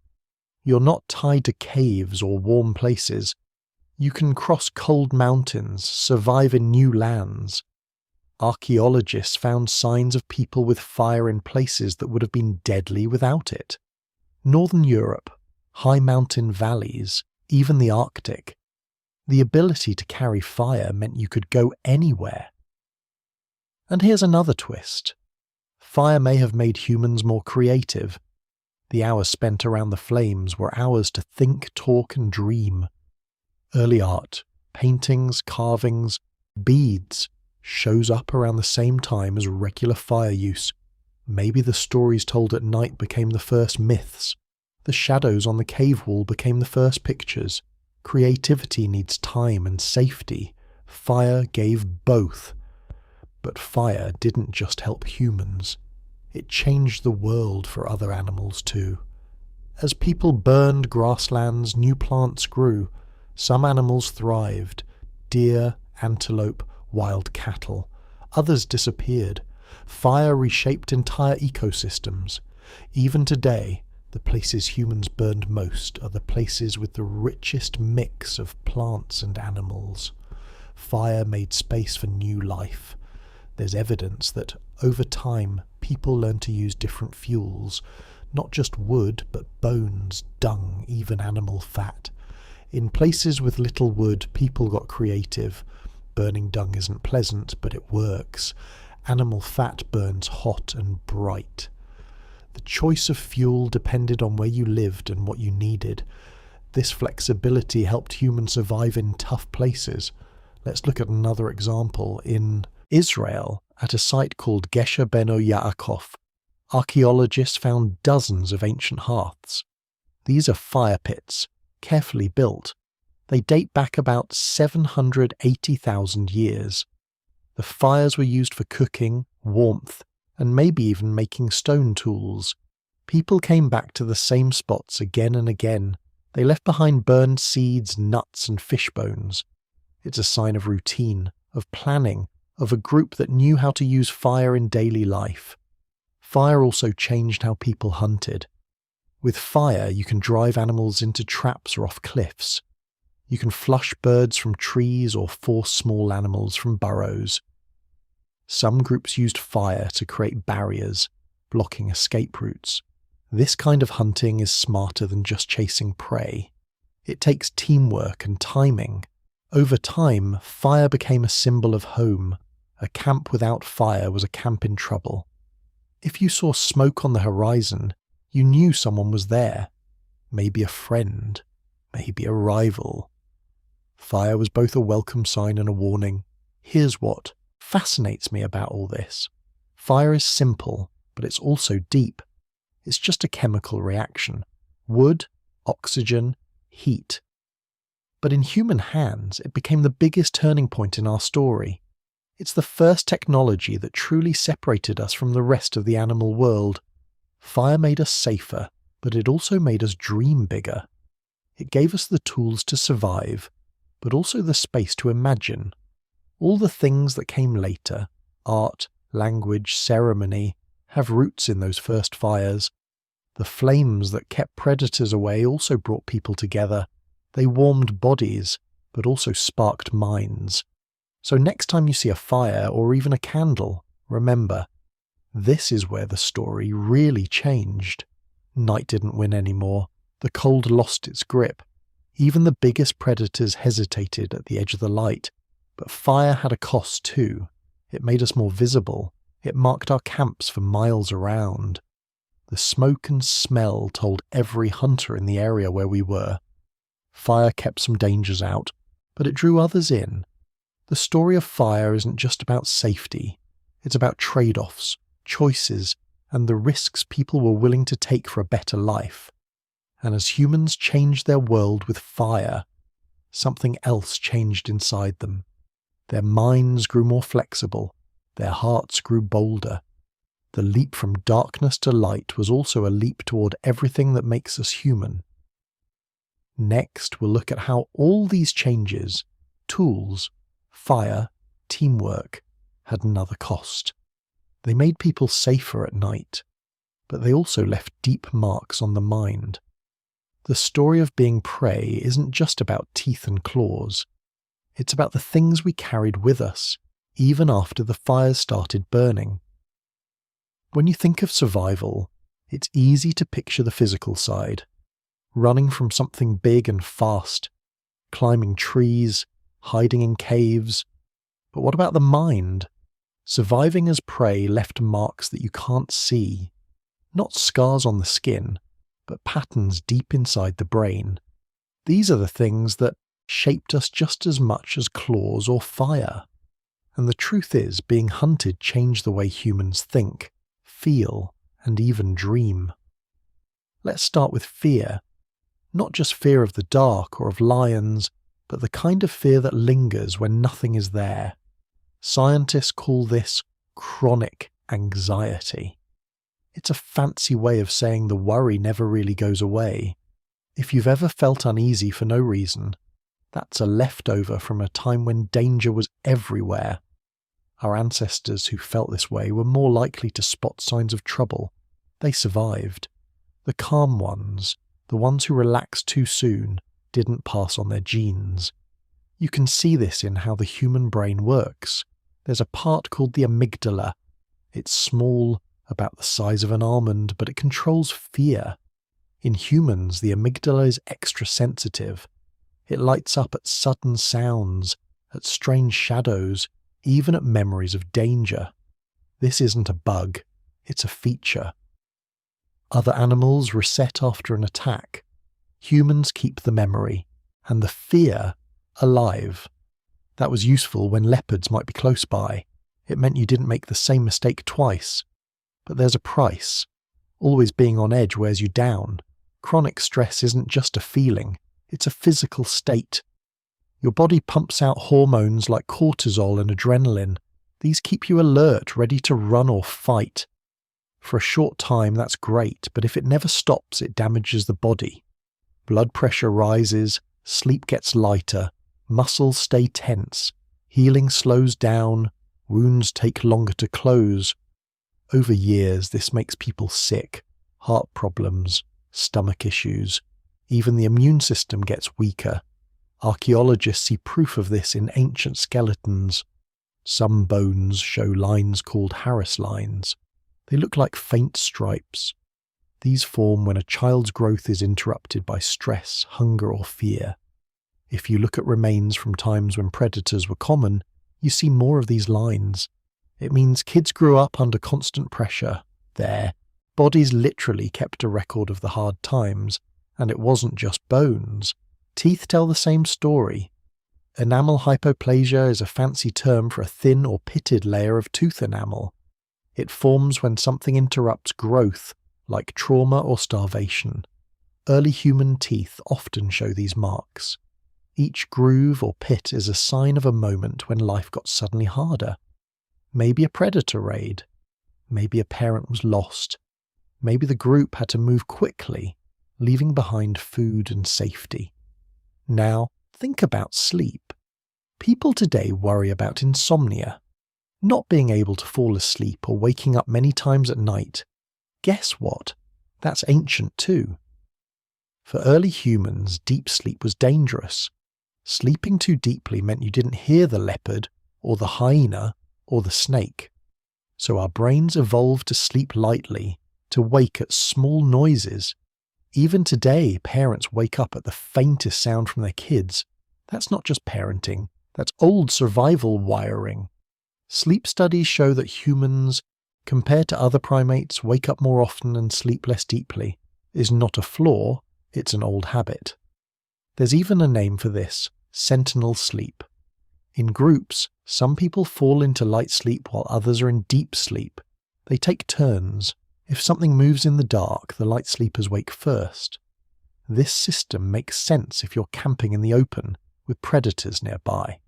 You're not tied to caves or warm places. You can cross cold mountains, survive in new lands. Archaeologists found signs of people with fire in places that would have been deadly without it. Northern Europe, high mountain valleys, even the Arctic. The ability to carry fire meant you could go anywhere. And here's another twist. Fire may have made humans more creative. The hours spent around the flames were hours to think, talk, and dream. Early art, paintings, carvings, beads, shows up around the same time as regular fire use. Maybe the stories told at night became the first myths. The shadows on the cave wall became the first pictures. Creativity needs time and safety. Fire gave both. But fire didn't just help humans. It changed the world for other animals too. As people burned grasslands, new plants grew. Some animals thrived. Deer, antelope, wild cattle. Others disappeared. Fire reshaped entire ecosystems. Even today, The places humans burned most are the places with the richest mix of plants and animals. Fire made space for new life. There's evidence that, over time, people learned to use different fuels, not just wood, but bones, dung, even animal fat. In places with little wood, people got creative. Burning dung isn't pleasant, but it works. Animal fat burns hot and bright. The choice of fuel depended on where you lived and what you needed. This flexibility helped humans survive in tough places. Let's look at another example. In Israel, at a site called Gesher Beno Yaakov, archaeologists found dozens of ancient hearths. These are fire pits, carefully built. They date back about 780,000 years. The fires were used for cooking, warmth, and maybe even making stone tools. People came back to the same spots again and again. They left behind burned seeds, nuts, and fish bones. It's a sign of routine, of planning, of a group that knew how to use fire in daily life. Fire also changed how people hunted. With fire, you can drive animals into traps or off cliffs. You can flush birds from trees or force small animals from burrows. Some groups used fire to create barriers, blocking escape routes. This kind of hunting is smarter than just chasing prey. It takes teamwork and timing. Over time, fire became a symbol of home. A camp without fire was a camp in trouble. If you saw smoke on the horizon, you knew someone was there. Maybe a friend, maybe a rival. Fire was both a welcome sign and a warning. Here's what fascinates me about all this. Fire is simple, but it's also deep. It's just a chemical reaction. Wood, oxygen, heat. But in human hands, it became the biggest turning point in our story. It's the first technology that truly separated us from the rest of the animal world. Fire made us safer, but it also made us dream bigger. It gave us the tools to survive, but also the space to imagine. All the things that came later, art, language, ceremony, have roots in those first fires. The flames that kept predators away also brought people together. They warmed bodies, but also sparked minds. So next time you see a fire or even a candle, remember, this is where the story really changed. Night didn't win anymore. The cold lost its grip. Even the biggest predators hesitated at the edge of the light. But fire had a cost too. It made us more visible. It marked our camps for miles around. The smoke and smell told every hunter in the area where we were. Fire kept some dangers out, but it drew others in. The story of fire isn't just about safety. It's about trade-offs, choices, and the risks people were willing to take for a better life. And as humans changed their world with fire, something else changed inside them. Their minds grew more flexible. Their hearts grew bolder. The leap from darkness to light was also a leap toward everything that makes us human. Next, we'll look at how all these changes, tools, fire, teamwork, had another cost. They made people safer at night, but they also left deep marks on the mind. The story of being prey isn't just about teeth and claws. It's about the things we carried with us, even after the fires started burning. When you think of survival, it's easy to picture the physical side. Running from something big and fast, climbing trees, hiding in caves. But what about the mind? Surviving as prey left marks that you can't see. Not scars on the skin, but patterns deep inside the brain. These are the things that shaped us just as much as claws or fire. And the truth is, being hunted changed the way humans think, feel, and even dream. Let's start with fear. Not just fear of the dark or of lions, but the kind of fear that lingers when nothing is there. Scientists call this chronic anxiety. It's a fancy way of saying the worry never really goes away. If you've ever felt uneasy for no reason, that's a leftover from a time when danger was everywhere. Our ancestors who felt this way were more likely to spot signs of trouble. They survived. The calm ones, the ones who relax too soon, didn't pass on their genes. You can see this in how the human brain works. There's a part called the amygdala. It's small, about the size of an almond, but it controls fear. In humans, the amygdala is extra sensitive. It lights up at sudden sounds, at strange shadows, even at memories of danger. This isn't a bug, it's a feature. Other animals reset after an attack. Humans keep the memory, and the fear, alive. That was useful when leopards might be close by. It meant you didn't make the same mistake twice. But there's a price. Always being on edge wears you down. Chronic stress isn't just a feeling, it's a physical state. Your body pumps out hormones like cortisol and adrenaline. These keep you alert, ready to run or fight. For a short time, that's great, but if it never stops, it damages the body. Blood pressure rises, sleep gets lighter, muscles stay tense, healing slows down, wounds take longer to close. Over years, this makes people sick, heart problems, stomach issues. Even the immune system gets weaker. Archaeologists see proof of this in ancient skeletons. Some bones show lines called Harris lines. They look like faint stripes. These form when a child's growth is interrupted by stress, hunger, or fear. If you look at remains from times when predators were common, you see more of these lines. It means kids grew up under constant pressure. Their bodies literally kept a record of the hard times, and it wasn't just bones. Teeth tell the same story. Enamel hypoplasia is a fancy term for a thin or pitted layer of tooth enamel. It forms when something interrupts growth, like trauma or starvation. Early human teeth often show these marks. Each groove or pit is a sign of a moment when life got suddenly harder. Maybe a predator raid. Maybe a parent was lost. Maybe the group had to move quickly, leaving behind food and safety. Now, think about sleep. People today worry about insomnia, not being able to fall asleep or waking up many times at night. Guess what? That's ancient too. For early humans, deep sleep was dangerous. Sleeping too deeply meant you didn't hear the leopard, or the hyena, or the snake. So our brains evolved to sleep lightly, to wake at small noises. Even today, parents wake up at the faintest sound from their kids. That's not just parenting, that's old survival wiring. Sleep studies show that humans, compared to other primates, wake up more often and sleep less deeply. Is not a flaw, it's an old habit. There's even a name for this, sentinel sleep. In groups, some people fall into light sleep while others are in deep sleep. They take turns. If something moves in the dark, the light sleepers wake first. This system makes sense if you're camping in the open, with predators nearby.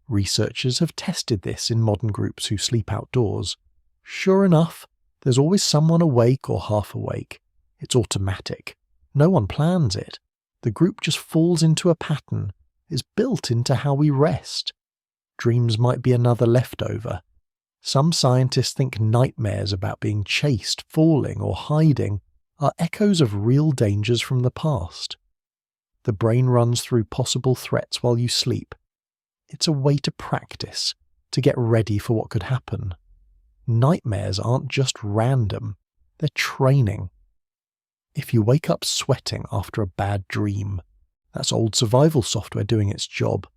Researchers have tested this in modern groups who sleep outdoors. Sure enough, there's always someone awake or half awake. It's automatic. No one plans it. The group just falls into a pattern. It's built into how we rest. Dreams might be another leftover. Some scientists think nightmares about being chased, falling, or hiding are echoes of real dangers from the past. The brain runs through possible threats while you sleep. It's a way to practice, to get ready for what could happen. Nightmares aren't just random, they're training. If you wake up sweating after a bad dream, that's old survival software doing its job.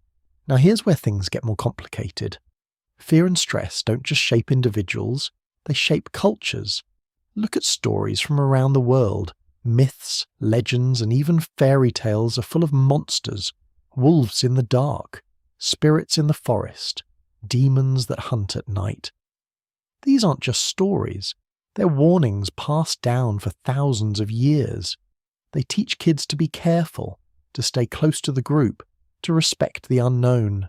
Now here's where things get more complicated. Fear and stress don't just shape individuals, they shape cultures. Look at stories from around the world. Myths, legends, and even fairy tales are full of monsters, wolves in the dark, spirits in the forest, demons that hunt at night. These aren't just stories, they're warnings passed down for thousands of years. They teach kids to be careful, to stay close to the group, to respect the unknown.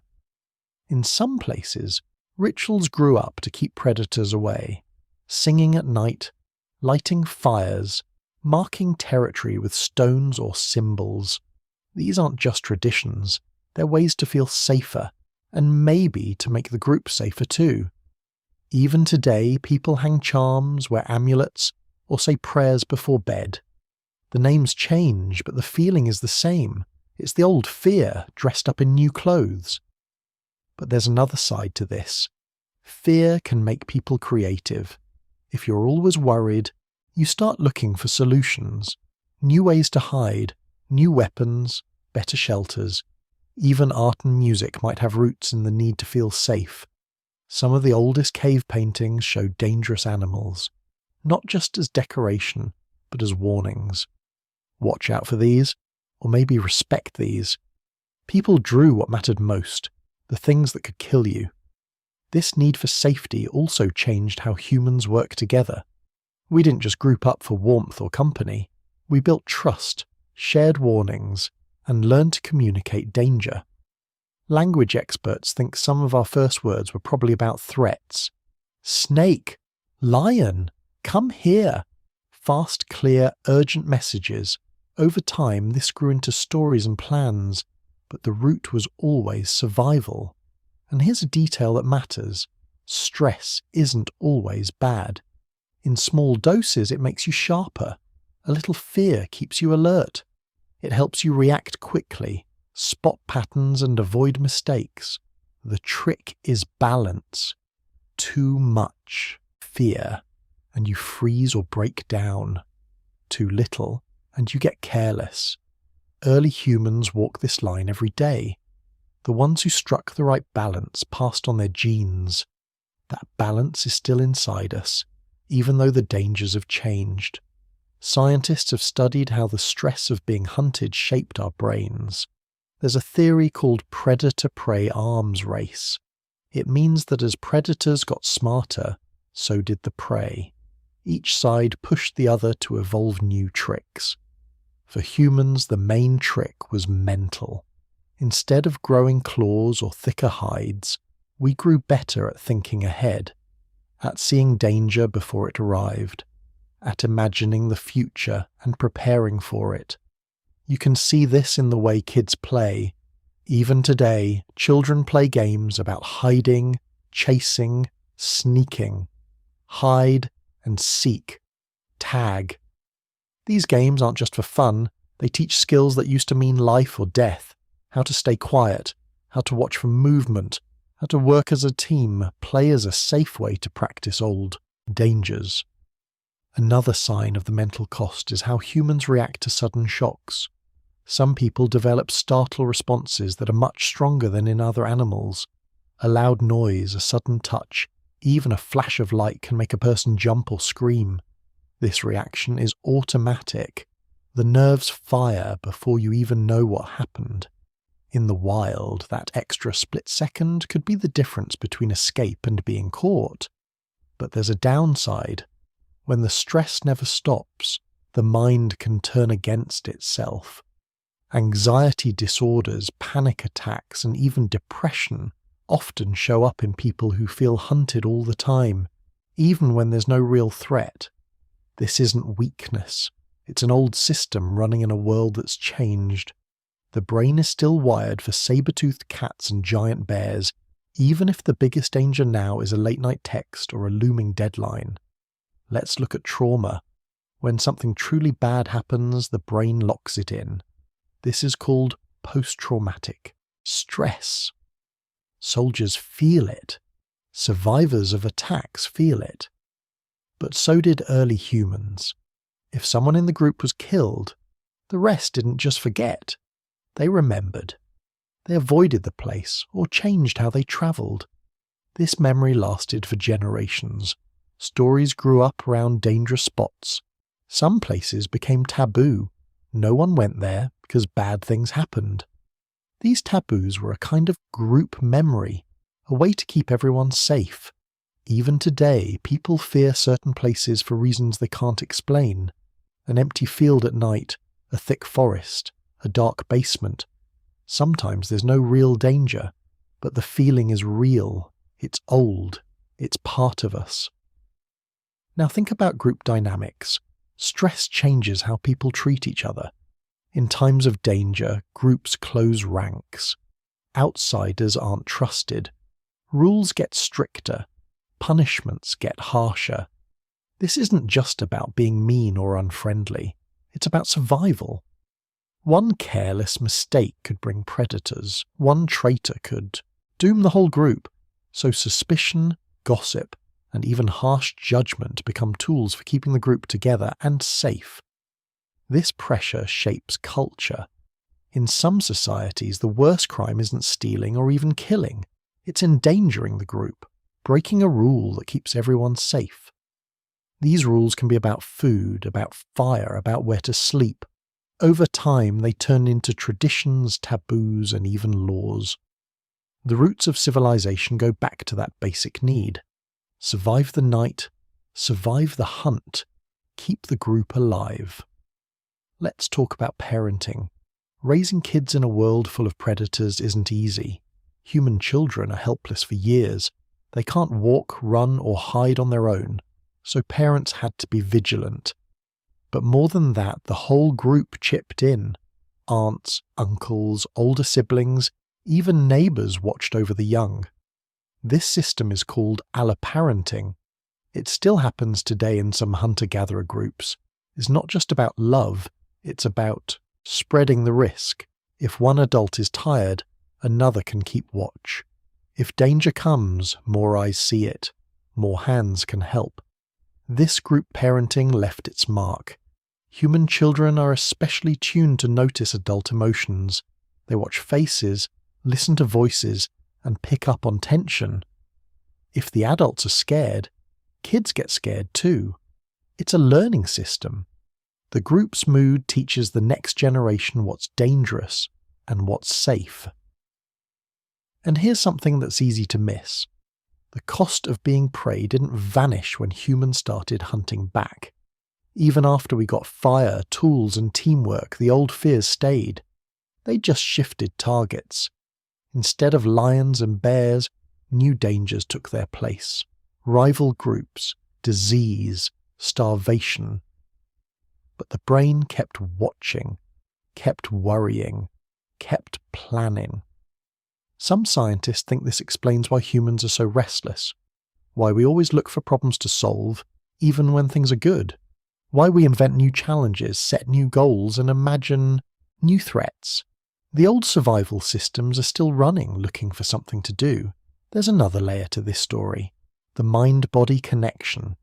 In some places, rituals grew up to keep predators away, singing at night, lighting fires, marking territory with stones or symbols. These aren't just traditions, they're ways to feel safer, and maybe to make the group safer too. Even today, people hang charms, wear amulets, or say prayers before bed. The names change, but the feeling is the same. It's the old fear dressed up in new clothes. But there's another side to this. Fear can make people creative. If you're always worried, you start looking for solutions, new ways to hide, new weapons, better shelters. Even art and music might have roots in the need to feel safe. Some of the oldest cave paintings show dangerous animals, not just as decoration, but as warnings. Watch out for these, or maybe respect these. People drew what mattered most, the things that could kill you. This need for safety also changed how humans work together. We didn't just group up for warmth or company. We built trust, shared warnings, and learned to communicate danger. Language experts think some of our first words were probably about threats. Snake, lion, come here. Fast, clear, urgent messages. Over time, this grew into stories and plans, but the root was always survival. And here's a detail that matters. Stress isn't always bad. In small doses, it makes you sharper. A little fear keeps you alert. It helps you react quickly, spot patterns and avoid mistakes. The trick is balance. Too much fear, and you freeze or break down. Too little, and you get careless. Early humans walk this line every day. The ones who struck the right balance passed on their genes. That balance is still inside us, even though the dangers have changed. Scientists have studied how the stress of being hunted shaped our brains. There's a theory called predator-prey arms race. It means that as predators got smarter, so did the prey. Each side pushed the other to evolve new tricks. For humans, the main trick was mental. Instead of growing claws or thicker hides, we grew better at thinking ahead, at seeing danger before it arrived, at imagining the future and preparing for it. You can see this in the way kids play. Even today, children play games about hiding, chasing, sneaking. Hide and seek. Tag. These games aren't just for fun, they teach skills that used to mean life or death. How to stay quiet, how to watch for movement, how to work as a team. Play is a safe way to practice old dangers. Another sign of the mental cost is how humans react to sudden shocks. Some people develop startle responses that are much stronger than in other animals. A loud noise, a sudden touch, even a flash of light can make a person jump or scream. This reaction is automatic. The nerves fire before you even know what happened. In the wild, that extra split second could be the difference between escape and being caught. But there's a downside. When the stress never stops, the mind can turn against itself. Anxiety disorders, panic attacks, and even depression often show up in people who feel hunted all the time, even when there's no real threat. This isn't weakness. It's an old system running in a world that's changed. The brain is still wired for saber-toothed cats and giant bears, even if the biggest danger now is a late-night text or a looming deadline. Let's look at trauma. When something truly bad happens, the brain locks it in. This is called post-traumatic stress. Soldiers feel it. Survivors of attacks feel it. But so did early humans. If someone in the group was killed, the rest didn't just forget. They remembered. They avoided the place or changed how they travelled. This memory lasted for generations. Stories grew up around dangerous spots. Some places became taboo. No one went there because bad things happened. These taboos were a kind of group memory, a way to keep everyone safe. Even today, people fear certain places for reasons they can't explain. An empty field at night, a thick forest, a dark basement. Sometimes there's no real danger, but the feeling is real. It's old. It's part of us. Now think about group dynamics. Stress changes how people treat each other. In times of danger, groups close ranks. Outsiders aren't trusted. Rules get stricter. Punishments get harsher. This isn't just about being mean or unfriendly, it's about survival. One careless mistake could bring predators, one traitor could doom the whole group, so suspicion, gossip, and even harsh judgment become tools for keeping the group together and safe. This pressure shapes culture. In some societies, the worst crime isn't stealing or even killing, it's endangering the group, breaking a rule that keeps everyone safe. These rules can be about food, about fire, about where to sleep. Over time, they turn into traditions, taboos, and even laws. The roots of civilization go back to that basic need. Survive the night, survive the hunt, keep the group alive. Let's talk about parenting. Raising kids in a world full of predators isn't easy. Human children are helpless for years. They can't walk, run, or hide on their own, so parents had to be vigilant. But more than that, the whole group chipped in. Aunts, uncles, older siblings, even neighbours watched over the young. This system is called alloparenting. It still happens today in some hunter-gatherer groups. It's not just about love, it's about spreading the risk. If one adult is tired, another can keep watch. If danger comes, more eyes see it, more hands can help. This group parenting left its mark. Human children are especially tuned to notice adult emotions. They watch faces, listen to voices, and pick up on tension. If the adults are scared, kids get scared too. It's a learning system. The group's mood teaches the next generation what's dangerous and what's safe. And here's something that's easy to miss. The cost of being prey didn't vanish when humans started hunting back. Even after we got fire, tools, and teamwork, the old fears stayed. They just shifted targets. Instead of lions and bears, new dangers took their place. Rival groups, disease, starvation. But the brain kept watching, kept worrying, kept planning. Some scientists think this explains why humans are so restless, why we always look for problems to solve, even when things are good, why we invent new challenges, set new goals, and imagine new threats. The old survival systems are still running, looking for something to do. There's another layer to this story, the mind-body connection.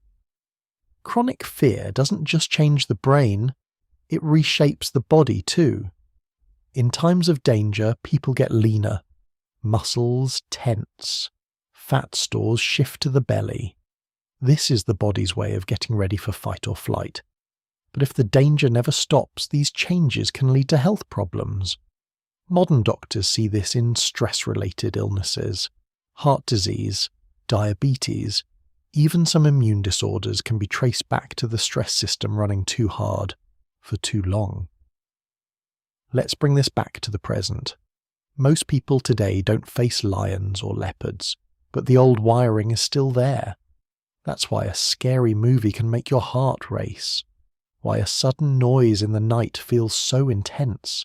Chronic fear doesn't just change the brain, it reshapes the body too. In times of danger, people get leaner. Muscles tense. Fat stores shift to the belly. This is the body's way of getting ready for fight or flight. But if the danger never stops, these changes can lead to health problems. Modern doctors see this in stress-related illnesses, heart disease, diabetes, even some immune disorders can be traced back to the stress system running too hard for too long. Let's bring this back to the present. Most people today don't face lions or leopards, but the old wiring is still there. That's why a scary movie can make your heart race, why a sudden noise in the night feels so intense,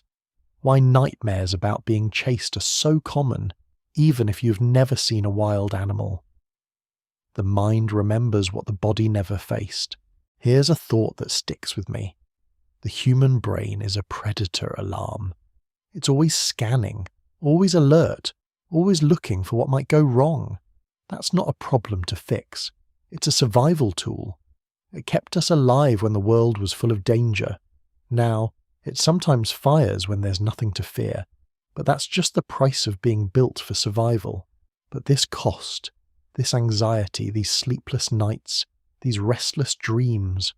why nightmares about being chased are so common, even if you've never seen a wild animal. The mind remembers what the body never faced. Here's a thought that sticks with me. The human brain is a predator alarm. It's always scanning, always alert, always looking for what might go wrong. That's not a problem to fix. It's a survival tool. It kept us alive when the world was full of danger. Now, it sometimes fires when there's nothing to fear, but that's just the price of being built for survival. But this cost, this anxiety, these sleepless nights, these restless dreams,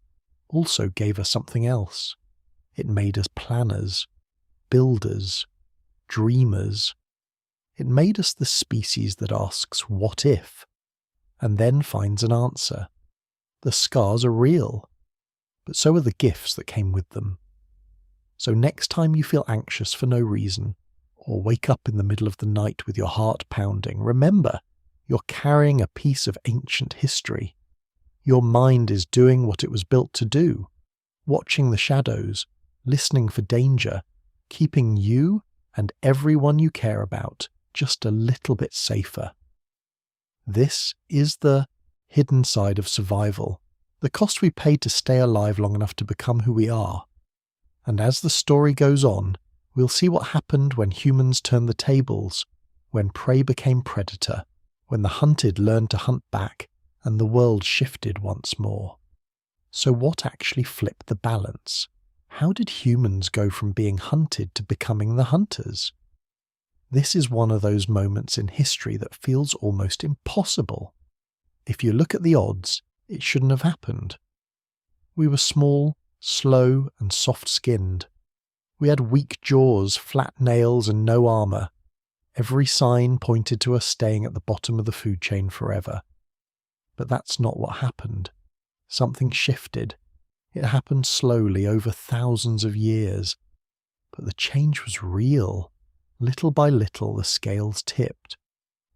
also gave us something else. It made us planners, builders, dreamers. It made us the species that asks, what if? And then finds an answer. The scars are real, but so are the gifts that came with them. So next time you feel anxious for no reason, or wake up in the middle of the night with your heart pounding, remember, you're carrying a piece of ancient history. Your mind is doing what it was built to do, watching the shadows, listening for danger, keeping you and everyone you care about just a little bit safer. This is the hidden side of survival, The cost we paid to stay alive long enough to become who we are. And as the story goes on, we'll see what happened when humans turned the tables, when prey became predator, when the hunted learned to hunt back, and the world shifted once more. So what actually flipped the balance? How did humans go from being hunted to becoming the hunters? This is one of those moments in history that feels almost impossible. If you look at the odds, it shouldn't have happened. We were small, slow, and soft-skinned. We had weak jaws, flat nails, and no armour. Every sign pointed to us staying at the bottom of the food chain forever. But that's not what happened. Something shifted. It happened slowly over thousands of years. But the change was real. Little by little, the scales tipped.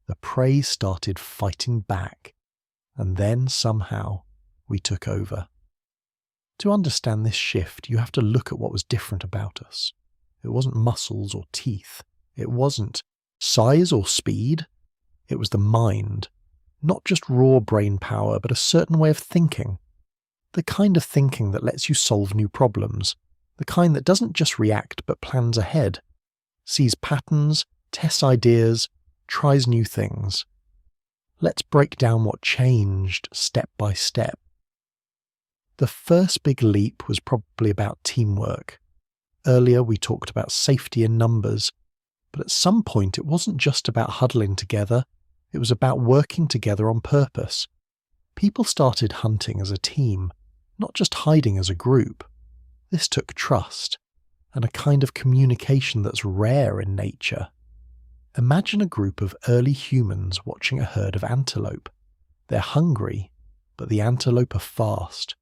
The prey started fighting back. And then, somehow, we took over. To understand this shift, you have to look at what was different about us. It wasn't muscles or teeth. It wasn't size or speed. It was the mind. Not just raw brain power, but a certain way of thinking. The kind of thinking that lets you solve new problems. The kind that doesn't just react, but plans ahead. Sees patterns, tests ideas, tries new things. Let's break down what changed step by step. The first big leap was probably about teamwork. Earlier we talked about safety in numbers, but at some point it wasn't just about huddling together, it was about working together on purpose. People started hunting as a team, not just hiding as a group. This took trust, and a kind of communication that's rare in nature. Imagine a group of early humans watching a herd of antelope. They're hungry, but the antelope are fast.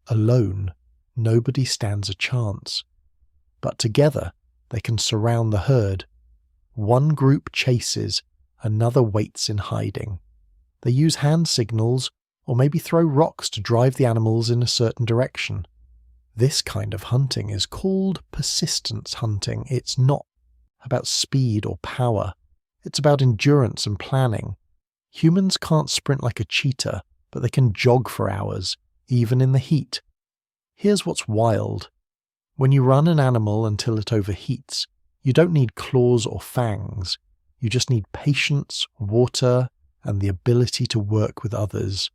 Alone, nobody stands a chance. But together, they can surround the herd. One group chases, another waits in hiding. They use hand signals, or maybe throw rocks to drive the animals in a certain direction. This kind of hunting is called persistence hunting. It's not about speed or power. It's about endurance and planning. Humans can't sprint like a cheetah, but they can jog for hours, even in the heat. Here's what's wild. When you run an animal until it overheats, you don't need claws or fangs. You just need patience, water, and the ability to work with others.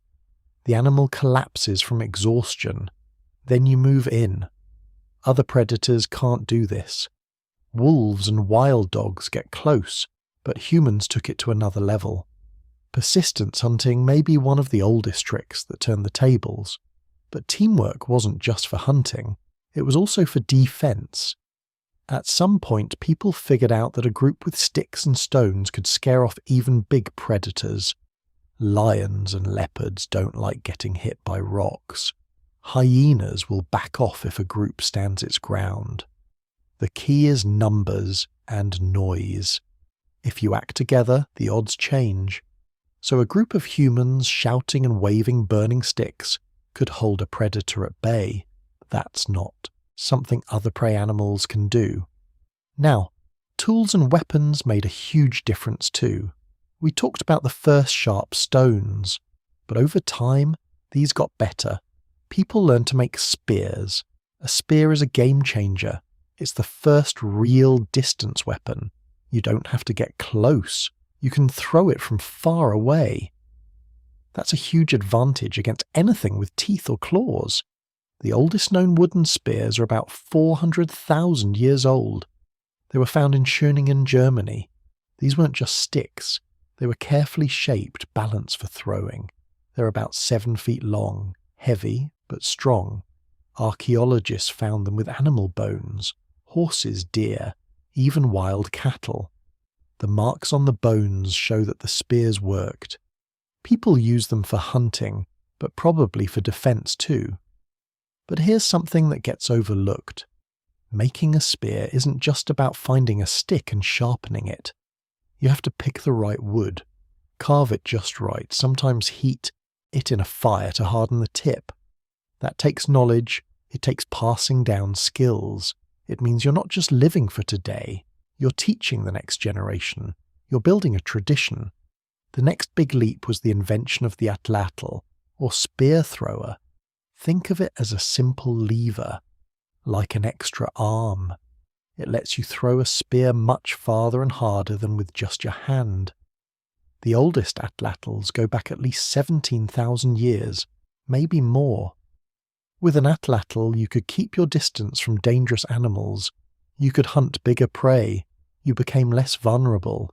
The animal collapses from exhaustion. Then you move in. Other predators can't do this. Wolves and wild dogs get close, but humans took it to another level. Persistence hunting may be one of the oldest tricks that turned the tables, but teamwork wasn't just for hunting, it was also for defense. At some point, people figured out that a group with sticks and stones could scare off even big predators. Lions and leopards don't like getting hit by rocks. Hyenas will back off if a group stands its ground. The key is numbers and noise. If you act together, the odds change. So a group of humans shouting and waving burning sticks could hold a predator at bay. That's not something other prey animals can do. Now, tools and weapons made a huge difference too. We talked about the first sharp stones, but over time, these got better. People learned to make spears. A spear is a game changer. It's the first real distance weapon. You don't have to get close. You can throw it from far away. That's a huge advantage against anything with teeth or claws. The oldest known wooden spears are about 400,000 years old. They were found in Schöningen, Germany. These weren't just sticks. They were carefully shaped, balanced for throwing. They're about 7 feet long, heavy but strong. Archaeologists found them with animal bones, horses, deer, even wild cattle. The marks on the bones show that the spears worked. People use them for hunting, but probably for defense too. But here's something that gets overlooked. Making a spear isn't just about finding a stick and sharpening it. You have to pick the right wood, carve it just right, sometimes heat it in a fire to harden the tip. That takes knowledge, it takes passing down skills. It means you're not just living for today, you're teaching the next generation. You're building a tradition. The next big leap was the invention of the atlatl, or spear thrower. Think of it as a simple lever, like an extra arm. It lets you throw a spear much farther and harder than with just your hand. The oldest atlatls go back at least 17,000 years, maybe more. With an atlatl, you could keep your distance from dangerous animals, you could hunt bigger prey, you became less vulnerable,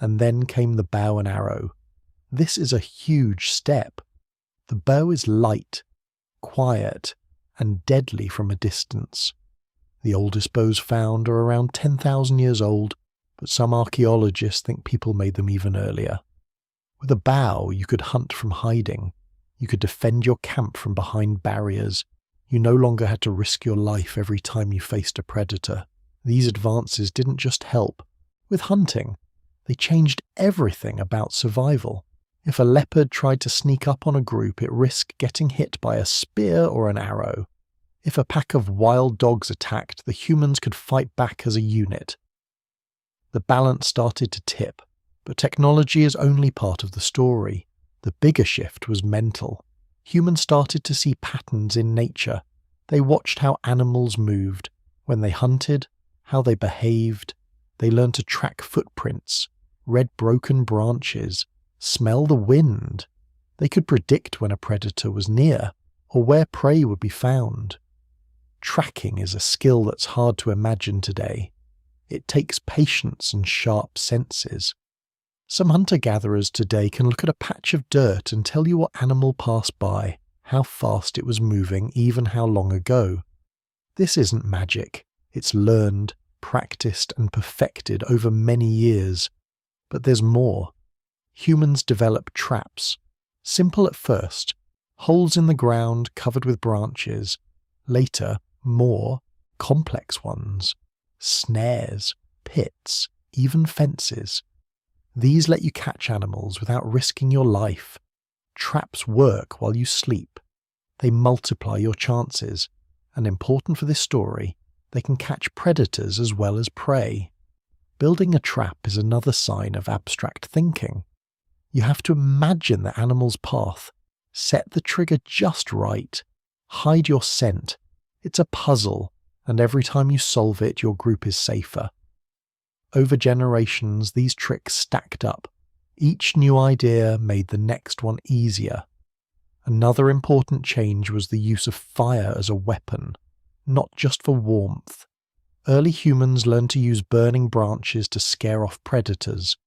and then came the bow and arrow. This is a huge step. The bow is light, quiet, and deadly from a distance. The oldest bows found are around 10,000 years old, but some archaeologists think people made them even earlier. With a bow, you could hunt from hiding. You could defend your camp from behind barriers. You no longer had to risk your life every time you faced a predator. These advances didn't just help. With hunting, they changed everything about survival. If a leopard tried to sneak up on a group, it risked getting hit by a spear or an arrow. If a pack of wild dogs attacked, the humans could fight back as a unit. The balance started to tip, but technology is only part of the story. The bigger shift was mental. Humans started to see patterns in nature. They watched how animals moved, when they hunted, how they behaved. They learned to track footprints, read broken branches, smell the wind. They could predict when a predator was near, or where prey would be found. Tracking is a skill that's hard to imagine today. It takes patience and sharp senses. Some hunter-gatherers today can look at a patch of dirt and tell you what animal passed by, how fast it was moving, even how long ago. This isn't magic. It's learned, practiced, and perfected over many years. But there's more. Humans develop traps. Simple at first, holes in the ground covered with branches. Later, more complex ones. Snares, pits, even fences. These let you catch animals without risking your life. Traps work while you sleep. They multiply your chances. And important for this story, they can catch predators as well as prey. Building a trap is another sign of abstract thinking. You have to imagine the animal's path, set the trigger just right, hide your scent. It's a puzzle, and every time you solve it, your group is safer. Over generations, these tricks stacked up. Each new idea made the next one easier. Another important change was the use of fire as a weapon, not just for warmth. Early humans learned to use burning branches to scare off predators.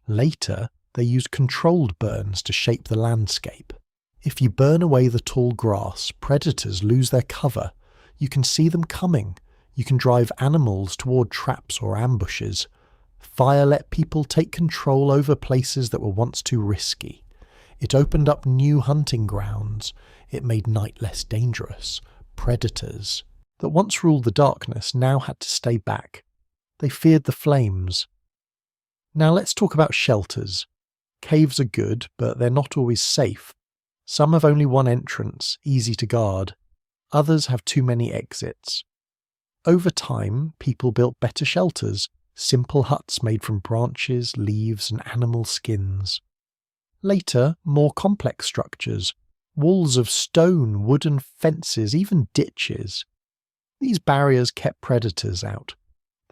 Later, they used controlled burns to shape the landscape. If you burn away the tall grass, predators lose their cover. You can see them coming. You can drive animals toward traps or ambushes. Fire let people take control over places that were once too risky. It opened up new hunting grounds. It made night less dangerous. Predators that once ruled the darkness now had to stay back. They feared the flames. Now let's talk about shelters. Caves are good, but they're not always safe. Some have only one entrance, easy to guard. Others have too many exits. Over time, people built better shelters, simple huts made from branches, leaves, and animal skins. Later, more complex structures, walls of stone, wooden fences, even ditches. These barriers kept predators out.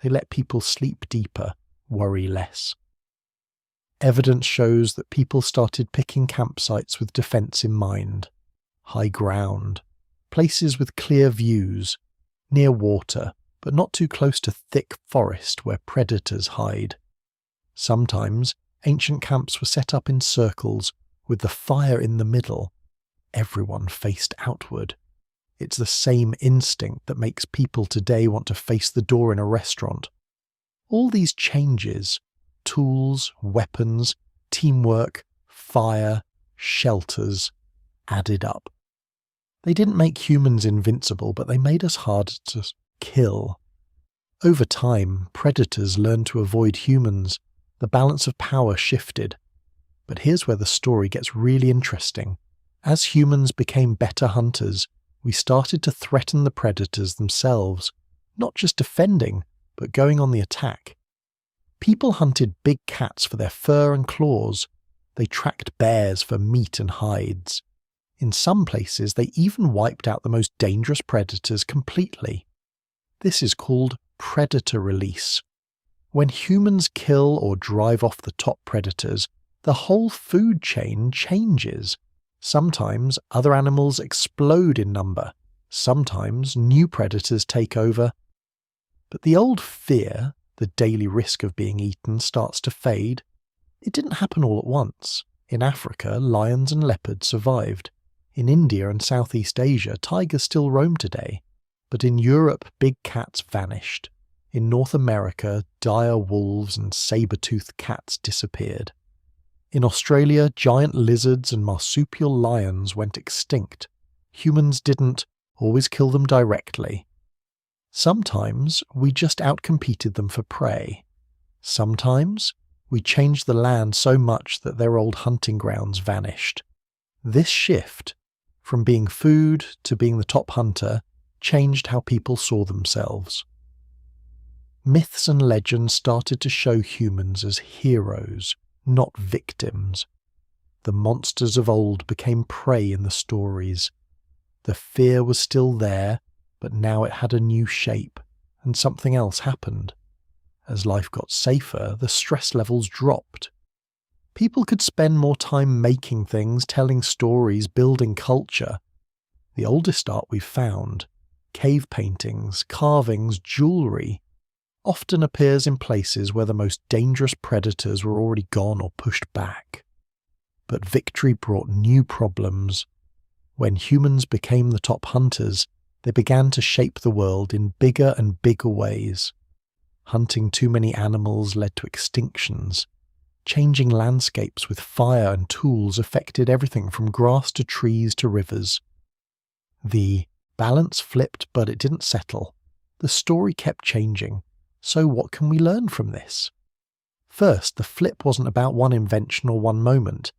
They let people sleep deeper, worry less. Evidence shows that people started picking campsites with defense in mind. High ground, places with clear views, near water, but not too close to thick forest where predators hide. Sometimes, ancient camps were set up in circles, with the fire in the middle. Everyone faced outward. It's the same instinct that makes people today want to face the door in a restaurant. All these changes, tools, weapons, teamwork, fire, shelters, added up. They didn't make humans invincible, but they made us hard to kill. Over time, predators learned to avoid humans. The balance of power shifted. But here's where the story gets really interesting. As humans became better hunters, we started to threaten the predators themselves, not just defending, but going on the attack. People hunted big cats for their fur and claws. They tracked bears for meat and hides. In some places, they even wiped out the most dangerous predators completely. This is called predator release. When humans kill or drive off the top predators, the whole food chain changes. Sometimes other animals explode in number. Sometimes new predators take over. But the old fear, the daily risk of being eaten, starts to fade. It didn't happen all at once. In Africa, lions and leopards survived. In India and Southeast Asia, tigers still roam today. But in Europe, big cats vanished. In North America, dire wolves and saber-toothed cats disappeared. In Australia, giant lizards and marsupial lions went extinct. Humans didn't always kill them directly. Sometimes we just outcompeted them for prey. Sometimes we changed the land so much that their old hunting grounds vanished. This shift, from being food to being the top hunter, changed how people saw themselves. Myths and legends started to show humans as heroes, not victims. The monsters of old became prey in the stories. The fear was still there, but now it had a new shape, and something else happened. As life got safer, the stress levels dropped. People could spend more time making things, telling stories, building culture. The oldest art we've found, cave paintings, carvings, jewellery, often appears in places where the most dangerous predators were already gone or pushed back. But victory brought new problems. When humans became the top hunters, they began to shape the world in bigger and bigger ways. Hunting too many animals led to extinctions. Changing landscapes with fire and tools affected everything from grass to trees to rivers. The balance flipped, but it didn't settle. The story kept changing. So what can we learn from this? First, the flip wasn't about one invention or one moment.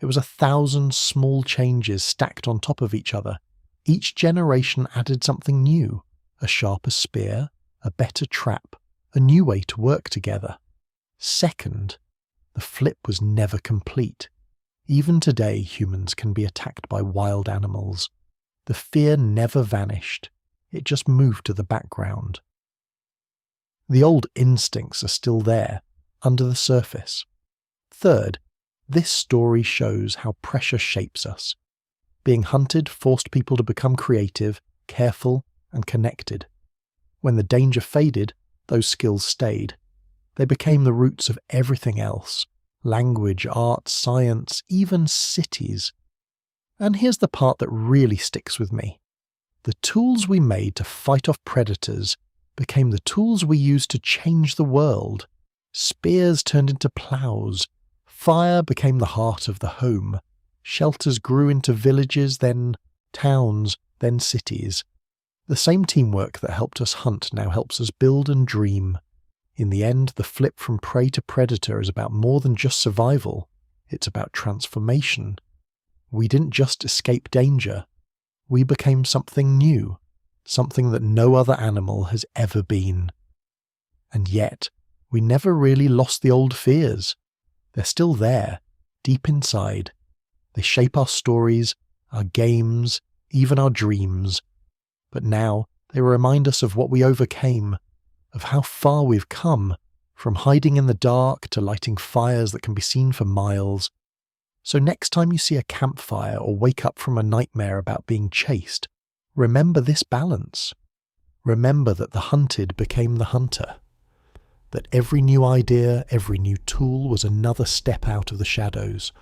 It was 1,000 small changes stacked on top of each other. Each generation added something new, a sharper spear, a better trap, a new way to work together. Second, the flip was never complete. Even today, humans can be attacked by wild animals. The fear never vanished. It just moved to the background. The old instincts are still there, under the surface. Third, this story shows how pressure shapes us. Being hunted forced people to become creative, careful, and connected. When the danger faded, those skills stayed. They became the roots of everything else: language, art, science, even cities. And here's the part that really sticks with me. The tools we made to fight off predators became the tools we used to change the world. Spears turned into ploughs. Fire became the heart of the home. Shelters grew into villages, then towns, then cities. The same teamwork that helped us hunt now helps us build and dream. In the end, the flip from prey to predator is about more than just survival. It's about transformation. We didn't just escape danger. We became something new. Something that no other animal has ever been. And yet, we never really lost the old fears. They're still there, deep inside. They shape our stories, our games, even our dreams. But now, they remind us of what we overcame, of how far we've come, from hiding in the dark to lighting fires that can be seen for miles. So next time you see a campfire or wake up from a nightmare about being chased, remember this balance. Remember that the hunted became the hunter. That every new idea, every new tool was another step out of the shadows.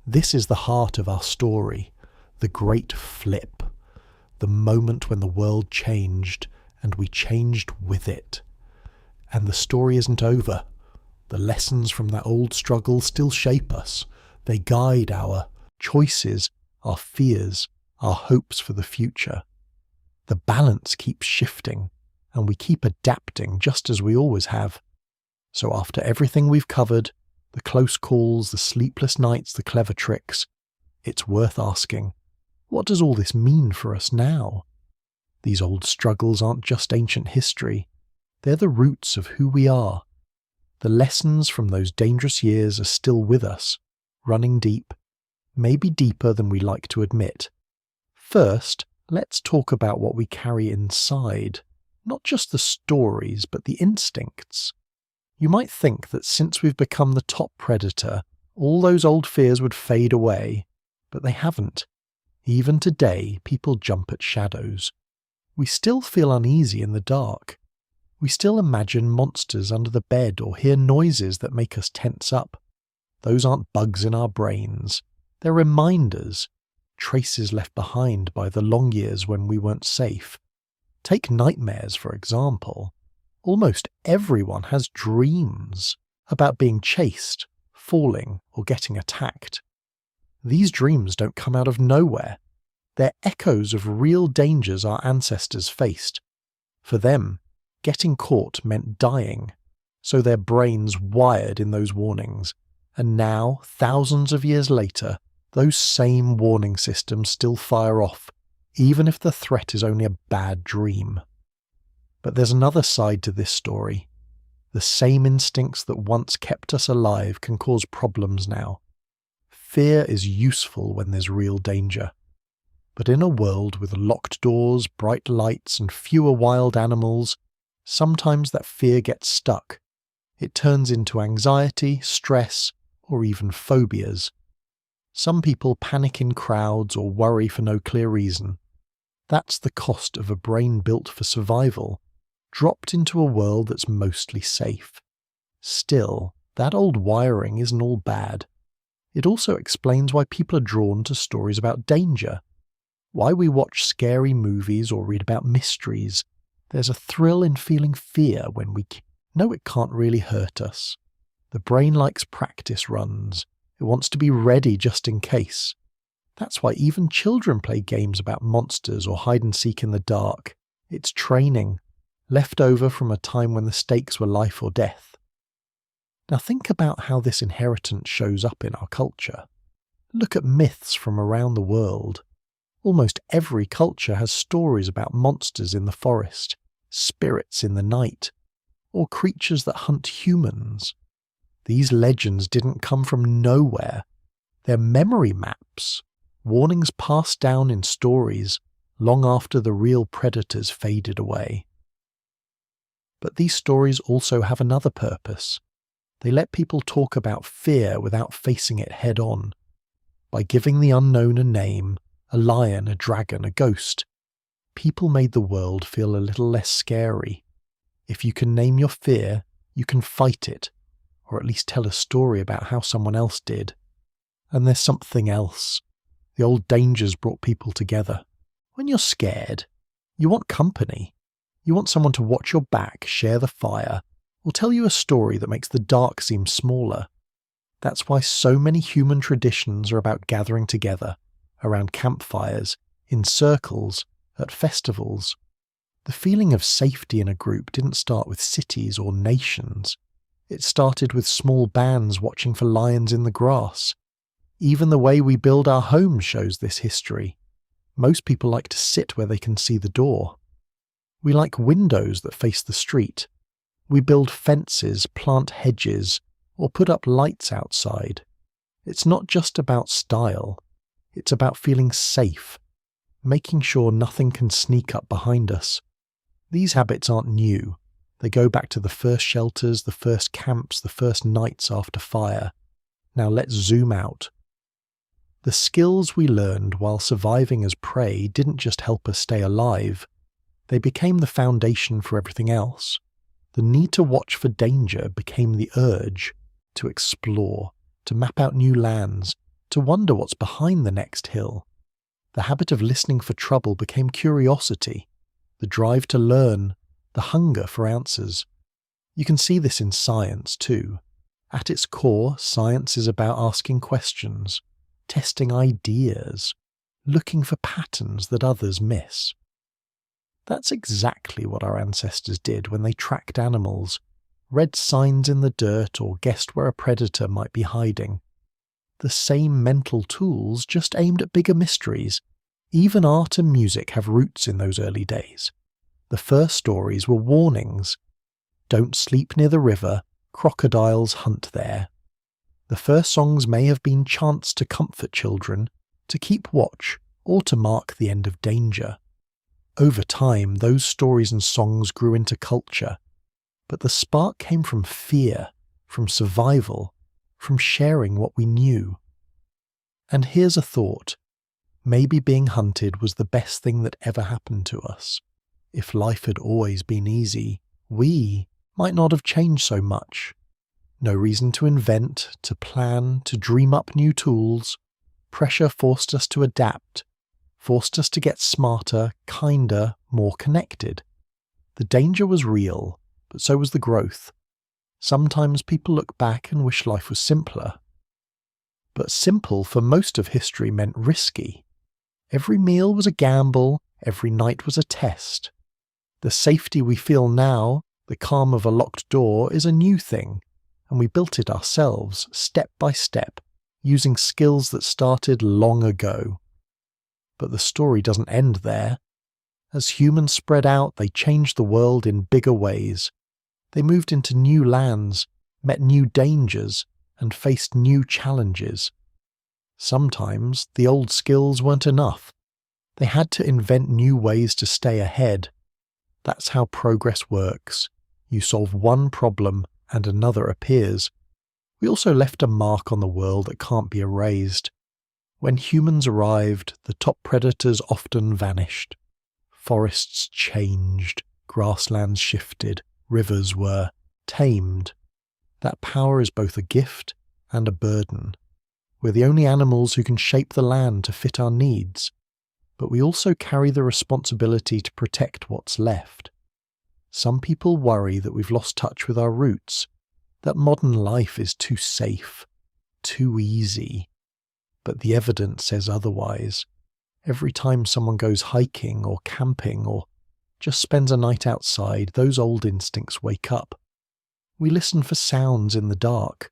This is the heart of our story, the great flip, the moment when the world changed and we changed with it. And the story isn't over. The lessons from that old struggle still shape us. They guide our choices, our fears, our hopes for the future. The balance keeps shifting, and we keep adapting just as we always have. So after everything we've covered, the close calls, the sleepless nights, the clever tricks, it's worth asking, what does all this mean for us now? These old struggles aren't just ancient history. They're the roots of who we are. The lessons from those dangerous years are still with us, running deep, maybe deeper than we like to admit. First, let's talk about what we carry inside. Not just the stories, but the instincts. You might think that since we've become the top predator, all those old fears would fade away, but they haven't. Even today, people jump at shadows. We still feel uneasy in the dark. We still imagine monsters under the bed or hear noises that make us tense up. Those aren't bugs in our brains. They're reminders, traces left behind by the long years when we weren't safe. Take nightmares, for example. Almost everyone has dreams about being chased, falling, or getting attacked. These dreams don't come out of nowhere. They're echoes of real dangers our ancestors faced. For them, getting caught meant dying, so their brains wired in those warnings. And now, thousands of years later, those same warning systems still fire off, even if the threat is only a bad dream. But there's another side to this story. The same instincts that once kept us alive can cause problems now. Fear is useful when there's real danger. But in a world with locked doors, bright lights, and fewer wild animals, sometimes that fear gets stuck. It turns into anxiety, stress, or even phobias. Some people panic in crowds or worry for no clear reason. That's the cost of a brain built for survival, dropped into a world that's mostly safe. Still, that old wiring isn't all bad. It also explains why people are drawn to stories about danger, why we watch scary movies or read about mysteries. There's a thrill in feeling fear when we know it can't really hurt us. The brain likes practice runs. It wants to be ready just in case. That's why even children play games about monsters or hide and seek in the dark. It's training, left over from a time when the stakes were life or death. Now think about how this inheritance shows up in our culture. Look at myths from around the world. Almost every culture has stories about monsters in the forest, spirits in the night, or creatures that hunt humans. These legends didn't come from nowhere. They're memory maps, warnings passed down in stories long after the real predators faded away. But these stories also have another purpose. They let people talk about fear without facing it head on. By giving the unknown a name, a lion, a dragon, a ghost, people made the world feel a little less scary. If you can name your fear, you can fight it, or at least tell a story about how someone else did. And there's something else. The old dangers brought people together. When you're scared, you want company. You want someone to watch your back, share the fire, or tell you a story that makes the dark seem smaller. That's why so many human traditions are about gathering together, around campfires, in circles, at festivals. The feeling of safety in a group didn't start with cities or nations. It started with small bands watching for lions in the grass. Even the way we build our homes shows this history. Most people like to sit where they can see the door. We like windows that face the street. We build fences, plant hedges, or put up lights outside. It's not just about style. It's about feeling safe, making sure nothing can sneak up behind us. These habits aren't new. They go back to the first shelters, the first camps, the first nights after fire. Now let's zoom out. The skills we learned while surviving as prey didn't just help us stay alive. They became the foundation for everything else. The need to watch for danger became the urge to explore, to map out new lands, to wonder what's behind the next hill. The habit of listening for trouble became curiosity, the drive to learn, the hunger for answers. You can see this in science too. At its core, science is about asking questions, testing ideas, looking for patterns that others miss. That's exactly what our ancestors did when they tracked animals, read signs in the dirt, or guessed where a predator might be hiding. The same mental tools, just aimed at bigger mysteries. Even art and music have roots in those early days. The first stories were warnings. Don't sleep near the river, crocodiles hunt there. The first songs may have been chants to comfort children, to keep watch, or to mark the end of danger. Over time, those stories and songs grew into culture, but the spark came from fear, from survival, from sharing what we knew. And here's a thought. Maybe being hunted was the best thing that ever happened to us. If life had always been easy, we might not have changed so much. No reason to invent, to plan, to dream up new tools. Pressure forced us to adapt, forced us to get smarter, kinder, more connected. The danger was real, but so was the growth. Sometimes people look back and wish life was simpler. But simple for most of history meant risky. Every meal was a gamble, every night was a test. The safety we feel now, the calm of a locked door, is a new thing, and we built it ourselves, step by step, using skills that started long ago. But the story doesn't end there. As humans spread out, they changed the world in bigger ways. They moved into new lands, met new dangers, and faced new challenges. Sometimes the old skills weren't enough. They had to invent new ways to stay ahead. That's how progress works. You solve one problem and another appears. We also left a mark on the world that can't be erased. When humans arrived, the top predators often vanished. Forests changed, grasslands shifted, rivers were tamed. That power is both a gift and a burden. We're the only animals who can shape the land to fit our needs, but we also carry the responsibility to protect what's left. Some people worry that we've lost touch with our roots, that modern life is too safe, too easy. But the evidence says otherwise. Every time someone goes hiking or camping or just spends a night outside, those old instincts wake up. We listen for sounds in the dark.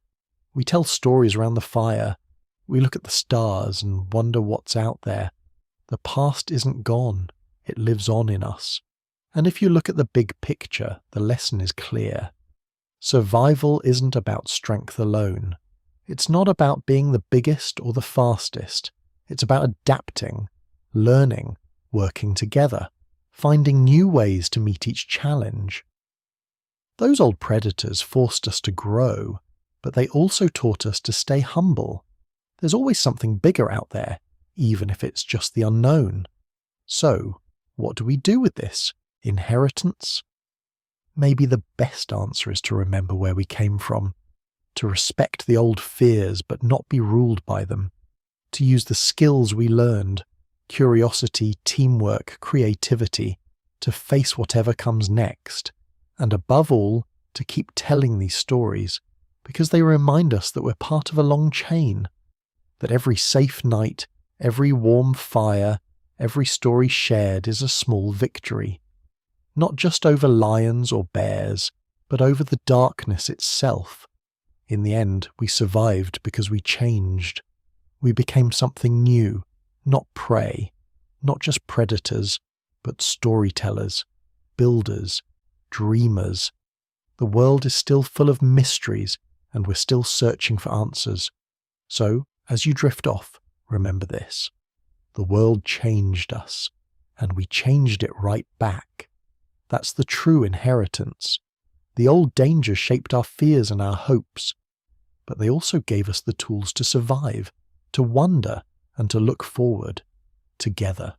We tell stories around the fire. We look at the stars and wonder what's out there. The past isn't gone. It lives on in us. And if you look at the big picture, the lesson is clear. Survival isn't about strength alone. It's not about being the biggest or the fastest. It's about adapting, learning, working together, finding new ways to meet each challenge. Those old predators forced us to grow, but they also taught us to stay humble. There's always something bigger out there, even if it's just the unknown. So, what do we do with this? Inheritance? Maybe the best answer is to remember where we came from, to respect the old fears but not be ruled by them, to use the skills we learned, curiosity, teamwork, creativity, to face whatever comes next, and above all, to keep telling these stories, because they remind us that we're part of a long chain, that every safe night, every warm fire, every story shared is a small victory. Not just over lions or bears, but over the darkness itself. In the end, we survived because we changed. We became something new, not prey, not just predators, but storytellers, builders, dreamers. The world is still full of mysteries, and we're still searching for answers. So, as you drift off, remember this. The world changed us, and we changed it right back. That's the true inheritance. The old dangers shaped our fears and our hopes, but they also gave us the tools to survive, to wonder, and to look forward together.